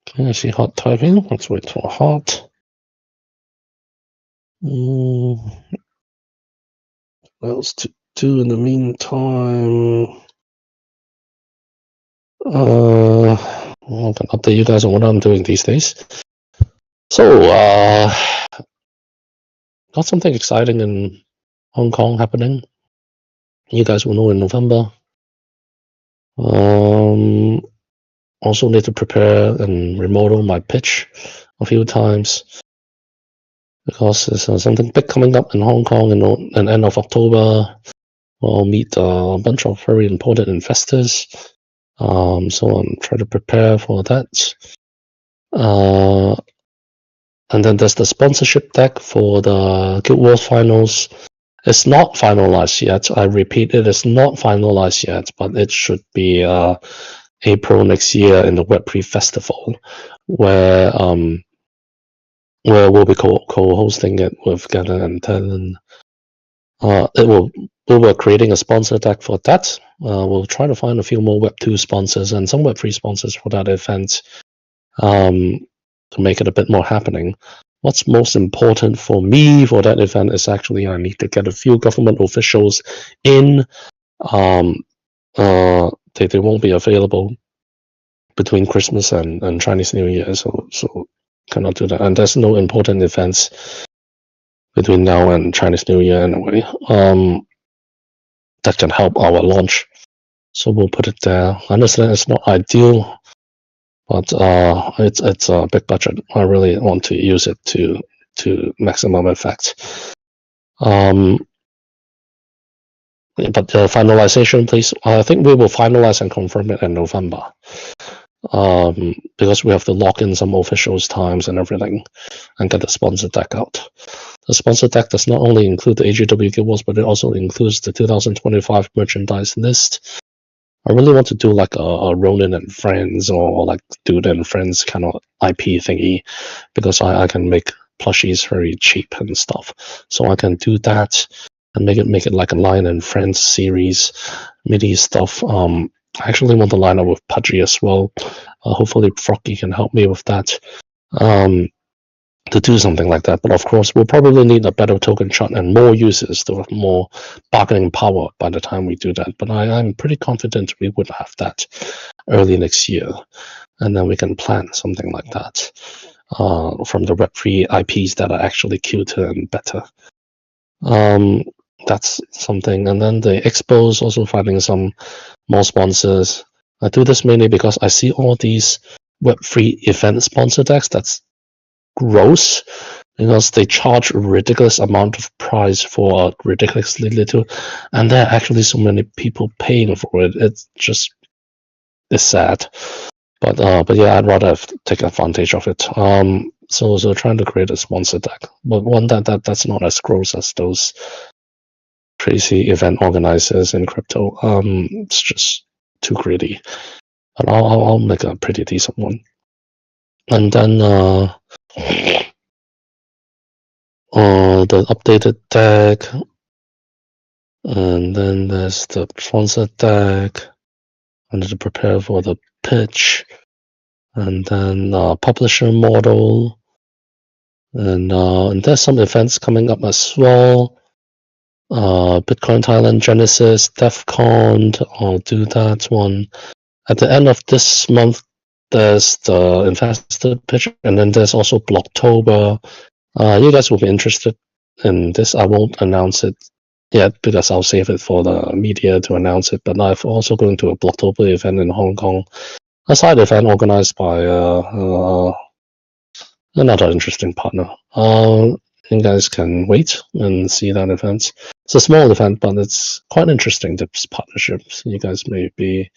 Okay, I see hot typing. Let's wait for hot. What else to do in the meantime? I can update you guys on what I'm doing these days. So, got something exciting in Hong Kong happening. You guys will know in November. Also need to prepare and remodel my pitch a few times because there's something big coming up in Hong Kong in end of October. I'll meet a bunch of very important investors. So I'm trying to prepare for that. And then there's the sponsorship deck for the Guild Wars finals. It's not finalized yet. I repeat, it is not finalized yet, but it should be April next year in the Web3 Festival, where we'll be co-hosting it with Gather and Talon. We were creating a sponsor deck for that. We'll try to find a few more Web2 sponsors and some Web3 sponsors for that event to make it a bit more happening. What's most important for me for that event is actually I need to get a few government officials in. They won't be available between Christmas and Chinese New Year, so cannot do that. And there's no important events between now and Chinese New Year anyway. That can help our launch. So we'll put it there. I understand it's not ideal, but it's a big budget. I really want to use it to maximum effect. But the finalization, please. I think we will finalize and confirm it in November. Because we have to lock in some officials' times and everything and get the sponsor deck out. The sponsor deck does not only include the AGW Guild Wars, but it also includes the 2025 merchandise list. I really want to do like a Ronin and Friends or like Dude and Friends kind of IP thingy, because I can make plushies very cheap and stuff. So I can do that and make it like a Lion and Friends series MIDI stuff. I actually want to line up with Pudgy as well. Hopefully Froggy can help me with that. To do something like that. But of course, we'll probably need a better token chart and more users to have more bargaining power by the time we do that. But I'm pretty confident we would have that early next year. And then we can plan something like that from the Web3 IPs that are actually cuter and better. That's something. And then the expos, also finding some more sponsors. I do this mainly because I see all these Web3 event sponsor decks that's gross, because they charge a ridiculous amount of price for ridiculously little, and there are actually so many people paying for it. It's sad. But yeah, I'd rather take advantage of it. So trying to create a sponsor deck, but one that's not as gross as those crazy event organizers in crypto. It's just too greedy. But I'll make a pretty decent one. And then the updated deck, and then there's the sponsor deck, and to prepare for the pitch, and then publisher model, and there's some events coming up as well. Bitcoin Thailand Genesis, DEFCON, I'll do that one. At the end of this month, there's the investor pitch, and then there's also Blocktober. You guys will be interested in this. I won't announce it yet because I'll save it for the media to announce it. But I'm also going to a Blocktober event in Hong Kong, a side event organized by another interesting partner. You guys can wait and see that event. It's a small event, but it's quite interesting, this partnership. You guys may be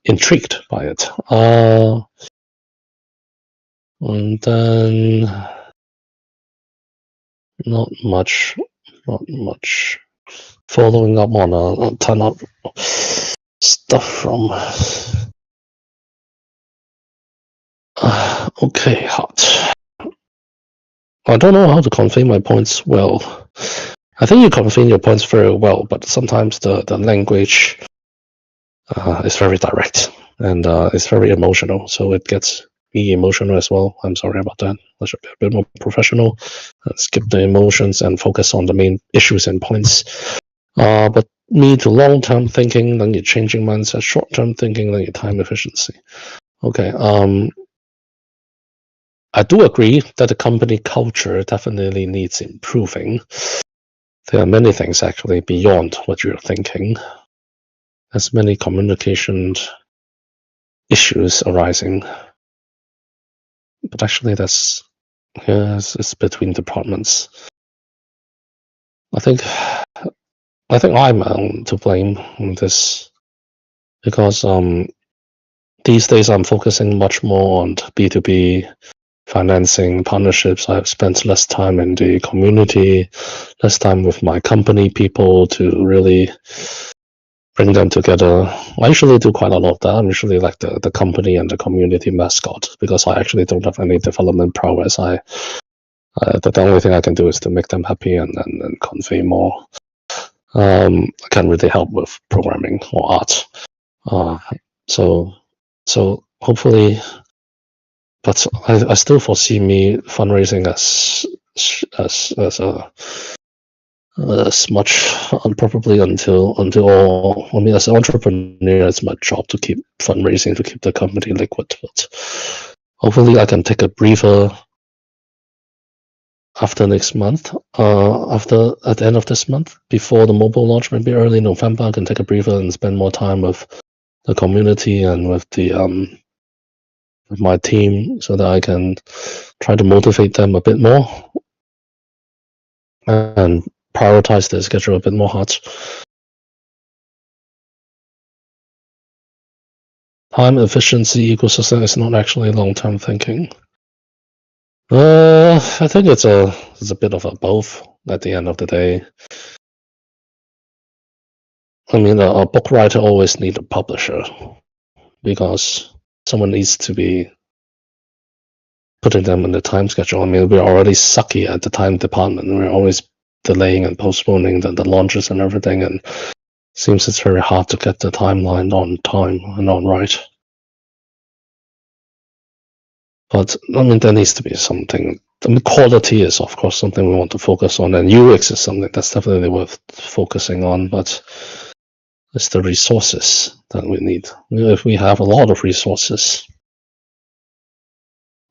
intrigued by it. And then not much following up on a ton of stuff from okay, hot. I don't know how to convey my points well. I think you convey your points very well, but sometimes the language is very direct and it's very emotional, so it gets me emotional as well. I'm sorry about that. I should be a bit more professional, skip the emotions and focus on the main issues and points. But me to long-term thinking, then you're changing mindset, short-term thinking, then your time efficiency. Okay, I do agree that the company culture definitely needs improving. There are many things actually beyond what you're thinking. There's many communication issues arising. But actually that's it's between departments. I think I'm to blame on this because these days I'm focusing much more on B2B financing partnerships. I've spent less time in the community, less time with my company people to really bring them together. I usually do quite a lot of that. I'm usually like the company and the community mascot because I actually don't have any development prowess. The only thing I can do is to make them happy and convey more. I can't really help with programming or art. So hopefully, but I still foresee me fundraising as much probably until I mean, as an entrepreneur, it's my job to keep fundraising to keep the company liquid. But hopefully, I can take a breather after next month. At the end of this month, before the mobile launch, maybe early November, I can take a breather and spend more time with the community and with the with my team, so that I can try to motivate them a bit more and prioritize their schedule a bit more hard. Time efficiency equals success is not actually long-term thinking. I think it's a bit of a both at the end of the day. I mean, a book writer always needs a publisher because someone needs to be putting them in the time schedule. I mean, we're already sucky at the time department. We're always delaying and postponing the launches and everything, and it seems it's very hard to get the timeline on time and on right. But I mean, there needs to be something. I mean, quality is of course something we want to focus on, and UX is something that's definitely worth focusing on. But it's the resources that we need. If we have a lot of resources,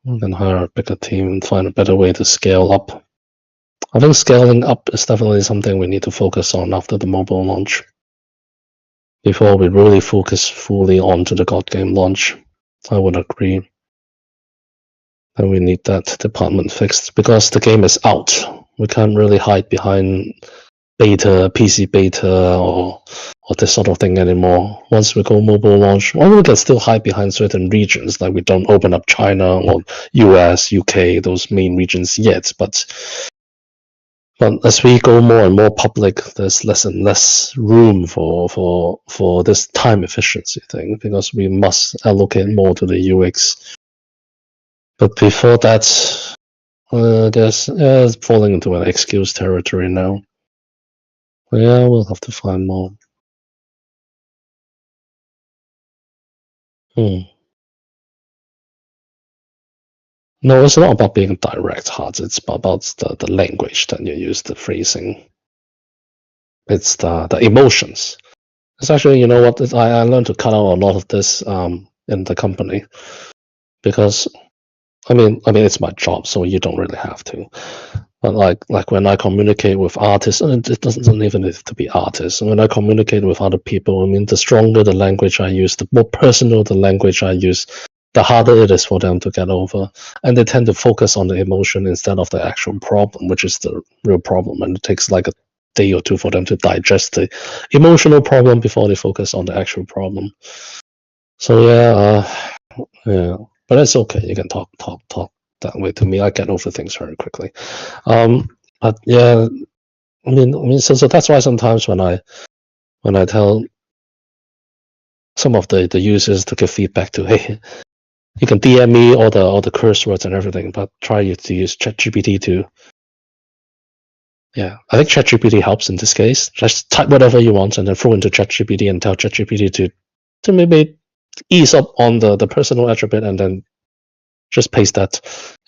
we can hire a bigger team and find a better way to scale up. I think scaling up is definitely something we need to focus on after the mobile launch. Before we really focus fully onto the God game launch, I would agree that we need that department fixed because the game is out. We can't really hide behind beta, PC beta, or this sort of thing anymore. Once we go mobile launch, well, we can still hide behind certain regions, like we don't open up China or US, UK, those main regions yet. But as we go more and more public, there's less and less room for this time efficiency thing, because we must allocate more to the UX. But before that, I guess it's falling into an excuse territory now. Yeah, we'll have to find more. No, it's not about being direct, Hard. It's about the language that you use, the phrasing. It's the emotions. It's actually, you know what? I learned to cut out a lot of this in the company, because I mean, it's my job, so you don't really have to. But like when I communicate with artists, and it doesn't even need to be artists. When I communicate with other people, I mean, the stronger the language I use, the more personal the language I use, the harder it is for them to get over. And they tend to focus on the emotion instead of the actual problem, which is the real problem. And it takes like a day or two for them to digest the emotional problem before they focus on the actual problem. So yeah, but it's okay. You can talk that way to me. I get over things very quickly. But yeah, I mean, so that's why sometimes when I tell some of the users to give feedback to, hey, you can DM me all the curse words and everything, but try to use ChatGPT to. Yeah, I think ChatGPT helps in this case. Just type whatever you want and then throw into ChatGPT and tell ChatGPT to maybe ease up on the personal attribute, and then just paste that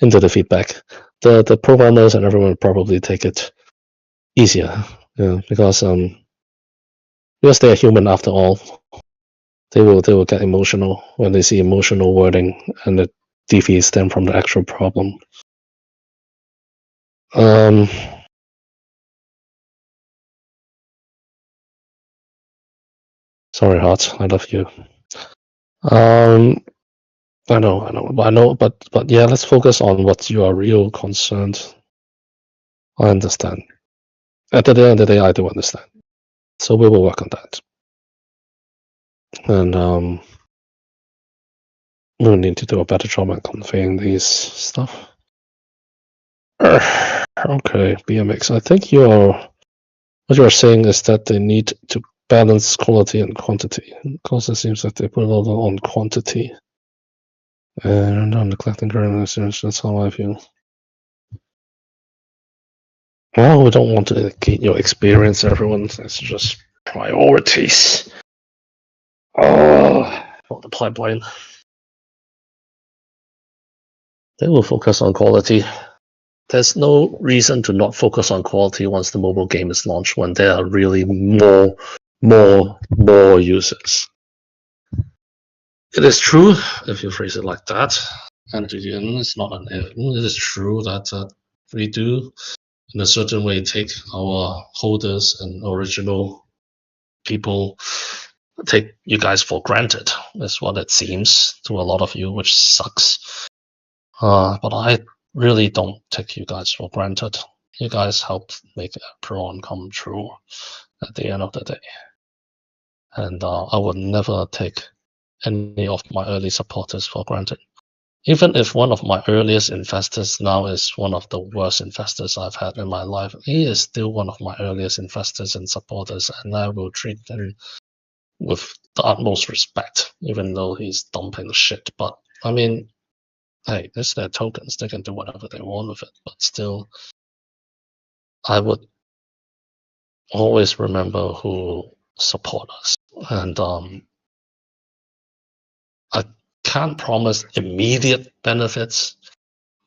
into the feedback. The programmers and everyone will probably take it easier, because they are human after all. They will get emotional when they see emotional wording, and it deviates them from the actual problem. Sorry, Heart, I love you. I know, but yeah, let's focus on what you are real concerned. I understand. At the end of the day, I do understand. So we will work on that. And we'll need to do a better job at conveying these stuff. Okay, BMX. I think what you're saying is that they need to balance quality and quantity, because it seems like they put a lot on quantity and on neglecting current listeners. That's how I feel. Well, we don't want to negate your experience, everyone. It's just priorities. For the pipeline. They will focus on quality. There's no reason to not focus on quality once the mobile game is launched, when there are really more users. It is true, if you phrase it like that, and it's not an it is true that we do, in a certain way, take our holders and original people, take you guys for granted. That's what it seems to a lot of you, which sucks. But I really don't take you guys for granted. You guys helped make Apron come true at the end of the day. And I would never take any of my early supporters for granted. Even if one of my earliest investors now is one of the worst investors I've had in my life, he is still one of my earliest investors and supporters, and I will treat him with the utmost respect, even though he's dumping shit. But I mean, hey, it's their tokens. They can do whatever they want with it. But still, I would always remember who support us. And I can't promise immediate benefits,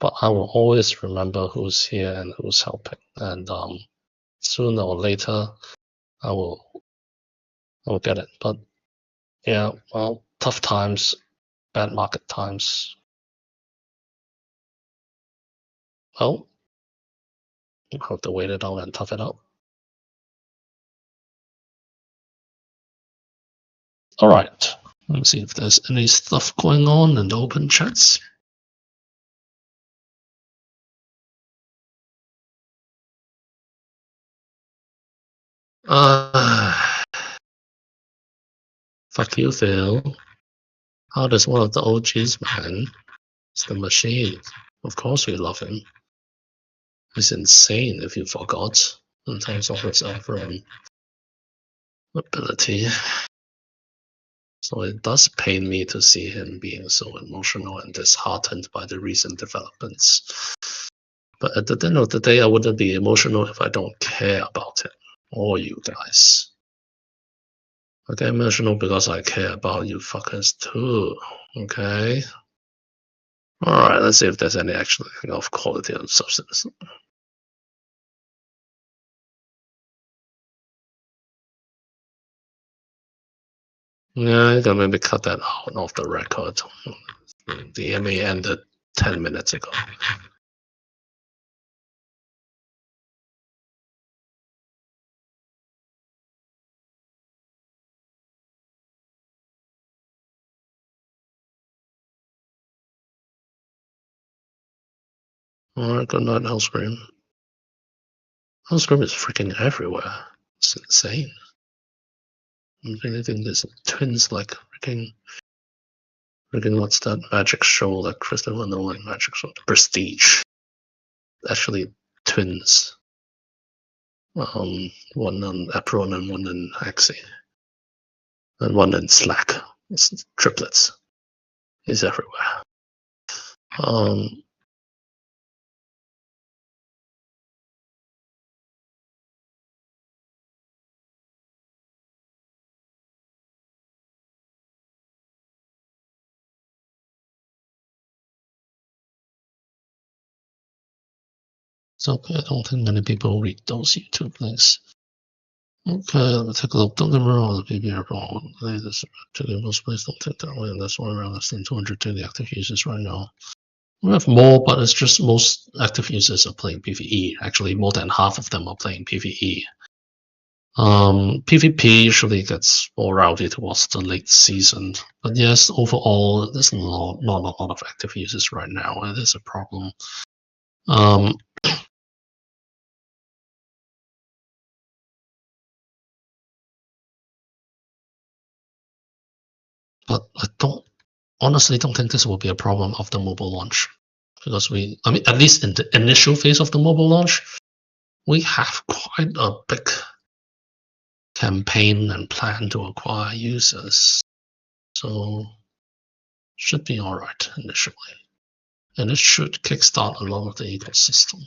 but I will always remember who's here and who's helping. And sooner or later, I will get it. But yeah, well, tough times, bad market times. Well, you have to wait it out and tough it out. All right. Let me see if there's any stuff going on in the open chats. Fuck you, Phil. How does one of the OGs, man? It's the machine. Of course we love him. He's insane if you forgot in terms of his ability. So it does pain me to see him being so emotional and disheartened by the recent developments. But at the end of the day, I wouldn't be emotional if I don't care about him or you guys. I get emotional because I care about you fuckers too. Okay? Alright, let's see if there's any actual of quality and substance. Yeah, you can maybe cut that out of the record. The EMA ended 10 minutes ago. Alright, good night, Hellscream. Hellscream is freaking everywhere. It's insane. I'm really thinking there's twins like freaking what's that magic show, like Christopher Nolan magic show, The Prestige. Actually, twins. One on Apron and one in Axie. And one in Slack. It's triplets. He's everywhere. So I don't think many people read those YouTube links. Okay, let's take a look. Don't get me wrong, the PBR wrong. This particularly most places don't take that way, and that's why around less than 200 daily active users right now. We have more, but it's just most active users are playing PvE. Actually, more than half of them are playing PvE. PvP usually gets more rowdy towards the late season. But yes, overall, there's not a lot of active users right now. It is a problem. But I honestly don't think this will be a problem of the mobile launch. Because at least in the initial phase of the mobile launch, we have quite a big campaign and plan to acquire users. So should be alright initially. And it should kickstart a lot of the ecosystem.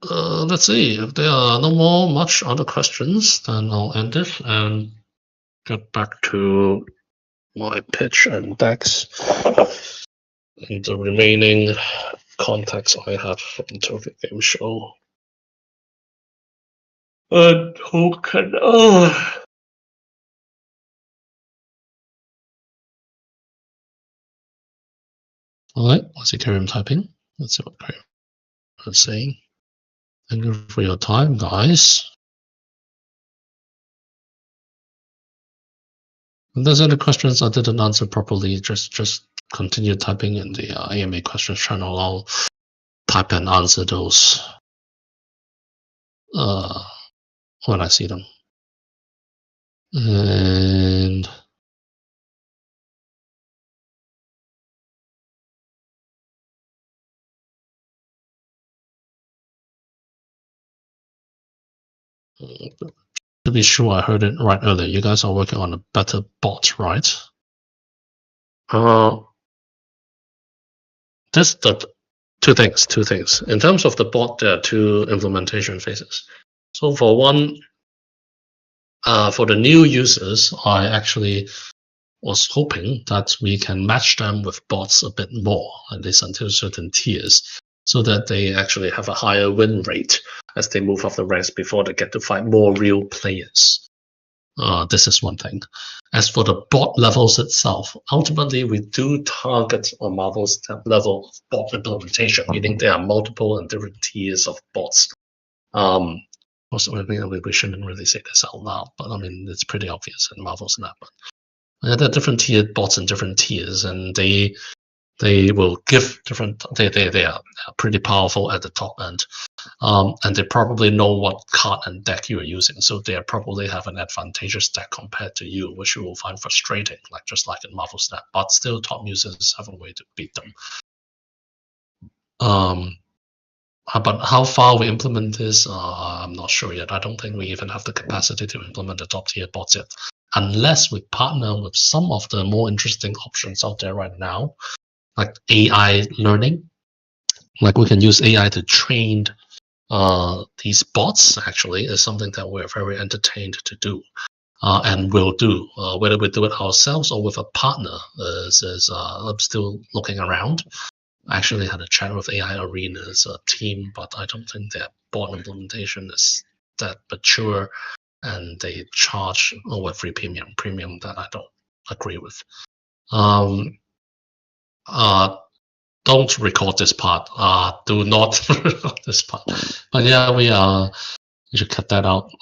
Let's see. If there are no much other questions, then I'll end it and get back to my pitch and decks and the remaining contacts I have from the Tokyo Game Show. And who can... Alright, let's see Karim typing. Let's see what Karim is saying. Thank you for your time, guys. If there's any questions I didn't answer properly, just continue typing in the AMA questions channel. I'll type and answer those when I see them. And to be sure I heard it right earlier, you guys are working on a better bot, right? Two things. In terms of the bot, there are two implementation phases. So for one, for the new users, I actually was hoping that we can match them with bots a bit more, at least until certain tiers, so that they actually have a higher win rate as they move up the ranks before they get to fight more real players. This is one thing. As for the bot levels itself, ultimately we do target on Marvel's level of bot implementation, meaning there are multiple and different tiers of bots. Also, we shouldn't really say this out loud, but I mean it's pretty obvious in Marvel's that. But there are different tiered bots in different tiers, and they they will give different. They are pretty powerful at the top end, and they probably know what card and deck you are using, so they probably have an advantageous deck compared to you, which you will find frustrating, just like in Marvel Snap. But still, top users have a way to beat them. But how far we implement this, I'm not sure yet. I don't think we even have the capacity to implement the top tier bots yet, unless we partner with some of the more interesting options out there right now, like AI learning. Like we can use AI to train these bots. Actually, is something that we're very entertained to do, and will do. Whether we do it ourselves or with a partner I'm still looking around. I actually had a chat with AI Arena's team, but I don't think their bot implementation is that mature, and they charge over free premium that I don't agree with. Don't record this part. Do not record this part. But yeah, we should cut that out.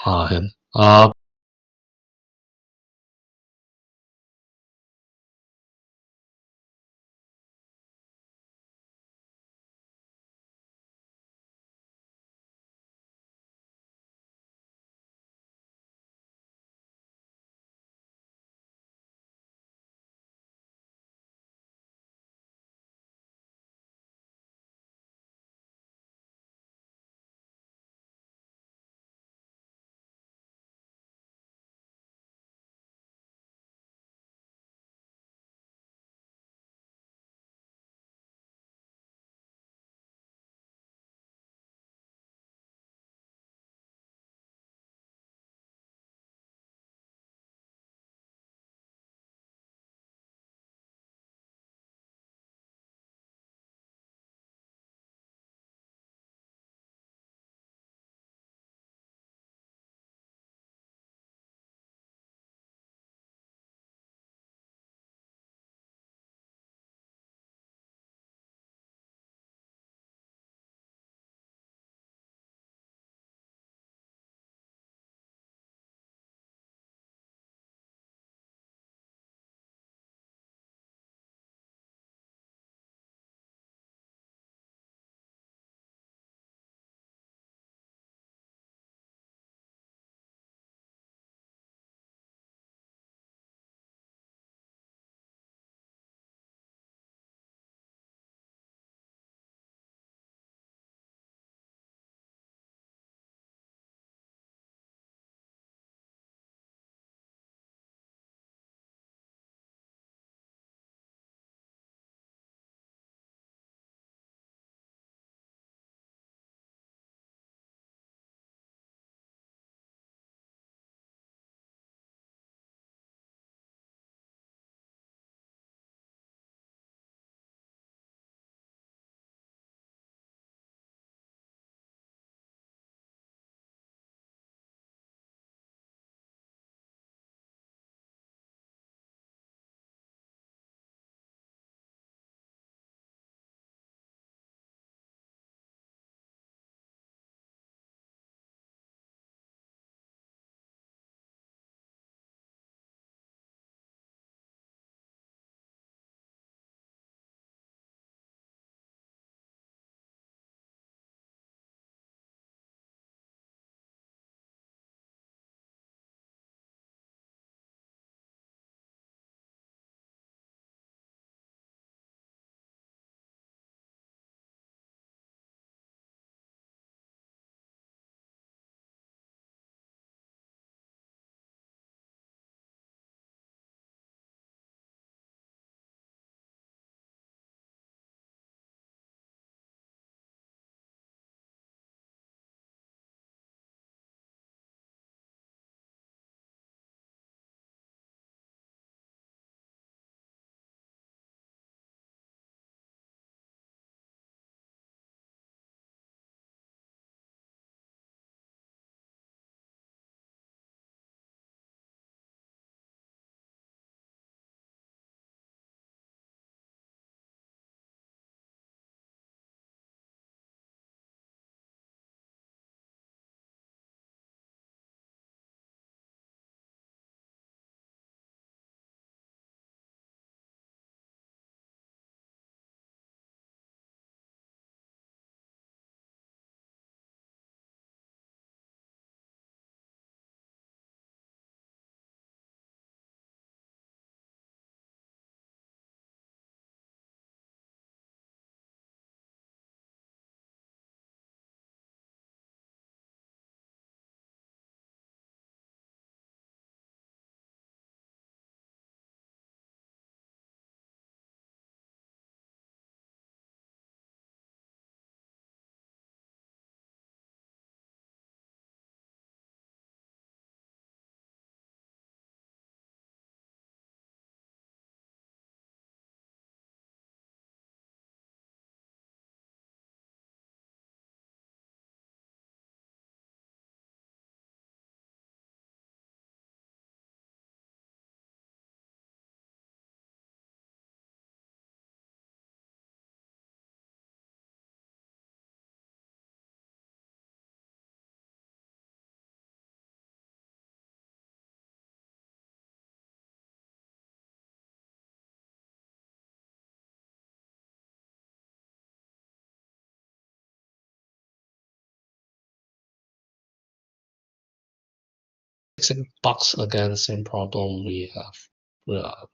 fixing bugs again, same problem. We have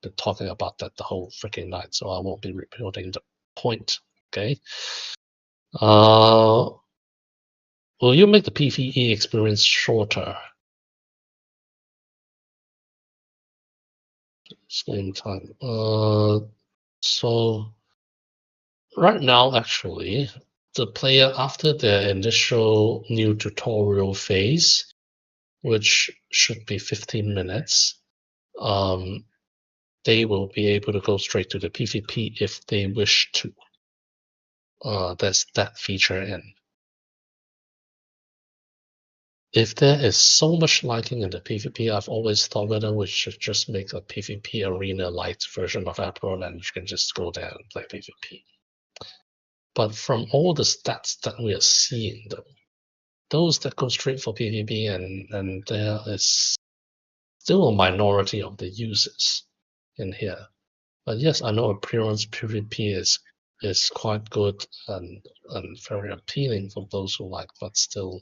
been talking about that the whole freaking night, so I won't be repeating the point. Okay. Will you make the PvE experience shorter? Same time. So right now, actually, the player after their initial new tutorial phase, which should be 15 minutes, they will be able to go straight to the PvP if they wish to. There's that feature in. If there is so much liking in the PvP, I've always thought whether we should just make a PvP arena light version of Apple and you can just go there and play PvP. But from all the stats that we are seeing, though, those that go straight for PvP and there is still a minority of the users in here. But yes, I know appearance PvP is quite good and very appealing for those who like, but still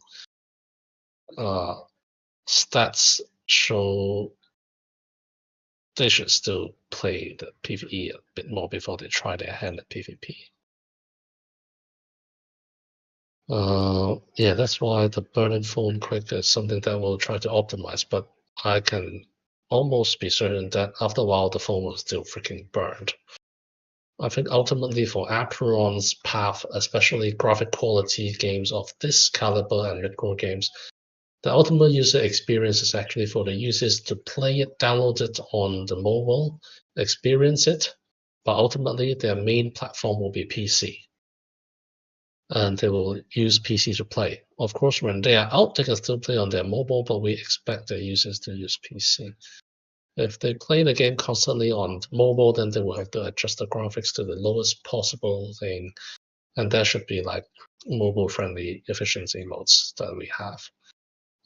stats show they should still play the PvE a bit more before they try their hand at PvP. Yeah, that's why the burning phone quick is something that we'll try to optimize, but I can almost be certain that after a while the phone will still freaking burned. I think ultimately for Aperon's path, especially graphic quality games of this caliber and mid-core games, the ultimate user experience is actually for the users to play it, download it on the mobile, experience it, but ultimately their main platform will be PC. And they will use PC to play. Of course, when they are out, they can still play on their mobile, but we expect their users to use PC. If they play the game constantly on mobile, then they will have to adjust the graphics to the lowest possible thing. And there should be like mobile-friendly efficiency modes that we have.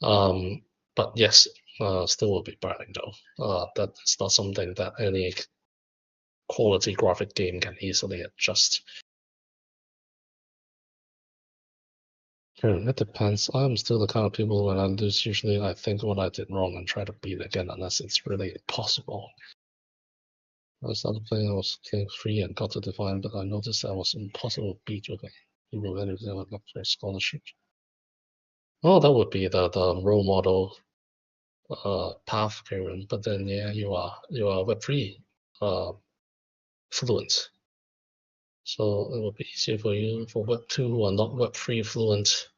But yes, still will be burning though. That's not something that any quality graphic game can easily adjust. It depends. I'm still the kind of people when I lose, usually I think what I did wrong and try to beat again unless it's really impossible. I started playing, I was playing free and got to Divine, but I noticed that was impossible to beat with people anything like up for scholarship. Oh, that would be the role model path, Karen. But then yeah, you are Web3 fluent. So it will be easier for you. For Web2 who are not Web3 fluent,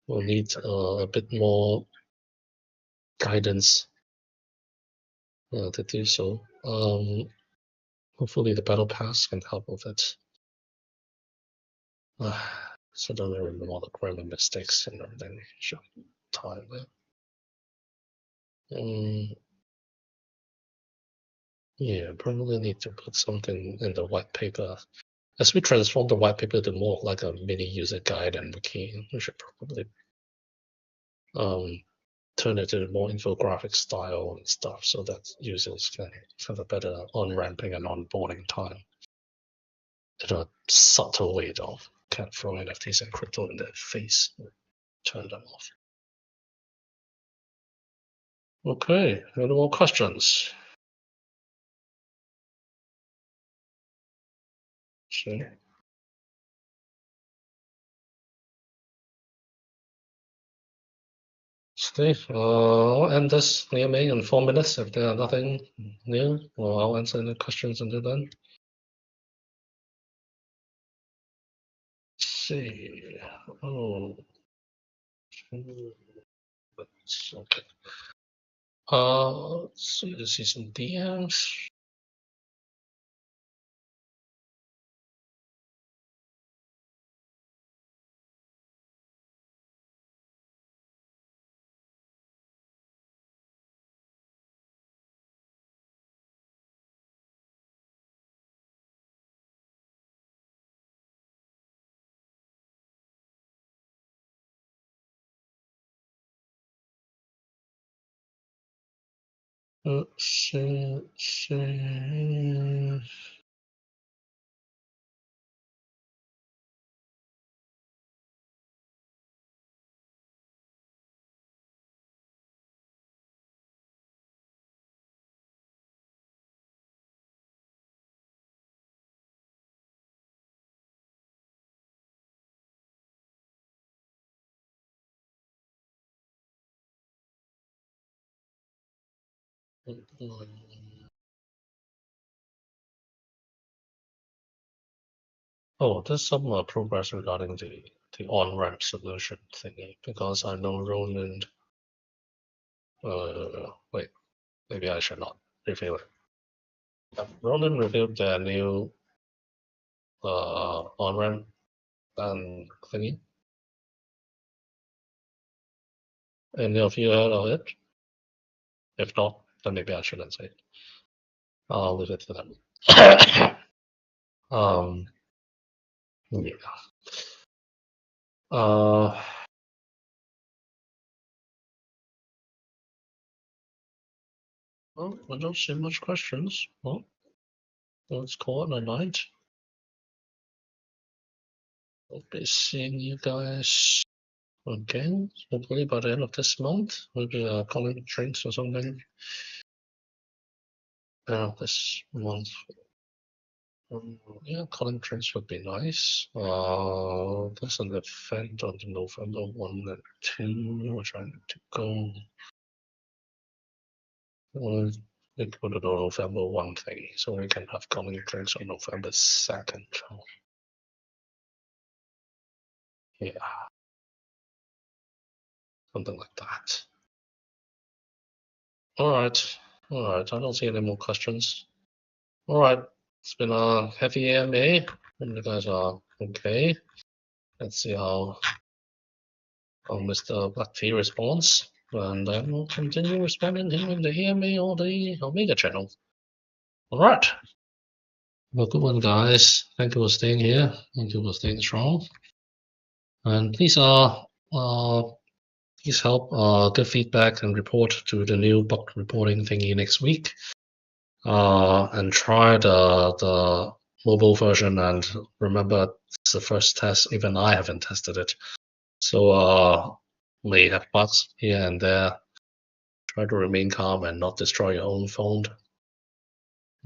will need a bit more guidance to do so. Hopefully the battle pass can help with it. So don't remember all the grammar mistakes and everything. Sure, time there. Yeah, probably need to put something in the white paper. As we transform the white paper to more like a mini user guide and wiki, we should probably turn it to more infographic style and stuff so that users can have a better on-ramping and onboarding time. In a subtle way though. Can't throw NFTs and crypto in their face. Turn them off. Okay, any more questions? Sure. Steve, I'll end this near me in 4 minutes. If there are nothing new, well, I'll answer any questions until then. Let's see. Oh. Okay. Let's see, this is some DMs. Let's see. Oh, there's some progress regarding the on-ramp solution thingy, because I know Roland. Wait, maybe I should not reveal it. Roland revealed their new on-ramp and thingy. Any of you heard of it? If not, then maybe I shouldn't say it. I'll leave it to them. Yeah. Well, I don't see much questions. Well, let's call it a night. I'll be seeing you guys again, hopefully by the end of this month. We'll be calling drinks or something. This month. Yeah, calling drinks would be nice. There's an event on November 1 and 2, which I need to go. We'll put it on November 1 thing, so we can have calling drinks on November 2nd. Yeah. Something like that. Alright. I don't see any more questions. Alright. It's been a heavy AMA. And you guys are okay. Let's see how Mr. Black Tea responds. And then we'll continue responding him in the AMA or the Omega channel. Alright. Well, good one, guys. Thank you for staying here. Thank you for staying strong. And please please help give feedback and report to the new bug reporting thingy next week. And try the mobile version, and remember it's the first test, even I haven't tested it. So may have bugs here and there. Try to remain calm and not destroy your own phone.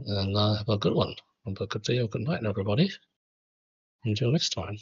And have a good one. Have a good day or good night, everybody. Until next time.